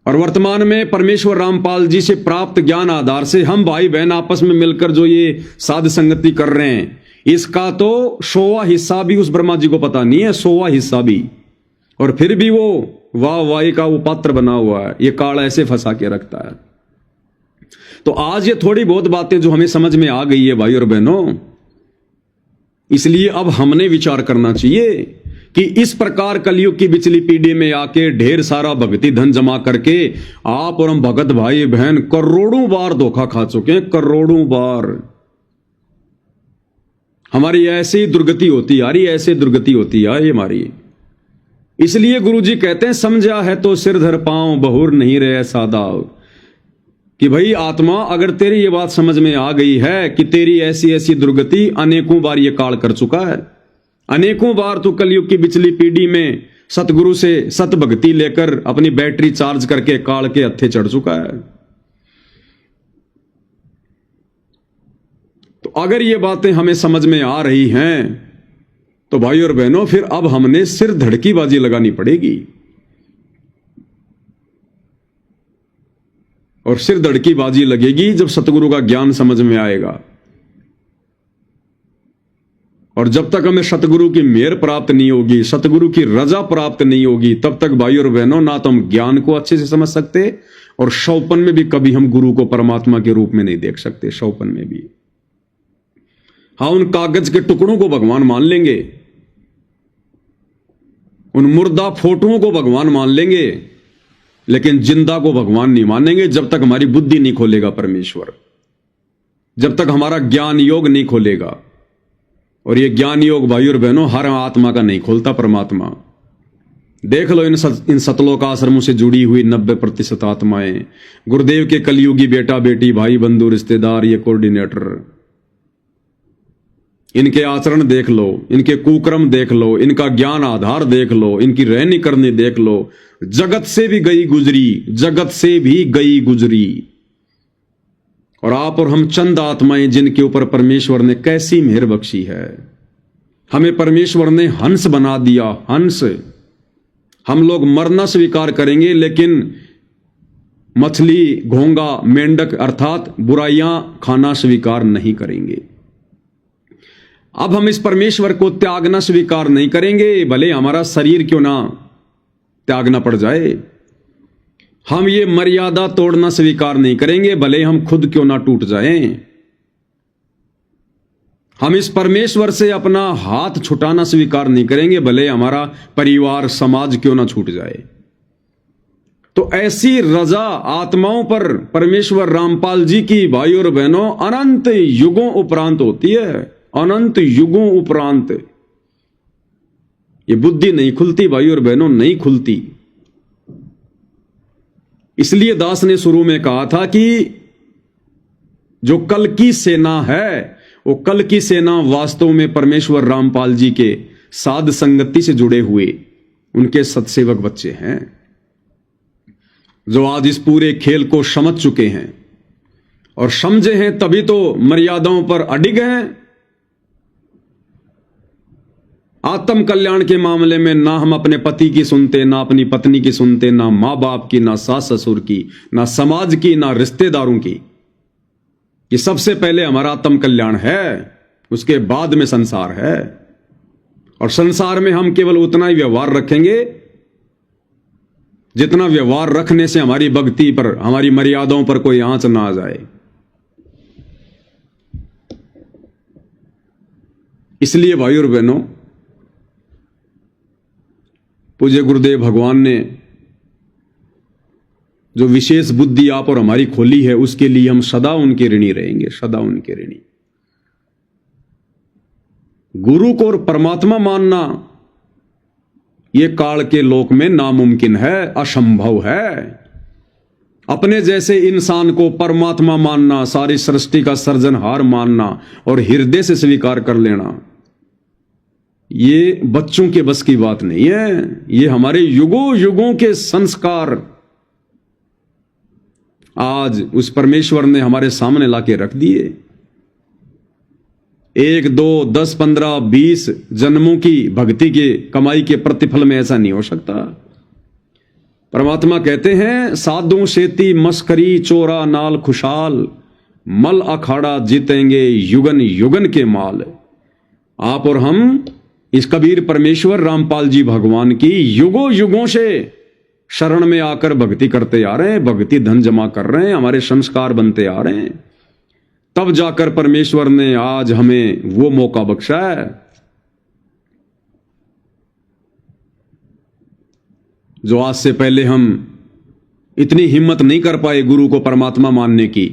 S1: और वर्तमान में परमेश्वर रामपाल जी से प्राप्त ज्ञान आधार से हम भाई बहन आपस में मिलकर जो ये साध संगति कर रहे हैं, इसका तो 100वां हिस्सा भी उस ब्रह्मा जी को पता नहीं है, 100वां हिस्सा भी। और फिर भी वो वाहवाही का वो पात्र बना हुआ है, ये काल ऐसे फंसा के रखता है। तो आज ये थोड़ी बहुत बातें जो हमें समझ में आ गई है भाई और बहनों, इसलिए अब हमने विचार करना चाहिए कि इस प्रकार कलयुग की पिछली पीढ़ी में आके ढेर सारा भक्ति धन जमा करके आप और हम भगत भाई बहन करोड़ों बार धोखा खा चुके हैं, करोड़ों बार। हमारी ऐसी दुर्गति होती आ रही, ऐसे दुर्गति होती आ रही हमारी। इसलिए गुरुजी कहते हैं समझा है तो सिर धर पांव बहुर नहीं रहे सादा, कि भाई आत्मा अगर तेरी ये बात समझ में आ गई है कि तेरी ऐसी ऐसी दुर्गति अनेकों बार ये काल कर चुका है, अनेकों बार तू कलयुग की पिछली पीढ़ी में सतगुरु से सत भक्ति लेकर अपनी बैटरी चार्ज करके काल के हत्थे चढ़ चुका है। तो अगर ये बातें हमें समझ में आ रही हैं तो भाई और बहनों फिर अब हमने सिर धड़की बाजी लगानी पड़ेगी। और सिर धड़की बाजी लगेगी जब सतगुरु का ज्ञान समझ में आएगा। और जब तक हमें सतगुरु की मेहर प्राप्त नहीं होगी, सतगुरु की रजा प्राप्त नहीं होगी, तब तक भाई और बहनों ना तो हम ज्ञान को अच्छे से समझ सकते और शौपन में भी कभी हम गुरु को परमात्मा के रूप में नहीं देख सकते। शौपन में भी हाँ, उन कागज के टुकड़ों को भगवान मान लेंगे, उन मुर्दा फोटोओं को भगवान मान लेंगे, लेकिन जिंदा को भगवान नहीं मानेंगे जब तक हमारी बुद्धि नहीं खोलेगा परमेश्वर, जब तक हमारा ज्ञान योग नहीं खोलेगा। और ये ज्ञान योग भाई और बहनों हर आत्मा का नहीं खोलता परमात्मा। देख लो इन सतलोक आश्रमों से जुड़ी हुई 90% आत्माएं, गुरुदेव के कलयुगी बेटा बेटी भाई बंधु रिश्तेदार, ये कोऑर्डिनेटर, इनके आचरण देख लो, इनके कुक्रम देख लो, इनका ज्ञान आधार देख लो, इनकी रहनी करनी देख लो। जगत से भी गई गुजरी, जगत से भी गई गुजरी। और आप और हम चंद आत्माएं जिनके ऊपर परमेश्वर ने कैसी मेहर बख्शी है। हमें परमेश्वर ने हंस बना दिया, हंस। हम लोग मरना स्वीकार करेंगे लेकिन मछली, घोंगा, मेंढक अर्थात बुराइयां खाना स्वीकार नहीं करेंगे। अब हम इस परमेश्वर को त्यागना स्वीकार नहीं करेंगे, भले हमारा शरीर क्यों ना त्यागना पड़ जाए। हम ये मर्यादा तोड़ना स्वीकार नहीं करेंगे, भले हम खुद क्यों ना टूट जाएं। हम इस परमेश्वर से अपना हाथ छुटाना स्वीकार नहीं करेंगे, भले हमारा परिवार समाज क्यों ना छूट जाए। तो ऐसी रजा आत्माओं पर परमेश्वर रामपाल जी की भाई और बहनों अनंत युगों उपरांत होती है, अनंत युगों उपरांत। ये बुद्धि नहीं खुलती भाई और बहनों, नहीं खुलती। इसलिए दास ने शुरू में कहा था कि जो कल की सेना है वो कल की सेना वास्तव में परमेश्वर रामपाल जी के साध संगति से जुड़े हुए उनके सत्सेवक बच्चे हैं, जो आज इस पूरे खेल को समझ चुके हैं और समझे हैं तभी तो मर्यादाओं पर अडिग हैं। आत्म कल्याण के मामले में ना हम अपने पति की सुनते, ना अपनी पत्नी की सुनते, ना मां बाप की, ना सास ससुर की, ना समाज की, ना रिश्तेदारों की। कि सबसे पहले हमारा आत्म कल्याण है, उसके बाद में संसार है। और संसार में हम केवल उतना ही व्यवहार रखेंगे जितना व्यवहार रखने से हमारी भक्ति पर, हमारी मर्यादाओं पर कोई आंच ना आ जाए। इसलिए भाई और बहनों, पूज्य गुरुदेव भगवान ने जो विशेष बुद्धि आप और हमारी खोली है, उसके लिए हम सदा उनके ऋणी रहेंगे, सदा उनके ऋणी। गुरु को और परमात्मा मानना यह काल के लोक में नामुमकिन है, असंभव है। अपने जैसे इंसान को परमात्मा मानना, सारी सृष्टि का सर्जनहार मानना और हृदय से स्वीकार कर लेना, ये बच्चों के बस की बात नहीं है। ये हमारे युगों युगों के संस्कार आज उस परमेश्वर ने हमारे सामने लाके रख दिए। 1, 2, 10, 15, 20 जन्मों की भक्ति के कमाई के प्रतिफल में ऐसा नहीं हो सकता। परमात्मा कहते हैं, साधु सेती मस्करी चोरा नाल खुशाल, मल अखाड़ा जीतेंगे युगन युगन के माल। आप और हम इस कबीर परमेश्वर रामपाल जी भगवान की युगों युगों से शरण में आकर भक्ति करते आ रहे हैं, भक्ति धन जमा कर रहे हैं, हमारे संस्कार बनते आ रहे हैं। तब जाकर परमेश्वर ने आज हमें वो मौका बख्शा है जो आज से पहले हम इतनी हिम्मत नहीं कर पाए गुरु को परमात्मा मानने की।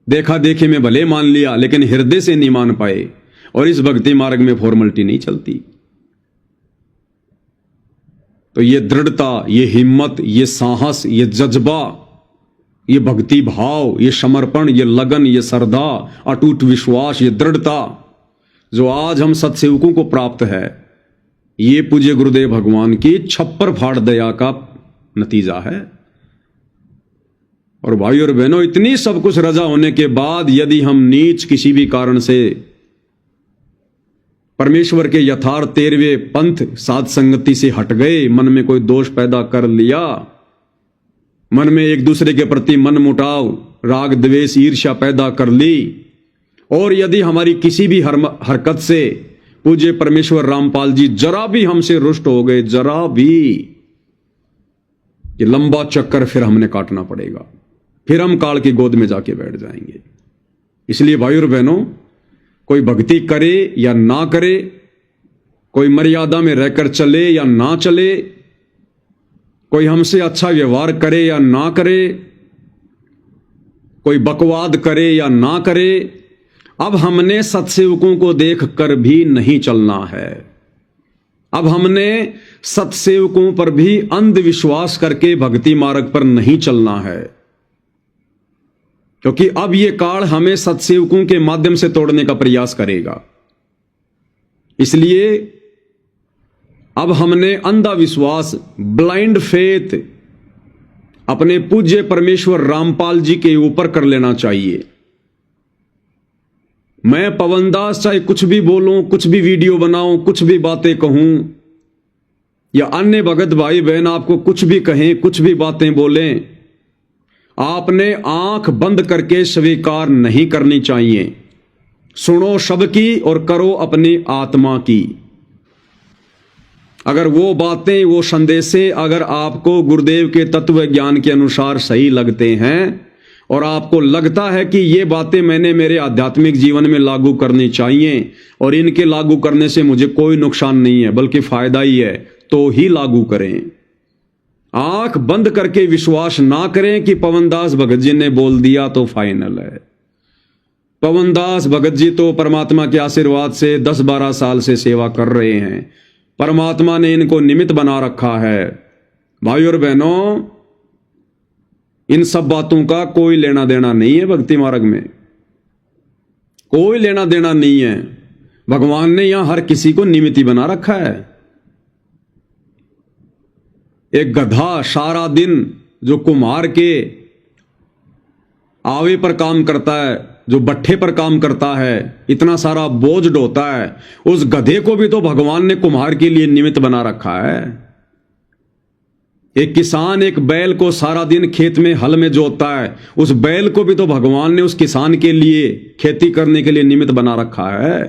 S1: देखा देखे में भले मान लिया, लेकिन हृदय से नहीं मान पाए। और इस भक्ति मार्ग में फॉर्मेलिटी नहीं चलती। तो ये दृढ़ता, ये हिम्मत, ये साहस, ये जज्बा, ये भक्ति भाव, ये समर्पण, ये लगन, ये श्रद्धा, अटूट विश्वास, ये दृढ़ता जो आज हम सत्सेवकों को प्राप्त है, ये पूज्य गुरुदेव भगवान की छप्पर फाड़ दया का नतीजा है। और भाई और बहनों, इतनी सब कुछ रजा होने के बाद यदि हम नीच किसी भी कारण से परमेश्वर के यथार्थ 13वें पंथ साध संगति से हट गए, मन में कोई दोष पैदा कर लिया, मन में एक दूसरे के प्रति मन मुटाव, राग द्वेष ईर्ष्या पैदा कर ली, और यदि हमारी किसी भी हरकत से पूज्य परमेश्वर रामपाल जी जरा भी हमसे रुष्ट हो गए, जरा भी, ये लंबा चक्कर फिर हमने काटना पड़ेगा, फिर हम काल की गोद में जाके बैठ जाएंगे। इसलिए भाई और बहनों, कोई भक्ति करे या ना करे, कोई मर्यादा में रहकर चले या ना चले, कोई हमसे अच्छा व्यवहार करे या ना करे, कोई बकवाद करे या ना करे, अब हमने सत्सेवकों को देखकर भी नहीं चलना है। अब हमने सत्सेवकों पर भी अंधविश्वास करके भक्ति मार्ग पर नहीं चलना है, क्योंकि अब यह काल हमें सत्सेवकों के माध्यम से तोड़ने का प्रयास करेगा। इसलिए अब हमने अंधा विश्वास, ब्लाइंड फेथ अपने पूज्य परमेश्वर रामपाल जी के ऊपर कर लेना चाहिए। मैं पवन दास चाहे कुछ भी बोलूं, कुछ भी वीडियो बनाऊं, कुछ भी बातें कहूं, या अन्य भगत भाई बहन आपको कुछ भी कहें, कुछ भी बातें बोलें, आपने आंख बंद करके स्वीकार नहीं करनी चाहिए। सुनो सबकी और करो अपनी आत्मा की। अगर वो बातें, वो संदेशे अगर आपको गुरुदेव के तत्व ज्ञान के अनुसार सही लगते हैं और आपको लगता है कि ये बातें मैंने मेरे आध्यात्मिक जीवन में लागू करनी चाहिए और इनके लागू करने से मुझे कोई नुकसान नहीं है बल्कि फायदा ही है, तो ही लागू करें। आंख बंद करके विश्वास ना करें कि पवनदास भगत जी ने बोल दिया तो फाइनल है। पवनदास भगत जी तो परमात्मा के आशीर्वाद से 10-12 साल से सेवा कर रहे हैं, परमात्मा ने इनको निमित्त बना रखा है। भाई और बहनों, इन सब बातों का कोई लेना देना नहीं है। भक्ति मार्ग में कोई लेना देना नहीं है। भगवान ने यहां हर किसी को निमित्त बना रखा है। एक गधा सारा दिन जो कुम्हार के आवे पर काम करता है, जो भट्ठे पर काम करता है, इतना सारा बोझ ढोता है, उस गधे को भी तो भगवान ने कुम्हार के लिए निमित्त बना रखा है। एक किसान एक बैल को सारा दिन खेत में हल में जोतता है, उस बैल को भी तो भगवान ने उस किसान के लिए खेती करने के लिए निमित्त बना रखा है।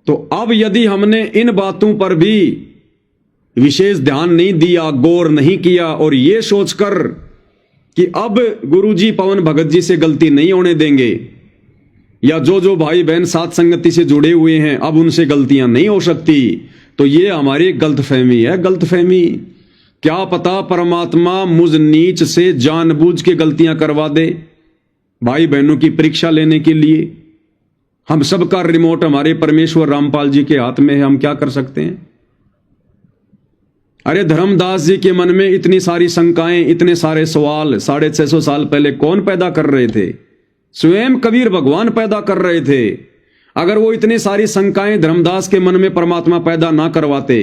S1: तो अब यदि हमने इन बातों पर भी विशेष ध्यान नहीं दिया, गौर नहीं किया और ये सोचकर कि अब गुरुजी पवन भगत जी से गलती नहीं होने देंगे, या जो भाई बहन साथ संगति से जुड़े हुए हैं अब उनसे गलतियां नहीं हो सकती, तो ये हमारी गलतफहमी है। गलतफहमी, क्या पता परमात्मा मुझ नीच से जानबूझ के गलतियां करवा दे भाई बहनों की परीक्षा लेने के लिए। हम सबका रिमोट हमारे परमेश्वर रामपाल जी के हाथ में है, हम क्या कर सकते हैं। अरे धर्मदास जी के मन में इतनी सारी शंकाएं, इतने सारे सवाल 650 साल पहले कौन पैदा कर रहे थे? स्वयं कबीर भगवान पैदा कर रहे थे। अगर वो इतनी सारी शंकाएं धर्मदास के मन में परमात्मा पैदा ना करवाते,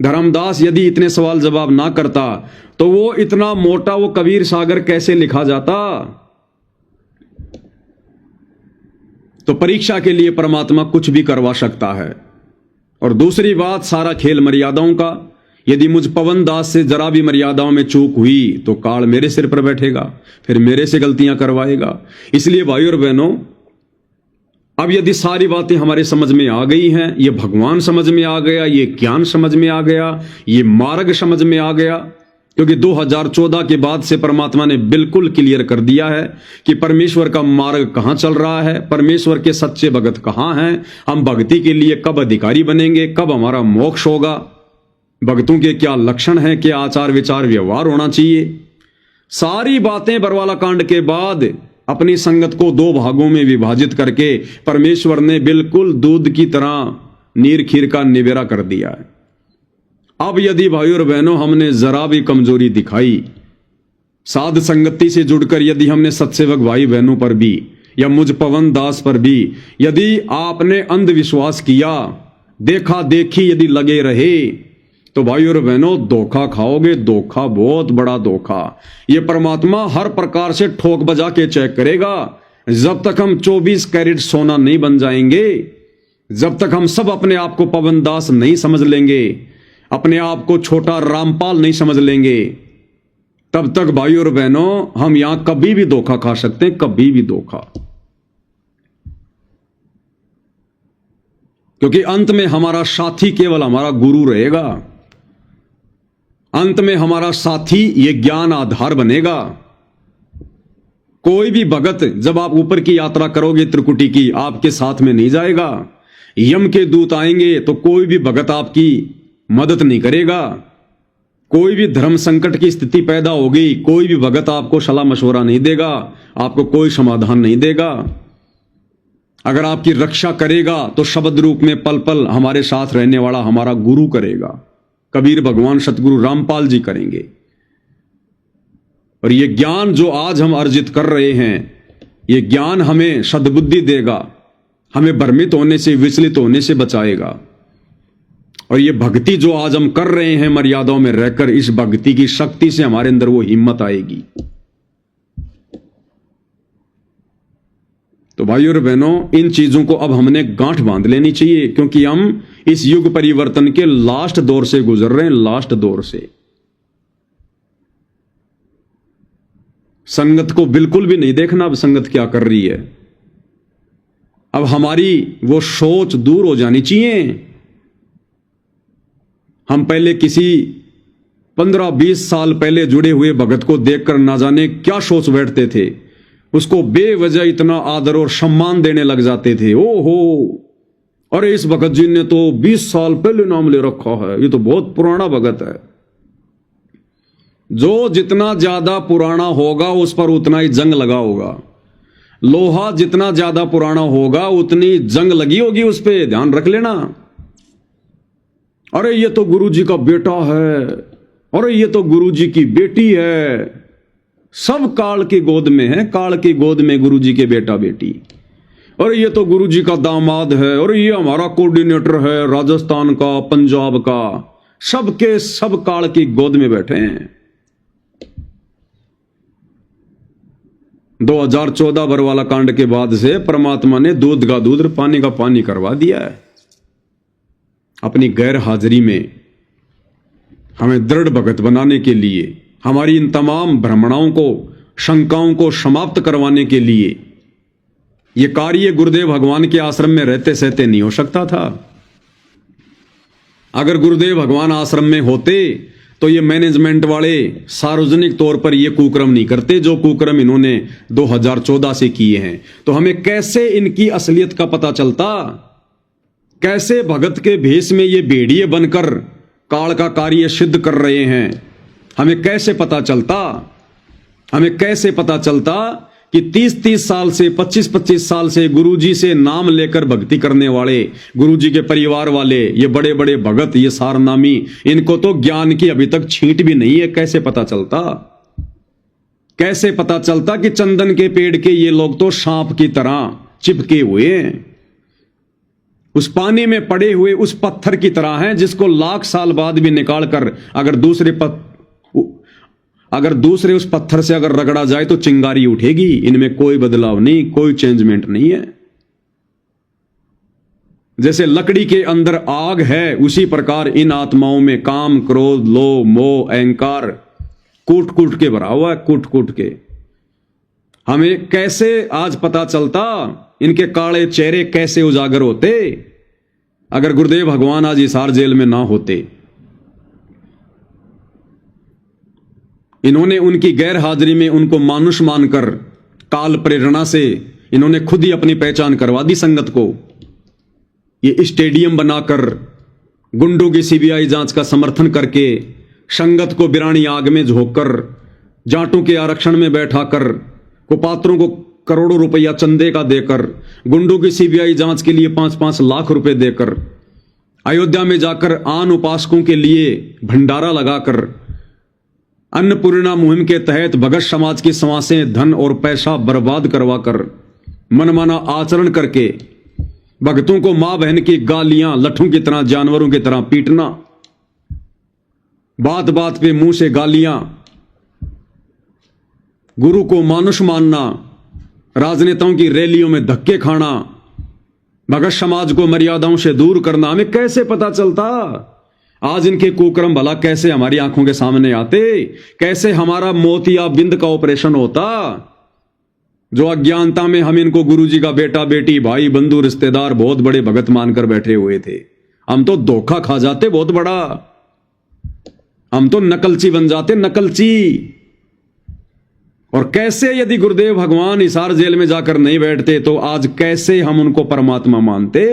S1: धर्मदास यदि इतने सवाल जवाब ना करता, तो वो इतना मोटा वो कबीर सागर कैसे लिखा जाता? तो परीक्षा के लिए परमात्मा कुछ भी करवा सकता है। और दूसरी बात, सारा खेल मर्यादाओं का। यदि मुझ पवन दास से जरा भी मर्यादाओं में चूक हुई तो काल मेरे सिर पर बैठेगा, फिर मेरे से गलतियां करवाएगा। इसलिए भाइयों और बहनों, अब यदि सारी बातें हमारे समझ में आ गई हैं, ये भगवान समझ में आ गया, ये ज्ञान समझ में आ गया, ये मार्ग समझ में आ गया, क्योंकि 2014 के बाद से परमात्मा ने बिल्कुल क्लियर कर दिया है कि परमेश्वर का मार्ग कहां चल रहा है, परमेश्वर के सच्चे भगत कहां हैं, हम भक्ति के लिए कब अधिकारी बनेंगे, कब हमारा मोक्ष होगा, भक्तों के क्या लक्षण हैं, क्या आचार विचार व्यवहार होना चाहिए। सारी बातें बरवाला कांड के बाद अपनी संगत को 2 भागों में विभाजित करके परमेश्वर ने बिल्कुल दूध की तरह नीर खीर का निवेरा कर दिया है। अब यदि भाइयों और बहनों हमने जरा भी कमजोरी दिखाई, साध संगति से जुड़कर यदि हमने सत्सेवक भाई बहनों पर भी या मुझ पवन दास पर भी यदि आपने अंधविश्वास किया, देखा देखी यदि लगे रहे, तो भाइयों और बहनों धोखा खाओगे, धोखा, बहुत बड़ा धोखा। ये परमात्मा हर प्रकार से ठोक बजा के चेक करेगा। जब तक हम 24 कैरेट सोना नहीं बन जाएंगे, जब तक हम सब अपने आप को पवन दास नहीं समझ लेंगे, अपने आप को छोटा रामपाल नहीं समझ लेंगे, तब तक भाइयों और बहनों हम यहां कभी भी धोखा खा सकते हैं, कभी भी धोखा। क्योंकि अंत में हमारा साथी केवल हमारा गुरु रहेगा, अंत में हमारा साथी ये ज्ञान आधार बनेगा। कोई भी भगत जब आप ऊपर की यात्रा करोगे त्रिकुटी की, आपके साथ में नहीं जाएगा। यम के दूत आएंगे तो कोई भी भगत आपकी मदद नहीं करेगा। कोई भी धर्म संकट की स्थिति पैदा होगी, कोई भी भगत आपको सलाह मशवरा नहीं देगा, आपको कोई समाधान नहीं देगा। अगर आपकी रक्षा करेगा तो शब्द रूप में पल पल हमारे साथ रहने वाला हमारा गुरु करेगा, कबीर भगवान सतगुरु रामपाल जी करेंगे। और ये ज्ञान जो आज हम अर्जित कर रहे हैं, ये ज्ञान हमें सद्बुद्धि देगा, हमें भ्रमित होने से, विचलित होने से बचाएगा। और ये भक्ति जो आज हम कर रहे हैं मर्यादाओं में रहकर, इस भक्ति की शक्ति से हमारे अंदर वो हिम्मत आएगी। तो भाइयों और बहनों, इन चीजों को अब हमने गांठ बांध लेनी चाहिए, क्योंकि हम इस युग परिवर्तन के लास्ट दौर से गुजर रहे हैं, लास्ट दौर से। संगत को बिल्कुल भी नहीं देखना अब संगत क्या कर रही है। अब हमारी वो सोच दूर हो जानी चाहिए। हम पहले किसी 15-20 साल पहले जुड़े हुए भगत को देखकर ना जाने क्या सोच बैठते थे, उसको बेवजह इतना आदर और सम्मान देने लग जाते थे। ओहो, अरे इस भगत जी ने तो 20 साल पहले नाम ले रखा है, ये तो बहुत पुराना भगत है। जो जितना ज्यादा पुराना होगा उस पर उतना ही जंग लगा होगा। लोहा जितना ज्यादा पुराना होगा उतनी जंग लगी होगी उस पर, ध्यान रख लेना। अरे ये तो गुरुजी का बेटा है, अरे ये तो गुरुजी की बेटी है, सब काल की गोद में है, काल की गोद में गुरुजी के बेटा बेटी। और ये तो गुरुजी का दामाद है, और ये हमारा कोऑर्डिनेटर है राजस्थान का, पंजाब का, सबके सब काल की गोद में बैठे हैं। 2014 बरवाला कांड के बाद से परमात्मा ने दूध का दूध, पानी का पानी करवा दिया है। अपनी गैर हाजिरी में हमें दृढ़ भगत बनाने के लिए, हमारी इन तमाम भ्रमणाओं को, शंकाओं को समाप्त करवाने के लिए ये कार्य गुरुदेव भगवान के आश्रम में रहते सहते नहीं हो सकता था। अगर गुरुदेव भगवान आश्रम में होते तो ये मैनेजमेंट वाले सार्वजनिक तौर पर ये कुकर्म नहीं करते जो कुकर्म इन्होंने 2014 से किए हैं। तो हमें कैसे इनकी असलियत का पता चलता? कैसे भगत के भेष में ये भेड़िए बनकर काल का कार्य सिद्ध कर रहे हैं? हमें कैसे पता चलता? हमें कैसे पता चलता कि 30-30 साल से, 25-25 साल से गुरुजी से नाम लेकर भक्ति करने वाले, गुरुजी के परिवार वाले, ये बड़े बड़े भगत, ये सारनामी, इनको तो ज्ञान की अभी तक छींट भी नहीं है। कैसे पता चलता? कैसे पता चलता कि चंदन के पेड़ के ये लोग तो सांप की तरह चिपके हुए हैं, उस पानी में पड़े हुए उस पत्थर की तरह हैं जिसको लाख साल बाद भी निकाल कर अगर दूसरे उस पत्थर से अगर रगड़ा जाए तो चिंगारी उठेगी। इनमें कोई बदलाव नहीं, कोई चेंजमेंट नहीं है। जैसे लकड़ी के अंदर आग है, उसी प्रकार इन आत्माओं में काम, क्रोध, लोभ, मोह, अहंकार कूट कूट के भरा हुआ है, कूट कूट के। हमें कैसे आज पता चलता? इनके काले चेहरे कैसे उजागर होते अगर गुरुदेव भगवान आज हिसार जेल में ना होते? इन्होंने उनकी गैर हाजिरी में उनको मानुष मानकर काल प्रेरणा से इन्होंने खुद ही अपनी पहचान करवा दी संगत को। ये स्टेडियम बनाकर गुंडों की सीबीआई जांच का समर्थन करके संगत को बिरानी आग में झोंककर, जाटों के आरक्षण में बैठाकर, कुपात्रों को करोड़ों रुपया चंदे का देकर, गुंडों की सीबीआई जांच के लिए 5-5 लाख रुपए देकर, अयोध्या में जाकर आन उपासकों के लिए भंडारा लगाकर, अन्नपूर्णा मुहिम के तहत भगत समाज की समासें, धन और पैसा बर्बाद करवाकर, मनमाना आचरण करके भक्तों को मां बहन की गालियां लट्ठों की तरह, जानवरों की तरह पीटना, बात बात पे मुंह से गालियां, गुरु को मानुष मानना, राजनेताओं की रैलियों में धक्के खाना, भगत समाज को मर्यादाओं से दूर करना। हमें कैसे पता चलता? आज इनके कुकर्म भला कैसे हमारी आंखों के सामने आते? कैसे हमारा मोतियाबिंद का ऑपरेशन होता? जो अज्ञानता में हम इनको गुरुजी का बेटा, बेटी, भाई, बंधु, रिश्तेदार, बहुत बड़े भगत मानकर बैठे हुए थे। हम तो धोखा खा जाते बहुत बड़ा। हम तो नकलची बन जाते, नकलची। और कैसे यदि गुरुदेव भगवान हिसार जेल में जाकर नहीं बैठते तो आज कैसे हम उनको परमात्मा मानते?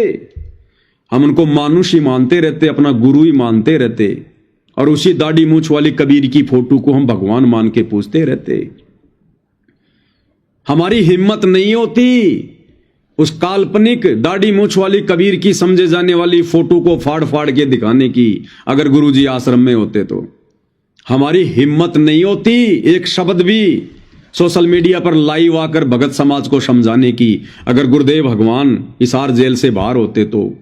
S1: हम उनको मानुष ही मानते रहते, अपना गुरु ही मानते रहते, और उसी दाढ़ी मूंछ वाली कबीर की फोटो को हम भगवान मान के पूजते रहते। हमारी हिम्मत नहीं होती उस काल्पनिक दाढ़ी मूंछ वाली कबीर की समझे जाने वाली फोटो को फाड़ फाड़ के दिखाने की। अगर गुरुजी आश्रम में होते तो हमारी हिम्मत नहीं होती एक शब्द भी सोशल मीडिया पर लाइव आकर भगत समाज को समझाने की। अगर गुरुदेव भगवान हिसार जेल से बाहर होते तो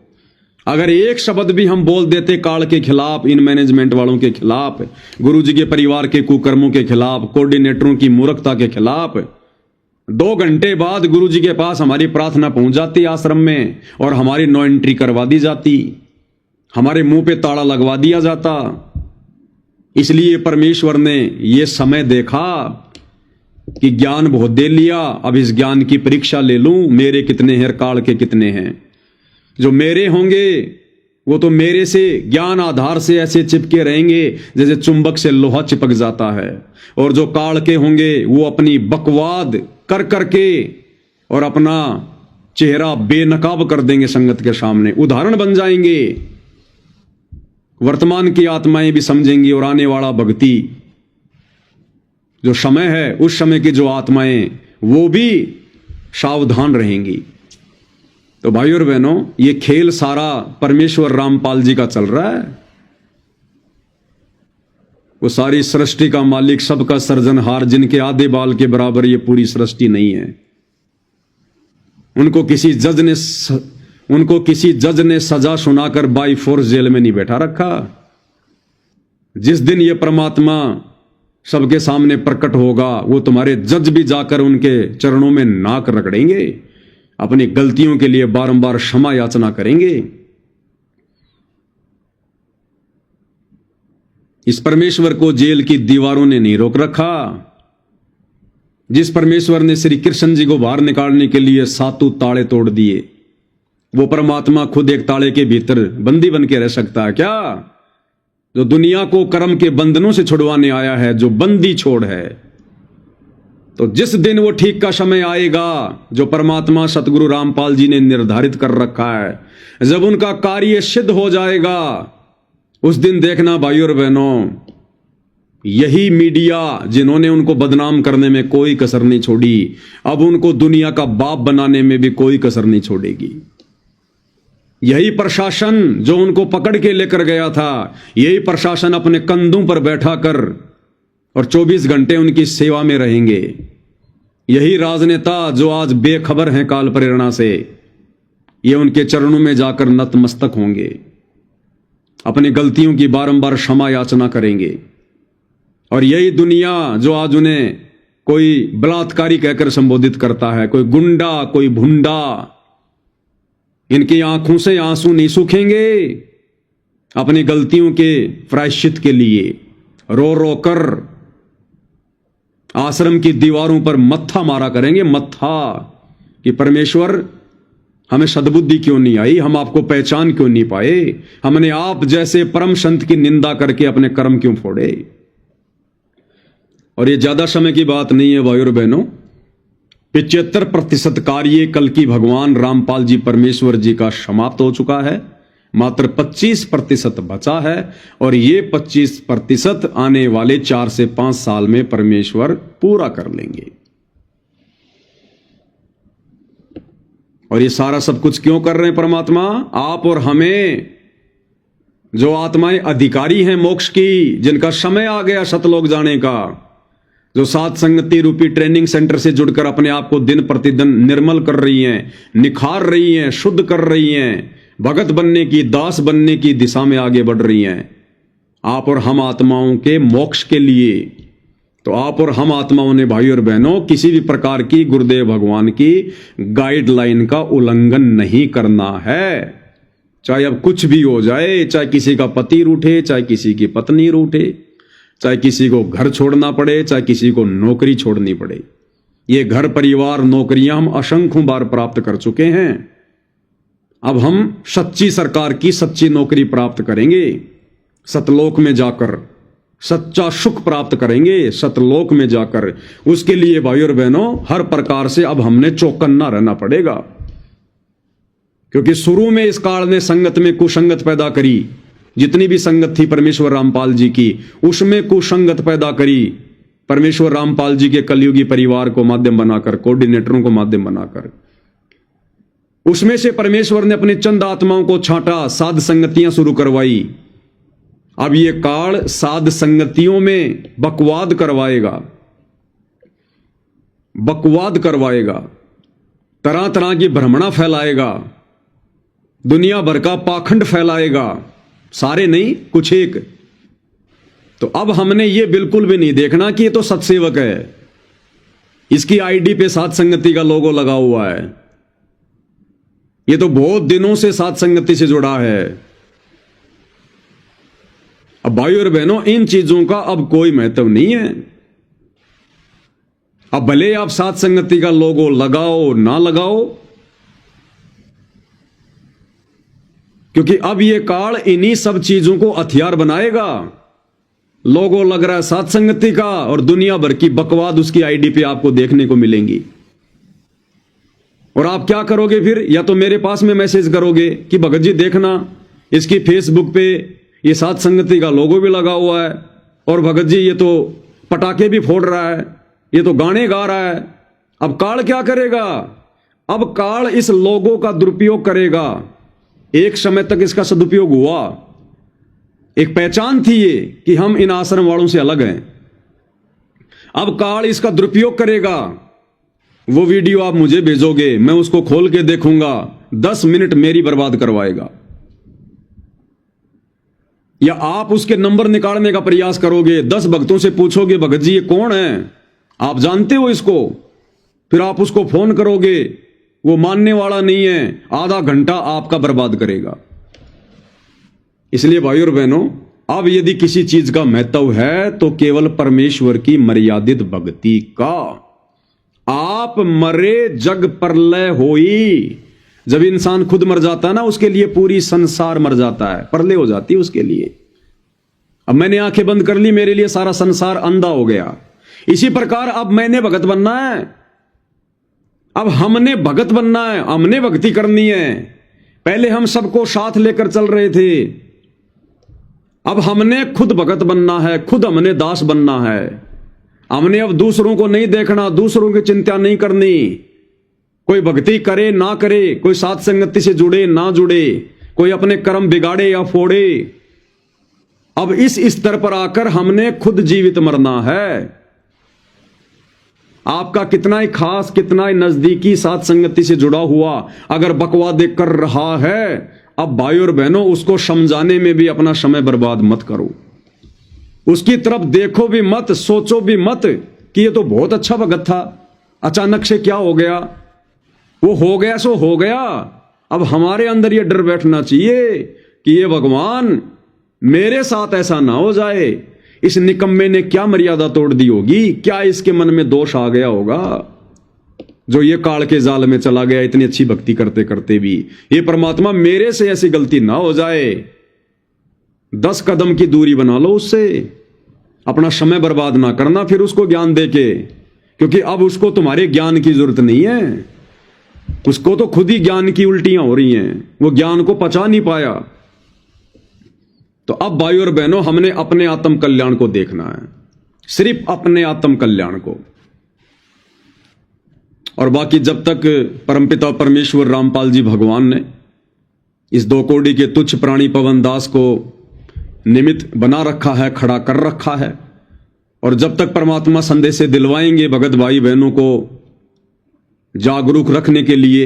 S1: अगर एक शब्द भी हम बोल देते काल के खिलाफ, इन मैनेजमेंट वालों के खिलाफ, गुरुजी के परिवार के कुकर्मों के खिलाफ, कोऑर्डिनेटरों की मूर्खता के खिलाफ, 2 घंटे बाद गुरुजी के पास हमारी प्रार्थना पहुंच जाती आश्रम में और हमारी नो एंट्री करवा दी जाती, हमारे मुंह पे ताला लगवा दिया जाता। इसलिए परमेश्वर ने यह समय देखा कि ज्ञान बहुत दे लिया, अब इस ज्ञान की परीक्षा ले लूं, मेरे कितने हैं, काल के कितने हैं। जो मेरे होंगे वो तो मेरे से ज्ञान आधार से ऐसे चिपके रहेंगे जैसे चुंबक से लोहा चिपक जाता है, और जो काल के होंगे वो अपनी बकवाद कर करके और अपना चेहरा बेनकाब कर देंगे संगत के सामने, उदाहरण बन जाएंगे। वर्तमान की आत्माएं भी समझेंगी और आने वाला भक्ति जो समय है उस समय की जो आत्माएं वो भी सावधान रहेंगी। तो भाइयों और बहनों, ये खेल सारा परमेश्वर रामपाल जी का चल रहा है। वो सारी सृष्टि का मालिक, सबका सृजनहार, जिनके आधे बाल के बराबर ये पूरी सृष्टि नहीं है। उनको किसी जज ने सजा सुनाकर बाई फोर्स जेल में नहीं बैठा रखा। जिस दिन ये परमात्मा सबके सामने प्रकट होगा वो तुम्हारे जज भी जाकर उनके चरणों में नाक रगड़ेंगे, अपनी गलतियों के लिए बारंबार क्षमा याचना करेंगे। इस परमेश्वर को जेल की दीवारों ने नहीं रोक रखा। जिस परमेश्वर ने श्री कृष्ण जी को बाहर निकालने के लिए 7 ताले तोड़ दिए, वो परमात्मा खुद एक ताले के भीतर बंदी बन के रह सकता है क्या? जो दुनिया को कर्म के बंधनों से छुड़वाने आया है, जो बंदी छोड़ है। तो जिस दिन वो ठीक का समय आएगा जो परमात्मा सतगुरु रामपाल जी ने निर्धारित कर रखा है, जब उनका कार्य सिद्ध हो जाएगा, उस दिन देखना भाइयों और बहनों, यही मीडिया जिन्होंने उनको बदनाम करने में कोई कसर नहीं छोड़ी, अब उनको दुनिया का बाप बनाने में भी कोई कसर नहीं छोड़ेगी। यही प्रशासन जो उनको पकड़ के लेकर गया था, यही प्रशासन अपने कंधों पर बैठा कर और 24 घंटे उनकी सेवा में रहेंगे। यही राजनेता जो आज बेखबर हैं काल प्रेरणा से, ये उनके चरणों में जाकर नतमस्तक होंगे, अपनी गलतियों की बारंबार क्षमा याचना करेंगे। और यही दुनिया जो आज उन्हें कोई बलात्कारी कहकर संबोधित करता है, कोई गुंडा, कोई भुंडा, इनकी आंखों से आंसू नहीं सूखेंगे। अपनी गलतियों के प्रायश्चित के लिए रो रो कर आश्रम की दीवारों पर मत्था मारा करेंगे, मत्था, कि परमेश्वर हमें सद्बुद्धि क्यों नहीं आई, हम आपको पहचान क्यों नहीं पाए, हमने आप जैसे परम संत की निंदा करके अपने कर्म क्यों फोड़े। और ये ज्यादा समय की बात नहीं है भाइयों और बहनों, 75% कार्य कल की भगवान रामपाल जी परमेश्वर जी का समाप्त हो चुका है, मात्र 25% बचा है। और ये 25% आने वाले 4 से 5 साल में परमेश्वर पूरा कर लेंगे। और ये सारा सब कुछ क्यों कर रहे हैं परमात्मा? आप और हमें, जो आत्माएं अधिकारी हैं मोक्ष की, जिनका समय आ गया सतलोक जाने का, जो सात संगति रूपी ट्रेनिंग सेंटर से जुड़कर अपने आप को दिन प्रतिदिन निर्मल कर रही हैं, निखार रही हैं, शुद्ध कर रही हैं, भगत बनने की, दास बनने की दिशा में आगे बढ़ रही हैं। आप और हम आत्माओं के मोक्ष के लिए, तो आप और हम आत्माओं ने भाई और बहनों किसी भी प्रकार की गुरुदेव भगवान की गाइडलाइन का उल्लंघन नहीं करना है। चाहे अब कुछ भी हो जाए, चाहे किसी का पति रूठे, चाहे किसी की पत्नी रूठे, चाहे किसी को घर छोड़ना पड़े, चाहे किसी को नौकरी छोड़नी पड़े। ये घर, परिवार, नौकरियां हम असंख्य बार प्राप्त कर चुके हैं। अब हम सच्ची सरकार की सच्ची नौकरी प्राप्त करेंगे, सतलोक में जाकर सच्चा सुख प्राप्त करेंगे, सतलोक में जाकर। उसके लिए भाई और बहनों हर प्रकार से अब हमने चौकन्ना रहना पड़ेगा, क्योंकि शुरू में इस काल ने संगत में कुसंगत पैदा करी। जितनी भी संगत थी परमेश्वर रामपाल जी की, उसमें कुसंगत पैदा करी। परमेश्वर रामपाल जी के कलयुगी परिवार को माध्यम बनाकर, कोऑर्डिनेटरों को माध्यम बनाकर, उसमें से परमेश्वर ने अपने चंद आत्माओं को छांटा, साध संगतियां शुरू करवाई। अब ये काल साध संगतियों में बकवाद करवाएगा, बकवाद करवाएगा, तरह तरह की भ्रमणा फैलाएगा, दुनिया भर का पाखंड फैलाएगा। सारे नहीं, कुछ एक। तो अब हमने ये बिल्कुल भी नहीं देखना कि ये तो सत्सेवक है, इसकी आईडी पे साध संगति का लोगो लगा हुआ है, ये तो बहुत दिनों से साध संगति से जुड़ा है। अब भाई और बहनों इन चीजों का अब कोई महत्व नहीं है। अब भले आप साध संगति का लोगो लगाओ ना लगाओ, क्योंकि अब ये काल इन्हीं सब चीजों को हथियार बनाएगा। लोगो लग रहा है साध संगति का, और दुनिया भर की बकवाद उसकी आईडी पे आपको देखने को मिलेंगी। और आप क्या करोगे फिर? या तो मेरे पास में मैसेज करोगे कि भगत जी देखना, इसकी फेसबुक पे ये साध संगति का लोगो भी लगा हुआ है, और भगत जी ये तो पटाखे भी फोड़ रहा है, ये तो गाने गा रहा है। अब काल क्या करेगा? अब काल इस लोगो का दुरुपयोग करेगा। एक समय तक इसका सदुपयोग हुआ, एक पहचान थी ये कि हम इन आश्रम वालों से अलग हैं। अब काल इसका दुरुपयोग करेगा। वो वीडियो आप मुझे भेजोगे, मैं उसको खोल के देखूंगा, 10 मिनट मेरी बर्बाद करवाएगा। या आप उसके नंबर निकालने का प्रयास करोगे, 10 भक्तों से पूछोगे भगत जी ये कौन है, आप जानते हो इसको? फिर आप उसको फोन करोगे, वो मानने वाला नहीं है, आधा घंटा आपका बर्बाद करेगा। इसलिए भाइयों और बहनों अब यदि किसी चीज का महत्व है तो केवल परमेश्वर की मर्यादित भक्ति का। आप मरे जग प्रलय होई। जब इंसान खुद मर जाता है ना, उसके लिए पूरी संसार मर जाता है, प्रलय हो जाती है उसके लिए। अब मैंने आंखें बंद कर ली, मेरे लिए सारा संसार अंधा हो गया। इसी प्रकार अब मैंने भगत बनना है, अब हमने भगत बनना है, हमने भक्ति करनी है। पहले हम सबको साथ लेकर चल रहे थे, अब हमने खुद भगत बनना है, खुद हमने दास बनना है। हमने अब दूसरों को नहीं देखना, दूसरों की चिंता नहीं करनी। कोई भक्ति करे ना करे, कोई साथ संगति से जुड़े ना जुड़े, कोई अपने कर्म बिगाड़े या फोड़े, अब इस स्तर पर आकर हमने खुद जीवित मरना है। आपका कितना ही खास, कितना ही नजदीकी साथ संगति से जुड़ा हुआ अगर बकवादे कर रहा है, अब भाई और बहनों उसको समझाने में भी अपना समय बर्बाद मत करो। उसकी तरफ देखो भी मत, सोचो भी मत कि ये तो बहुत अच्छा भगत था, अचानक से क्या हो गया। वो हो गया सो हो गया। अब हमारे अंदर ये डर बैठना चाहिए कि ये भगवान मेरे साथ ऐसा ना हो जाए। इस निकम्मे ने क्या मर्यादा तोड़ दी होगी, क्या इसके मन में दोष आ गया होगा जो ये काल के जाल में चला गया इतनी अच्छी भक्ति करते करते भी। ये परमात्मा मेरे से ऐसी गलती ना हो जाए। 10 कदम की दूरी बना लो उससे, अपना समय बर्बाद ना करना फिर उसको ज्ञान देके, क्योंकि अब उसको तुम्हारे ज्ञान की जरूरत नहीं है। उसको तो खुद ही ज्ञान की उल्टियां हो रही हैं, वो ज्ञान को पचा नहीं पाया। तो अब भाई और बहनों हमने अपने आत्म कल्याण को देखना है, सिर्फ अपने आत्म कल्याण को। और बाकी जब तक परमपिता परमेश्वर रामपाल जी भगवान ने इस 2 कोड़ी के तुच्छ प्राणी पवन दास को निमित्त बना रखा है, खड़ा कर रखा है, और जब तक परमात्मा संदेश से दिलवाएंगे भगत भाई बहनों को जागरूक रखने के लिए,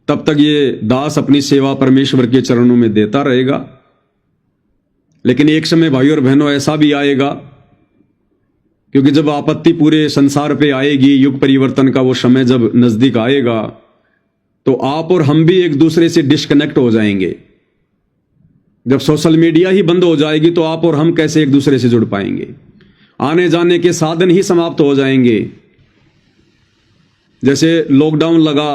S1: तब तक ये दास अपनी सेवा परमेश्वर के चरणों में देता रहेगा। लेकिन एक समय भाई और बहनों ऐसा भी आएगा, क्योंकि जब आपत्ति पूरे संसार पे आएगी, युग परिवर्तन का वो समय जब नजदीक आएगा, तो आप और हम भी एक दूसरे से डिस्कनेक्ट हो जाएंगे। जब सोशल मीडिया ही बंद हो जाएगी तो आप और हम कैसे एक दूसरे से जुड़ पाएंगे। आने जाने के साधन ही समाप्त हो जाएंगे। जैसे लॉकडाउन लगा,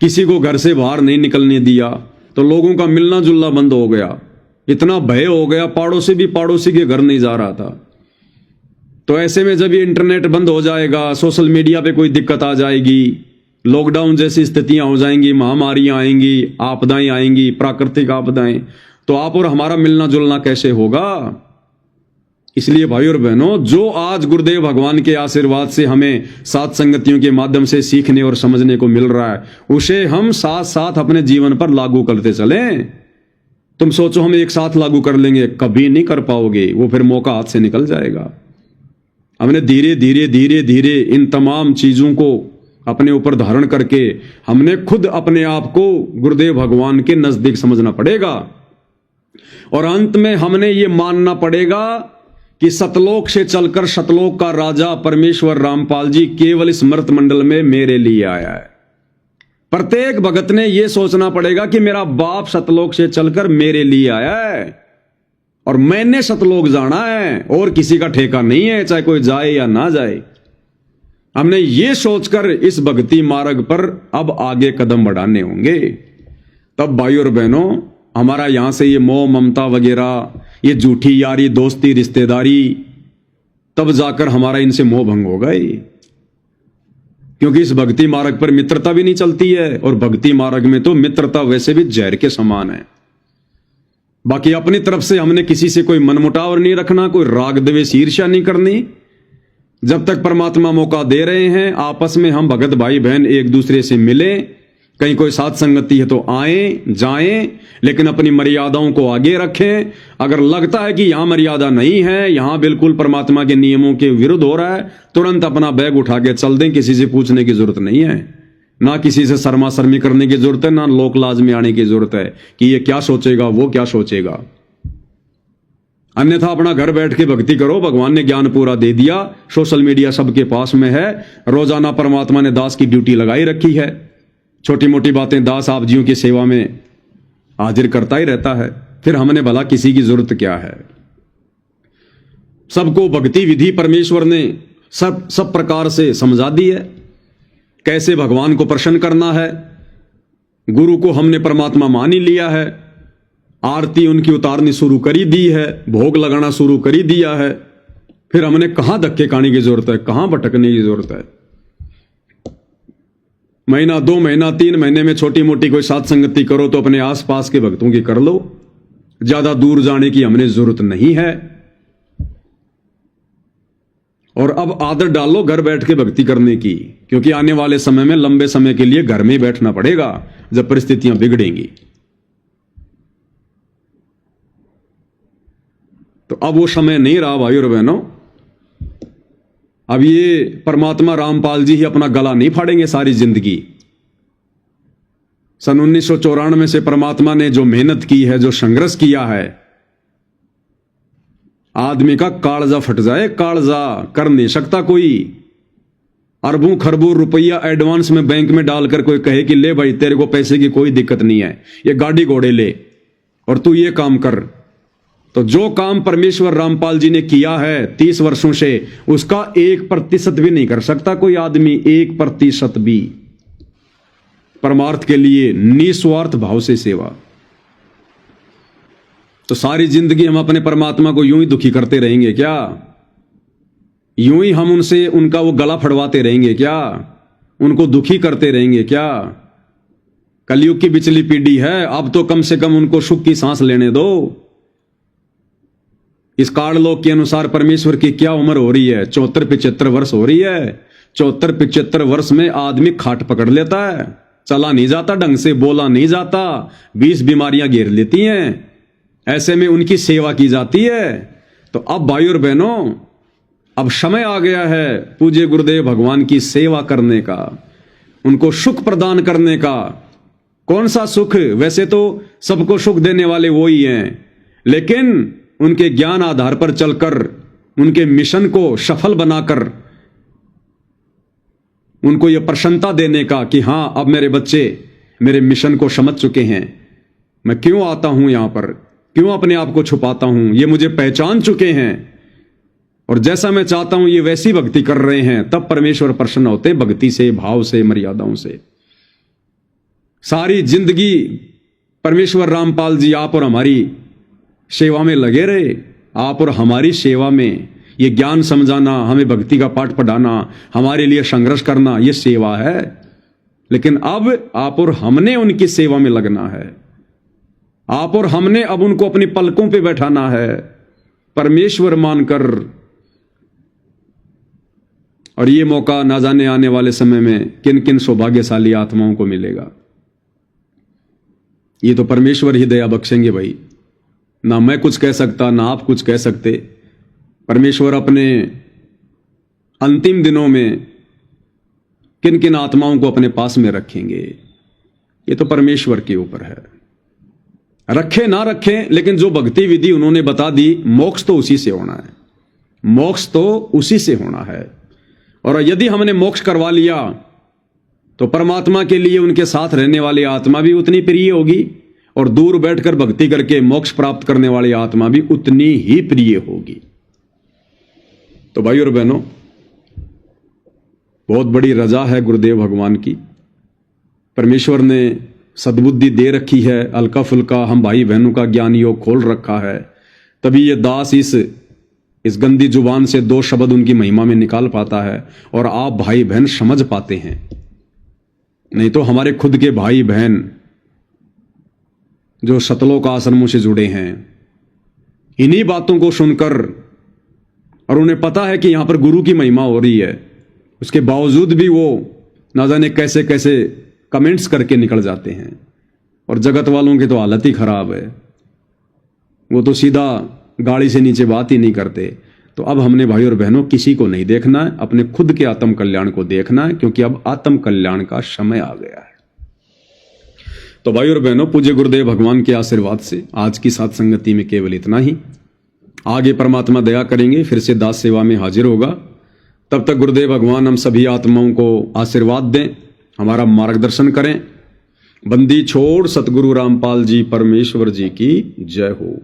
S1: किसी को घर से बाहर नहीं निकलने दिया, तो लोगों का मिलना जुलना बंद हो गया। इतना भय हो गया, पड़ोसी भी पड़ोसी के घर नहीं जा रहा था। तो ऐसे में जब ये इंटरनेट बंद हो जाएगा, सोशल मीडिया पे कोई दिक्कत आ जाएगी, लॉकडाउन जैसी स्थितियां हो जाएंगी, महामारियां आएंगी, आपदाएं आएंगी, प्राकृतिक आपदाएं, तो आप और हमारा मिलना जुलना कैसे होगा। इसलिए भाई और बहनों, जो आज गुरुदेव भगवान के आशीर्वाद से हमें साथ संगतियों के माध्यम से सीखने और समझने को मिल रहा है, उसे हम साथ साथ अपने जीवन पर लागू करते चलें। तुम सोचो हम एक साथ लागू कर लेंगे, कभी नहीं कर पाओगे, वो फिर मौका हाथ से निकल जाएगा। हमने धीरे धीरे धीरे धीरे इन तमाम चीजों को अपने ऊपर धारण करके हमने खुद अपने आप को गुरुदेव भगवान के नजदीक समझना पड़ेगा। और अंत में हमने ये मानना पड़ेगा कि सतलोक से चलकर सतलोक का राजा परमेश्वर रामपाल जी केवल इस मर्त मंडल में मेरे लिए आया है। प्रत्येक भगत ने यह सोचना पड़ेगा कि मेरा बाप सतलोक से चलकर मेरे लिए आया है और मैंने सतलोक जाना है, और किसी का ठेका नहीं है, चाहे कोई जाए या ना जाए। हमने ये सोचकर इस भक्ति मार्ग पर अब आगे कदम बढ़ाने होंगे। तब भाई और बहनों, हमारा यहां से ये मोह ममता वगैरह, ये झूठी यारी दोस्ती रिश्तेदारी, तब जाकर हमारा इनसे मोह भंग होगा ही। क्योंकि इस भक्ति मार्ग पर मित्रता भी नहीं चलती है, और भक्ति मार्ग में तो मित्रता वैसे भी जहर के समान है। बाकी अपनी तरफ से हमने किसी से कोई मनमुटाव नहीं रखना, कोई राग द्वेष ईर्ष्या नहीं करनी। जब तक परमात्मा मौका दे रहे हैं, आपस में हम भगत भाई बहन एक दूसरे से मिलें। कहीं कोई साथ संगति है तो आए जाएं, लेकिन अपनी मर्यादाओं को आगे रखें। अगर लगता है कि यहां मर्यादा नहीं है, यहां बिल्कुल परमात्मा के नियमों के विरुद्ध हो रहा है, तुरंत अपना बैग उठा के चल दें। किसी से पूछने की जरूरत नहीं है, ना किसी से शर्मा शर्मी करने की जरूरत है, ना लोक लाज में आने की जरूरत है कि ये क्या सोचेगा, वो क्या सोचेगा। अन्यथा अपना घर बैठ के भक्ति करो। भगवान ने ज्ञान पूरा दे दिया, सोशल मीडिया सबके पास में है। रोजाना परमात्मा ने दास की ड्यूटी लगाई रखी है। छोटी मोटी बातें दास आप जियों की सेवा में हाजिर करता ही रहता है। फिर हमने भला किसी की जरूरत क्या है। सबको भक्ति विधि परमेश्वर ने सब प्रकार से समझा दी है, कैसे भगवान को प्रसन्न करना है। गुरु को हमने परमात्मा मान ही लिया है, आरती उनकी उतारनी शुरू करी दी है, भोग लगाना शुरू करी दिया है। फिर हमने कहां धक्के खाने की जरूरत है, कहां भटकने की जरूरत है। महीना 2 महीना 3 महीने में छोटी मोटी कोई साथ संगति करो तो अपने आसपास के भक्तों की कर लो, ज्यादा दूर जाने की हमने जरूरत नहीं है। और अब आदत डालो घर बैठ के भक्ति करने की, क्योंकि आने वाले समय में लंबे समय के लिए घर में ही बैठना पड़ेगा जब परिस्थितियां बिगड़ेंगी। तो अब वो समय नहीं रहा भाई और बहनों। अब ये परमात्मा रामपाल जी ही अपना गला नहीं फाड़ेंगे सारी जिंदगी। सन 1994 से परमात्मा ने जो मेहनत की है, जो संघर्ष किया है, आदमी का कालजा फट जाए, कालजा कर नहीं सकता कोई। अरबों खरबों रुपया एडवांस में बैंक में डालकर कोई कहे कि ले भाई तेरे को पैसे की कोई दिक्कत नहीं है, ये गाड़ी घोड़े ले और तू ये काम कर। तो जो काम परमेश्वर रामपाल जी ने किया है 30 वर्षों से, उसका 1% भी नहीं कर सकता कोई आदमी, 1% भी। परमार्थ के लिए निस्वार्थ भाव से सेवा। तो सारी जिंदगी हम अपने परमात्मा को यूं ही दुखी करते रहेंगे क्या? यूं ही हम उनसे उनका वो गला फड़वाते रहेंगे क्या? उनको दुखी करते रहेंगे क्या? कलयुग की बिचली पीढ़ी है, अब तो कम से कम उनको सुख की सांस लेने दो। इस काललोक के अनुसार परमेश्वर की क्या उम्र हो रही है? 74-75 वर्ष हो रही है। 74-75 वर्ष में आदमी खाट पकड़ लेता है, चला नहीं जाता ढंग से, बोला नहीं जाता, 20 बीमारियां घेर लेती हैं। ऐसे में उनकी सेवा की जाती है। तो अब भाई और बहनों, अब समय आ गया है पूज्य गुरुदेव भगवान की सेवा करने का, उनको सुख प्रदान करने का। कौन सा सुख? वैसे तो सबको सुख देने वाले वो ही हैं, लेकिन उनके ज्ञान आधार पर चलकर, उनके मिशन को सफल बनाकर उनको यह प्रसन्नता देने का कि हां अब मेरे बच्चे मेरे मिशन को समझ चुके हैं। मैं क्यों आता हूं यहां पर, क्यों अपने आप को छुपाता हूं, ये मुझे पहचान चुके हैं और जैसा मैं चाहता हूं ये वैसी भक्ति कर रहे हैं। तब परमेश्वर प्रसन्न होते, भक्ति से, भाव से, मर्यादाओं से। सारी जिंदगी परमेश्वर रामपाल जी आप और हमारी सेवा में लगे रहे, आप और हमारी सेवा में। ये ज्ञान समझाना, हमें भक्ति का पाठ पढ़ाना, हमारे लिए संघर्ष करना, ये सेवा है। लेकिन अब आप और हमने उनकी सेवा में लगना है। आप और हमने अब उनको अपनी पलकों पे बैठाना है, परमेश्वर मानकर। और ये मौका ना जाने आने वाले समय में किन किन सौभाग्यशाली आत्माओं को मिलेगा। ये तो परमेश्वर ही दया बख्शेंगे भाई, ना मैं कुछ कह सकता, ना आप कुछ कह सकते। परमेश्वर अपने अंतिम दिनों में किन किन आत्माओं को अपने पास में रखेंगे, ये तो परमेश्वर के ऊपर है। रखे ना रखे, लेकिन जो भक्ति विधि उन्होंने बता दी, मोक्ष तो उसी से होना है, मोक्ष तो उसी से होना है। और यदि हमने मोक्ष करवा लिया तो परमात्मा के लिए उनके साथ रहने वाली आत्मा भी उतनी प्रिय होगी, और दूर बैठकर भक्ति करके मोक्ष प्राप्त करने वाली आत्मा भी उतनी ही प्रिय होगी। तो भाई और बहनों, बहुत बड़ी रजा है गुरुदेव भगवान की। परमेश्वर ने सद्बुद्धि दे रखी है, हल्का फुल्का हम भाई बहनों का ज्ञान योग खोल रखा है। तभी ये दास इस गंदी जुबान से 2 शब्द उनकी महिमा में निकाल पाता है और आप भाई बहन समझ पाते हैं। नहीं तो हमारे खुद के भाई बहन जो सतलोक आश्रमों से जुड़े हैं, इन्हीं बातों को सुनकर, और उन्हें पता है कि यहां पर गुरु की महिमा हो रही है, उसके बावजूद भी वो ना जाने कैसे कैसे कमेंट्स करके निकल जाते हैं। और जगत वालों की तो हालत ही खराब है, वो तो सीधा गाड़ी से नीचे बात ही नहीं करते। तो अब हमने भाई और बहनों किसी को नहीं देखना है, अपने खुद के आत्म कल्याण को देखना है, क्योंकि अब आत्म कल्याण का समय आ गया है। तो भाई और बहनों, पूज्य गुरुदेव भगवान के आशीर्वाद से आज की साथ संगति में केवल इतना ही। आगे परमात्मा दया करेंगे, फिर से दास सेवा में हाजिर होगा। तब तक गुरुदेव भगवान हम सभी आत्माओं को आशीर्वाद दें, हमारा मार्गदर्शन करें बंदी छोड़ सतगुरु रामपाल जी परमेश्वर जी की जय हो।